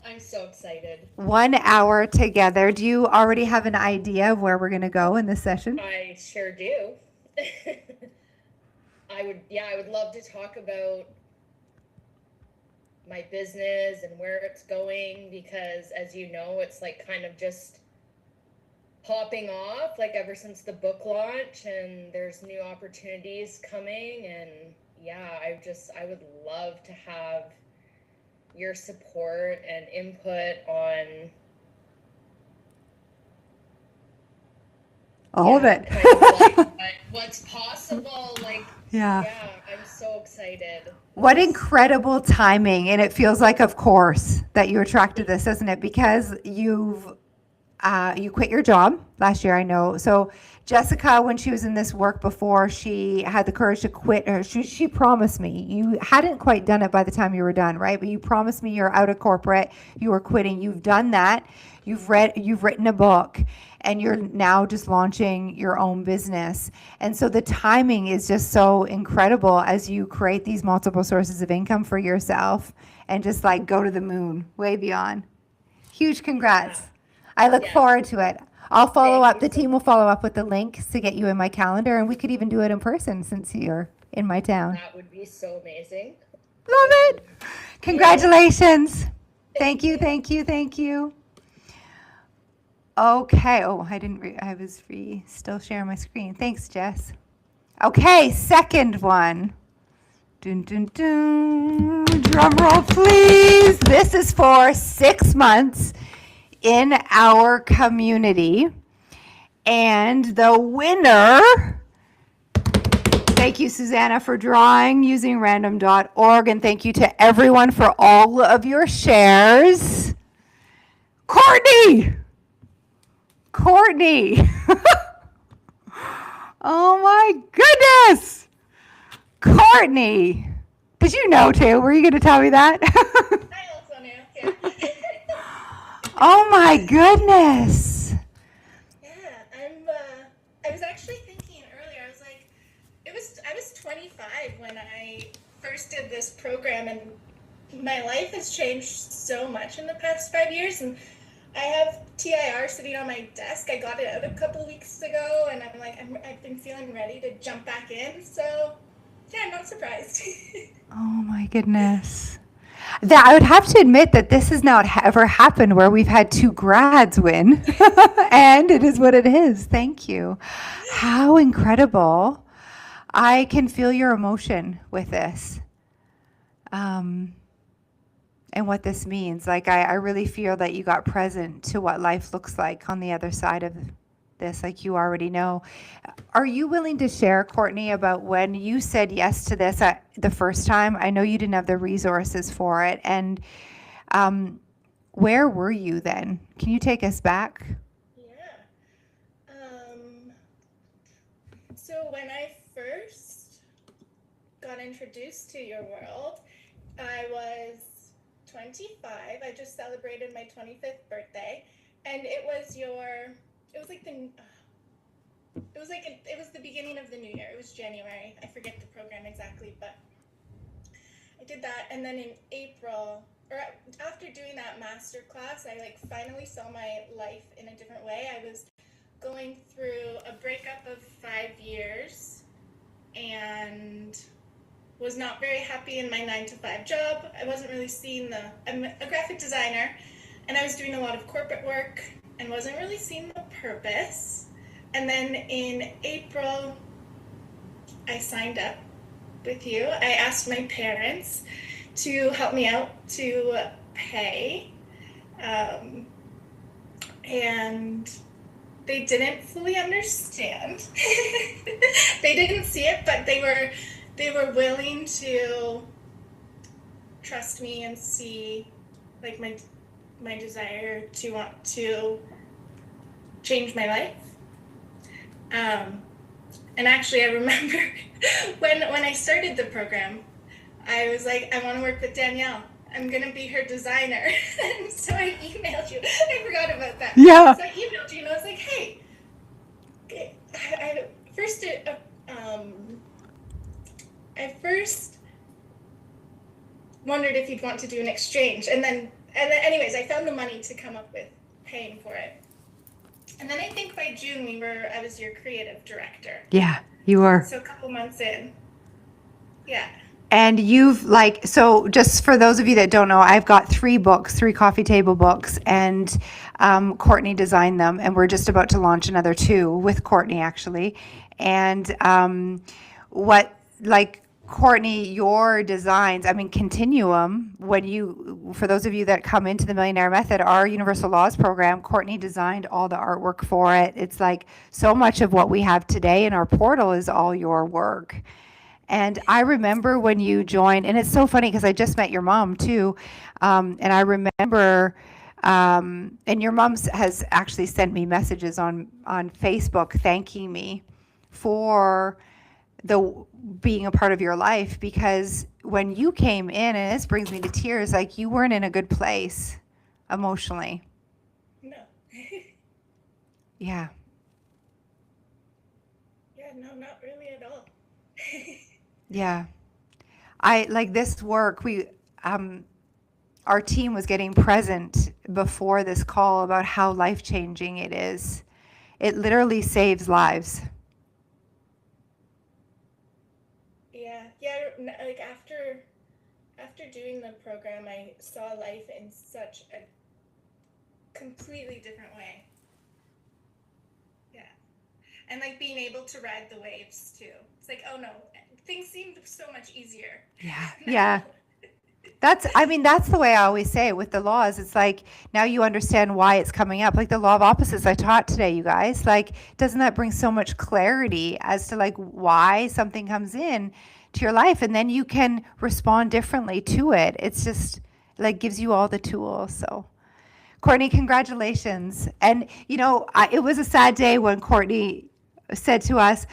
I'm so excited. 1 hour together. Do you already have an idea of where we're going to go in this session? I sure do. I would love to talk about my business and where it's going because, as you know, it's like kind of just popping off like ever since the book launch, and there's new opportunities coming, and I would love to have your support and input on all of it. kind of like what's possible. I'm so excited. What incredible timing. And it feels like, of course, that you attracted this, doesn't it? Because you quit your job last year, I know. So Jessica, when she was in this work before, she had the courage to quit. She promised me, you hadn't quite done it by the time you were done, right? But you promised me you're out of corporate, you were quitting. You've done that. You've written a book, and you're now just launching your own business. And so the timing is just so incredible as you create these multiple sources of income for yourself and just like go to the moon, way beyond. Huge congrats. I look forward to it. I'll follow up. The team will follow up with the links to get you in my calendar, and we could even do it in person since you're in my town. That would be so amazing. Love it. Congratulations. Thank you, thank you, thank you. Okay. Oh, I was still sharing my screen. Thanks, Jess. Okay, second one. Dun, dun, dun. Drum roll, please. This is for 6 months in our community. And the winner, thank you, Susanna, for drawing using random.org. And thank you to everyone for all of your shares. Courtney! Oh my goodness! Courtney! Did you know too? Were you going to tell me that? I also knew, yeah. Oh my goodness! Yeah, I was actually thinking earlier. I was like, I was 25 when I first did this program, and my life has changed so much in the past 5 years. And I have TIR sitting on my desk. I got it out a couple weeks ago, and I'm like, I've been feeling ready to jump back in. So, yeah, I'm not surprised. Oh my goodness. I would have to admit that this has not ever happened where we've had 2 grads win, and it is what it is. Thank you. How incredible. I can feel your emotion with this. And what this means. Like, I really feel that you got present to what life looks like on the other side of this, like you already know. Are you willing to share, Courtney, about when you said yes to this the first time? I know you didn't have the resources for it. And where were you then? Can you take us back? Yeah. So when I first got introduced to your world, I was 25. I just celebrated my 25th birthday, and it was the beginning of the new year. It was January. I forget the program exactly, but I did that, and then in April, or after doing that master class, I like finally saw my life in a different way. I was going through a breakup of 5 years and was not very happy in my 9-to-5 job. I wasn't really seeing I'm a graphic designer, and I was doing a lot of corporate work and wasn't really seeing the purpose. And then in April, I signed up with you. I asked my parents to help me out to pay, and they didn't fully understand. They didn't see it, but they were willing to trust me and see like my desire to want to change my life. And actually, I remember when I started the program, I was like, I want to work with Danielle. I'm going to be her designer. And so I emailed you. I forgot about that. Yeah. So I emailed you and I was like, hey, I first wondered if you'd want to do an exchange. And then anyways, I found the money to come up with paying for it. And then I think by June I was your creative director. Yeah, you were. So a couple months in. Yeah. And you've so just for those of you that don't know, I've got 3 coffee table books, and Courtney designed them, and we're just about to launch another 2 with Courtney actually. And Courtney, your designs, I mean, Continuum, for those of you that come into the Millionaire Method, our Universal Laws program, Courtney designed all the artwork for it. It's like so much of what we have today in our portal is all your work. And I remember when you joined, and it's so funny because I just met your mom too. And I remember, and your mom has actually sent me messages on Facebook thanking me for being a part of your life, because when you came in, and this brings me to tears, like you weren't in a good place emotionally. No. Yeah. Yeah, no, not really at all. Yeah. I like this work. Our team was getting present before this call about how life-changing it is. It literally saves lives. Yeah, like after doing the program, I saw life in such a completely different way. Yeah. And like being able to ride the waves too. It's like, oh no, things seemed so much easier. Yeah. Yeah. That's the way I always say it with the laws. It's like, now you understand why it's coming up. Like the law of opposites I taught today, you guys, like, doesn't that bring so much clarity as to like why something comes in to your life, and then you can respond differently to it. It's just like gives you all the tools. So Courtney, congratulations. And it was a sad day when Courtney said to us,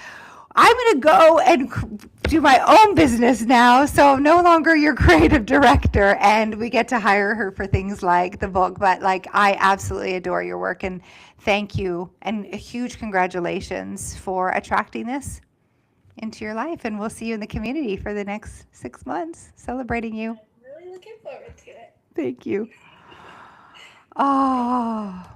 I'm going to go and do my own business now. So no longer your creative director, and we get to hire her for things like the book. But like, I absolutely adore your work, and thank you. And a huge congratulations for attracting this into your life. And we'll see you in the community for the next 6 months, celebrating you. I'm really looking forward to it. Thank you. Oh.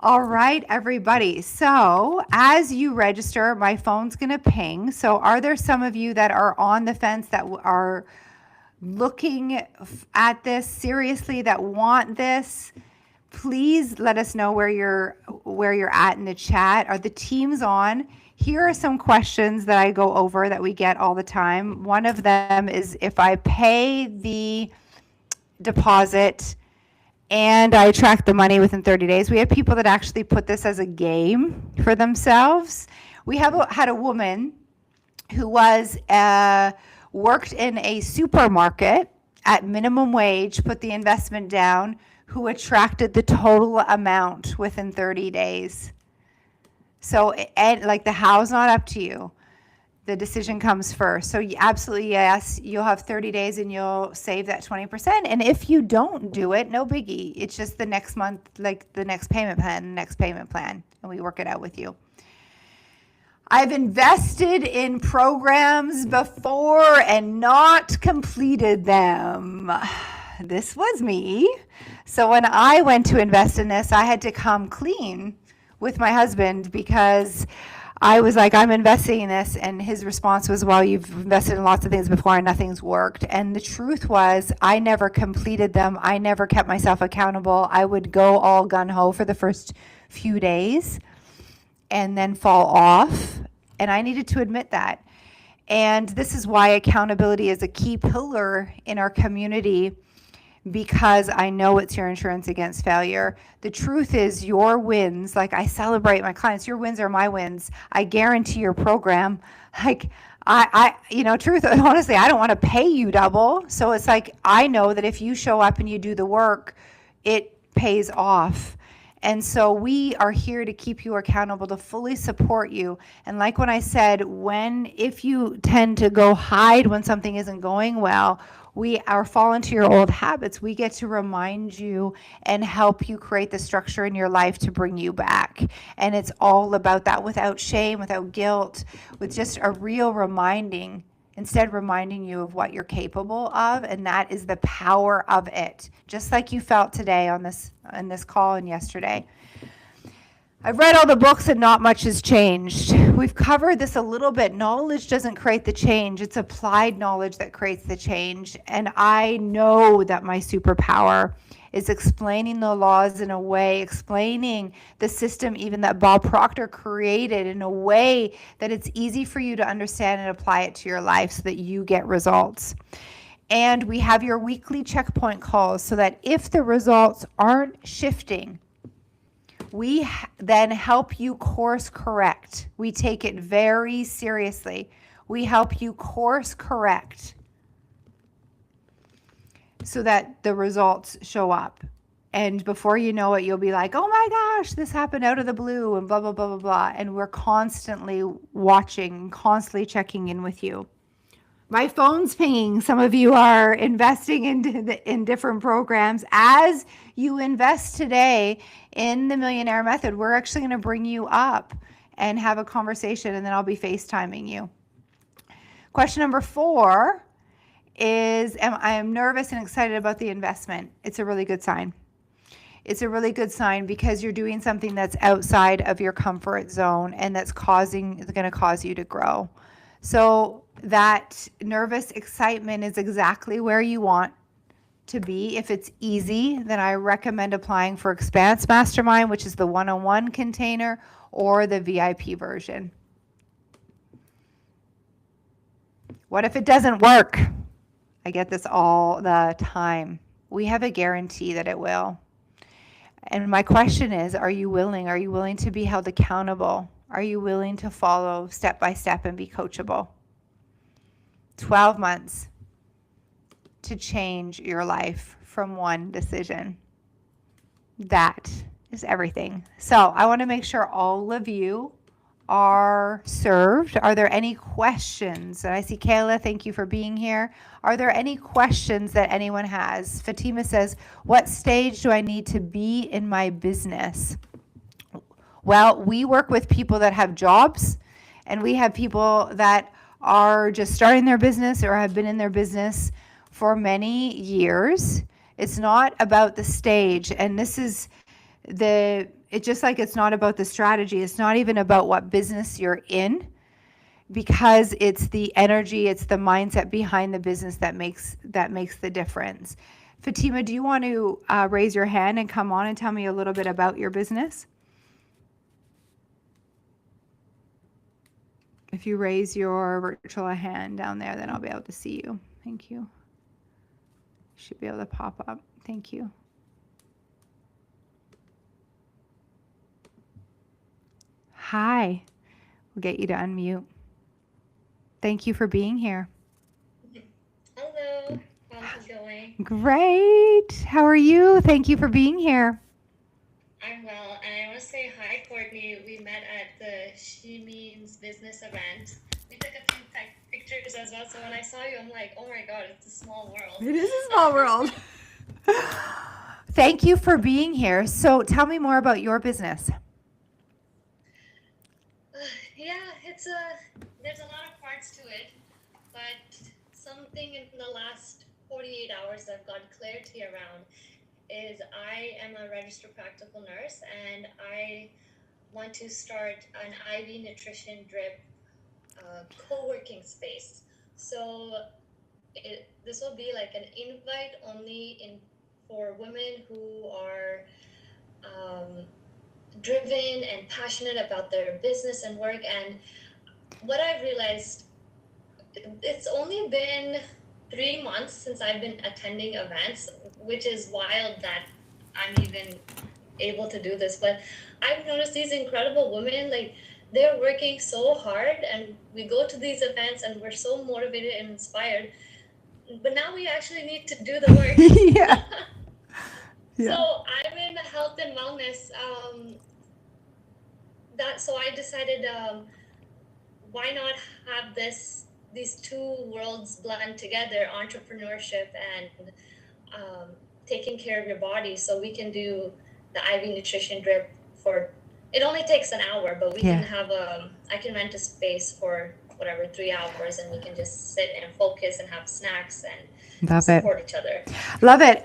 All right, everybody. So as you register, my phone's going to ping. So are there some of you that are on the fence that are looking at this seriously, that want this? Please let us know where you're at in the chat. Are the teams on? Here are some questions that I go over that we get all the time. One of them is, if I pay the deposit and I track the money within 30 days. We have people that actually put this as a game for themselves. We had a woman who was worked in a supermarket at minimum wage, put the investment down, who attracted the total amount within 30 days. So, and like the how's not up to you. The decision comes first. So absolutely, yes, you'll have 30 days and you'll save that 20%. And if you don't do it, no biggie. It's just the next month, like the next payment plan, and we work it out with you. I've invested in programs before and not completed them. This was me. So when I went to invest in this, I had to come clean with my husband because I was like, I'm investing in this. And his response was, well, you've invested in lots of things before and nothing's worked. And the truth was, I never completed them. I never kept myself accountable. I would go all gung ho for the first few days and then fall off. And I needed to admit that. And this is why accountability is a key pillar in our community, because I know it's your insurance against failure. The truth is your wins, like I celebrate my clients, your wins are my wins. I guarantee your program. Like truth, honestly, I don't want to pay you double. So it's like, I know that if you show up and you do the work, it pays off. And so we are here to keep you accountable, to fully support you. And like when I said, if you tend to go hide when something isn't going well, we are fall into your old habits. We get to remind you and help you create the structure in your life to bring you back. And it's all about that, without shame, without guilt, with just a real reminding you of what you're capable of. And that is the power of it. Just like you felt today on this call and yesterday. I've read all the books and not much has changed. We've covered this a little bit. Knowledge doesn't create the change. It's applied knowledge that creates the change. And I know that my superpower is explaining the laws in a way, explaining the system even that Bob Proctor created in a way that it's easy for you to understand and apply it to your life so that you get results. And we have your weekly checkpoint calls so that if the results aren't shifting, we then help you course correct. We take it very seriously. We help you course correct so that the results show up. And before you know it, you'll be like, oh my gosh, this happened out of the blue and blah, blah, blah, blah, blah. And we're constantly watching, constantly checking in with you. My phone's pinging. Some of you are investing in different programs. As you invest today in the Millionaire Method, we're actually going to bring you up and have a conversation, and then I'll be FaceTiming you. Question number 4 is, I am nervous and excited about the investment. It's a really good sign. It's a really good sign because you're doing something that's outside of your comfort zone and that's going to cause you to grow. So that nervous excitement is exactly where you want to be. If it's easy, then I recommend applying for Expanse Mastermind, which is the one-on-one container, or the VIP version. What if it doesn't work? I get this all the time. We have a guarantee that it will. And my question is, are you willing? Are you willing to be held accountable? Are you willing to follow step by step and be coachable? 12 months to change your life from one decision. That is everything. So I want to make sure all of you are served. Are there any questions? And I see Kayla, thank you for being here. Are there any questions that anyone has? Fatima says, what stage do I need to be in my business? Well, we work with people that have jobs, and we have people that are just starting their business or have been in their business for many years. It's not about the stage. And this is it's just like it's not about the strategy. It's not even about what business you're in, because it's the energy, it's the mindset behind the business that makes the difference. Fatima, do you want to raise your hand and come on and tell me a little bit about your business? If you raise your virtual hand down there, then I'll be able to see you. Thank you. Should be able to pop up. Thank you. Hi. We'll get you to unmute. Thank you for being here. Hello. How's it going? Great. How are you? Thank you for being here. I'm well, and I want to say hi, Courtney. We met at the She Means Business event. We took a few pictures as well, so when I saw you, I'm like, oh my God, it's a small world. It is a small world. Thank you for being here. So tell me more about your business. Yeah, there's a lot of parts to it, but something in the last 48 hours I've got clarity around is I am a registered practical nurse, and I want to start an IV nutrition drip co-working space. So this will be like an invite only for women who are driven and passionate about their business and work. And what I've realized, it's only been 3 months since I've been attending events, which is wild that I'm even able to do this. But I've noticed these incredible women, like they're working so hard, and we go to these events and we're so motivated and inspired. But now we actually need to do the work. Yeah. Yeah. So I'm in health and wellness. So I decided, why not have these two worlds blend together, entrepreneurship and taking care of your body. So we can do the IV nutrition drip it only takes an hour, but we can have I can rent a space for whatever, 3 hours, and we can just sit and focus and have snacks and support each other. Love it.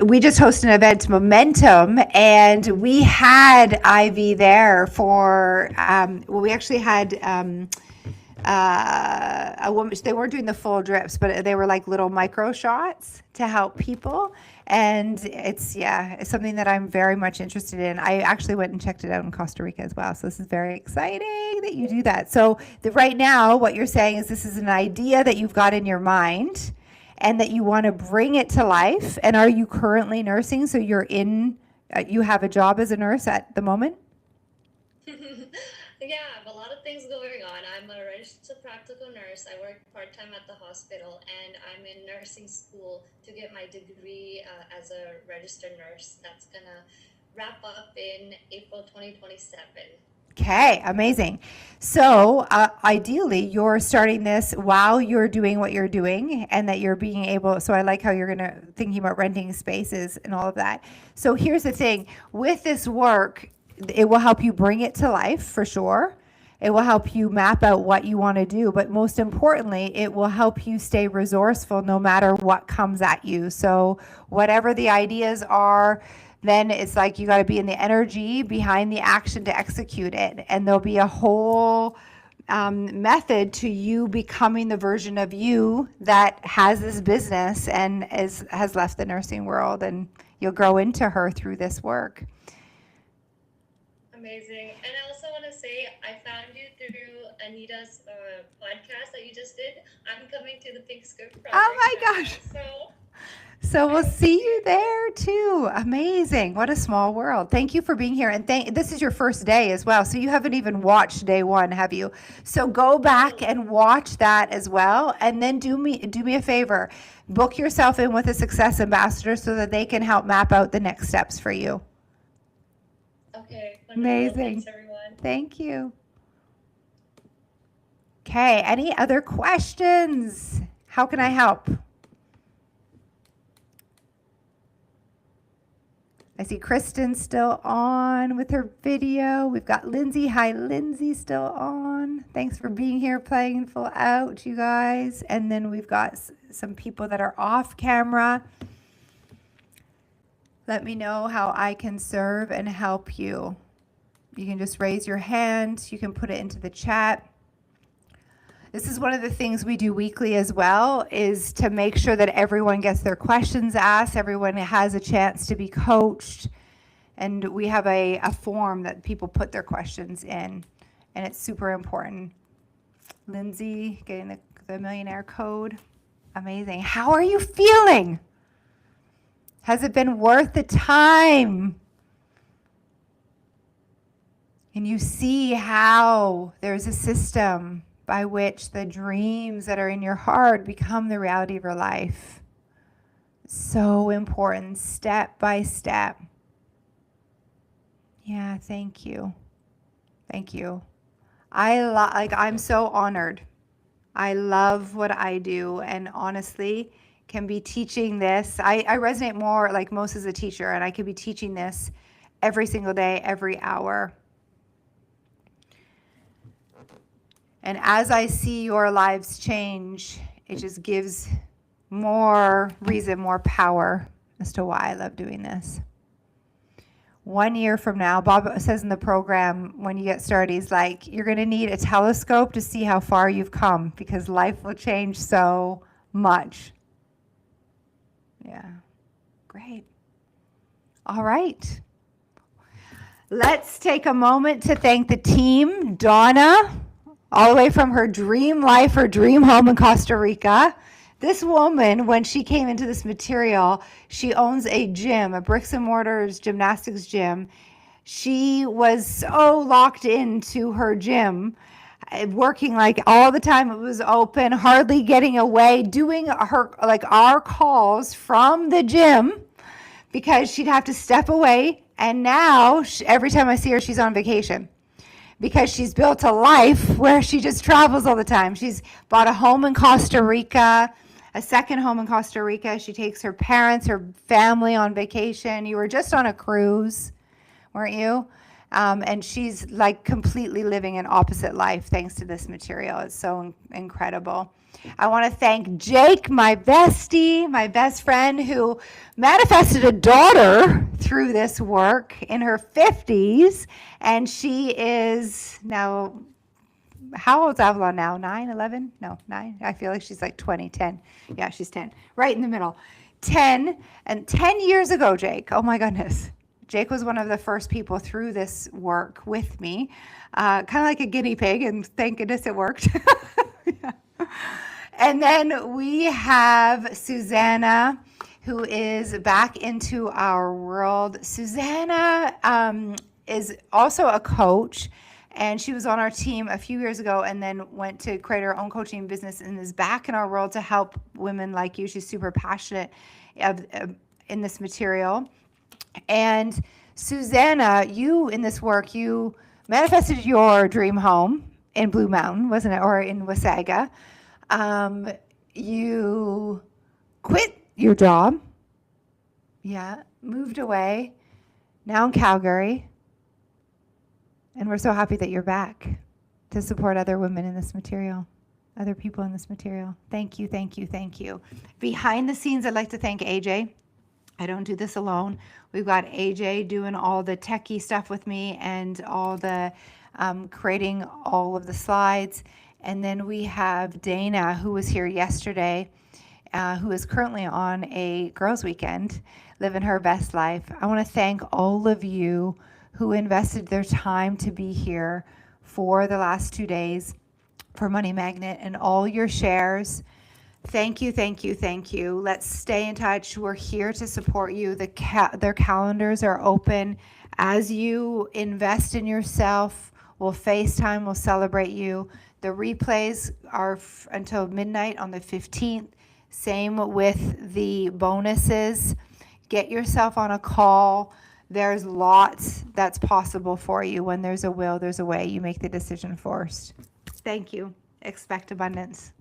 We just hosted an event, Momentum, and we had IV there for, we actually had a woman. They weren't doing the full drips, but they were like little micro shots to help people. And it's something that I'm very much interested in. I actually went and checked it out in Costa Rica as well. So this is very exciting that you do that. So right now, what you're saying is this is an idea that you've got in your mind and that you want to bring it to life. And are you currently nursing? So you have a job as a nurse at the moment? Yeah, I have a lot of things going on. I'm a registered practical nurse. I work part-time at the hospital, and I'm in nursing school to get my degree as a registered nurse. That's going to wrap up in April 2027. Okay, amazing. So ideally, you're starting this while you're doing what you're doing, and that you're being able. So I like how you're thinking about renting spaces and all of that. So here's the thing with this work. It will help you bring it to life for sure. It will help you map out what you want to do. But most importantly, it will help you stay resourceful no matter what comes at you. So whatever the ideas are, then it's like you got to be in the energy behind the action to execute it. And there'll be a whole method to you becoming the version of you that has this business and has left the nursing world. And you'll grow into her through this work. Amazing. And I also want to say, I found you through Anita's podcast that you just did. I'm coming to the Pink Skirt Project. Oh my gosh. So we'll see you there too. Amazing. What a small world. Thank you for being here. And this is your first day as well. So you haven't even watched day one, have you? So go back and watch that as well. And then do me a favor. Book yourself in with a success ambassador so that they can help map out the next steps for you. Okay. Amazing. Thanks, everyone. Thank you. Okay. Any other questions? How can I help? I see Kristen still on with her video. We've got Lindsay. Hi, Lindsay, still on. Thanks for being here, playing full out, you guys. And then we've got some people that are off camera. Let me know how I can serve and help you. You can just raise your hand. You can put it into the chat. This is one of the things we do weekly as well, is to make sure that everyone gets their questions asked, everyone has a chance to be coached, and we have a form that people put their questions in, and it's super important. Lindsay, getting the millionaire code. Amazing. How are you feeling? Has it been worth the time? And you see how there's a system by which the dreams that are in your heart become the reality of your life. So important, step by step. Yeah, thank you. Thank you. I'm so honored. I love what I do, and honestly, can be teaching this. I resonate more like most as a teacher, and I could be teaching this every single day, every hour. And as I see your lives change, it just gives more reason, more power as to why I love doing this. 1 year from now, Bob says in the program, when you get started, he's like, you're going to need a telescope to see how far you've come because life will change so much. Yeah, great. All right. Let's take a moment to thank the team. Donna, all the way from her dream life, her dream home in Costa Rica. This woman, when she came into this material, she owns a gym, a bricks and mortars gymnastics gym. She was so locked into her gym, working like all the time. It was open, hardly getting away, doing her like our calls from the gym because she'd have to step away. And now every time I see her, she's on vacation because she's built a life where she just travels all the time. She's bought a home in Costa Rica, a second home in Costa Rica. She takes her parents, her family on vacation. You were just on a cruise, weren't you? And she's like completely living an opposite life thanks to this material. It's so incredible. I want to thank Jake, my bestie, my best friend, who manifested a daughter through this work in her 50s. And she is now, how old's Avalon now? 9, 11? No, 9. I feel like she's like 20, 10. Yeah, she's 10. Right in the middle. 10. And 10 years ago, Jake, oh my goodness. Jake was one of the first people through this work with me, kind of like a guinea pig, and thank goodness it worked. Yeah. And then we have Susanna, who is back into our world. Susanna is also a coach, and she was on our team a few years ago and then went to create her own coaching business and is back in our world to help women like you. She's super passionate in this material. And Susanna, you in this work, you manifested your dream home in Blue Mountain, wasn't it? Or in Wasaga. You quit your job. Yeah, moved away. Now in Calgary. And we're so happy that you're back to support other women in this material, other people in this material. Thank you, thank you, thank you. Behind the scenes, I'd like to thank AJ. I don't do this alone. We've got AJ doing all the techie stuff with me and all the creating all of the slides. And then we have Dana, who was here yesterday, who is currently on a girls' weekend, living her best life. I want to thank all of you who invested their time to be here for the last 2 days for Money Magnet and all your shares. Thank you, thank you, thank you. Let's stay in touch. We're here to support you. Their calendars are open. As you invest in yourself, we'll FaceTime, we'll celebrate you. The replays are until midnight on the 15th. Same with the bonuses. Get yourself on a call. There's lots that's possible for you. When there's a will, there's a way. You make the decision first. Thank you. Expect abundance.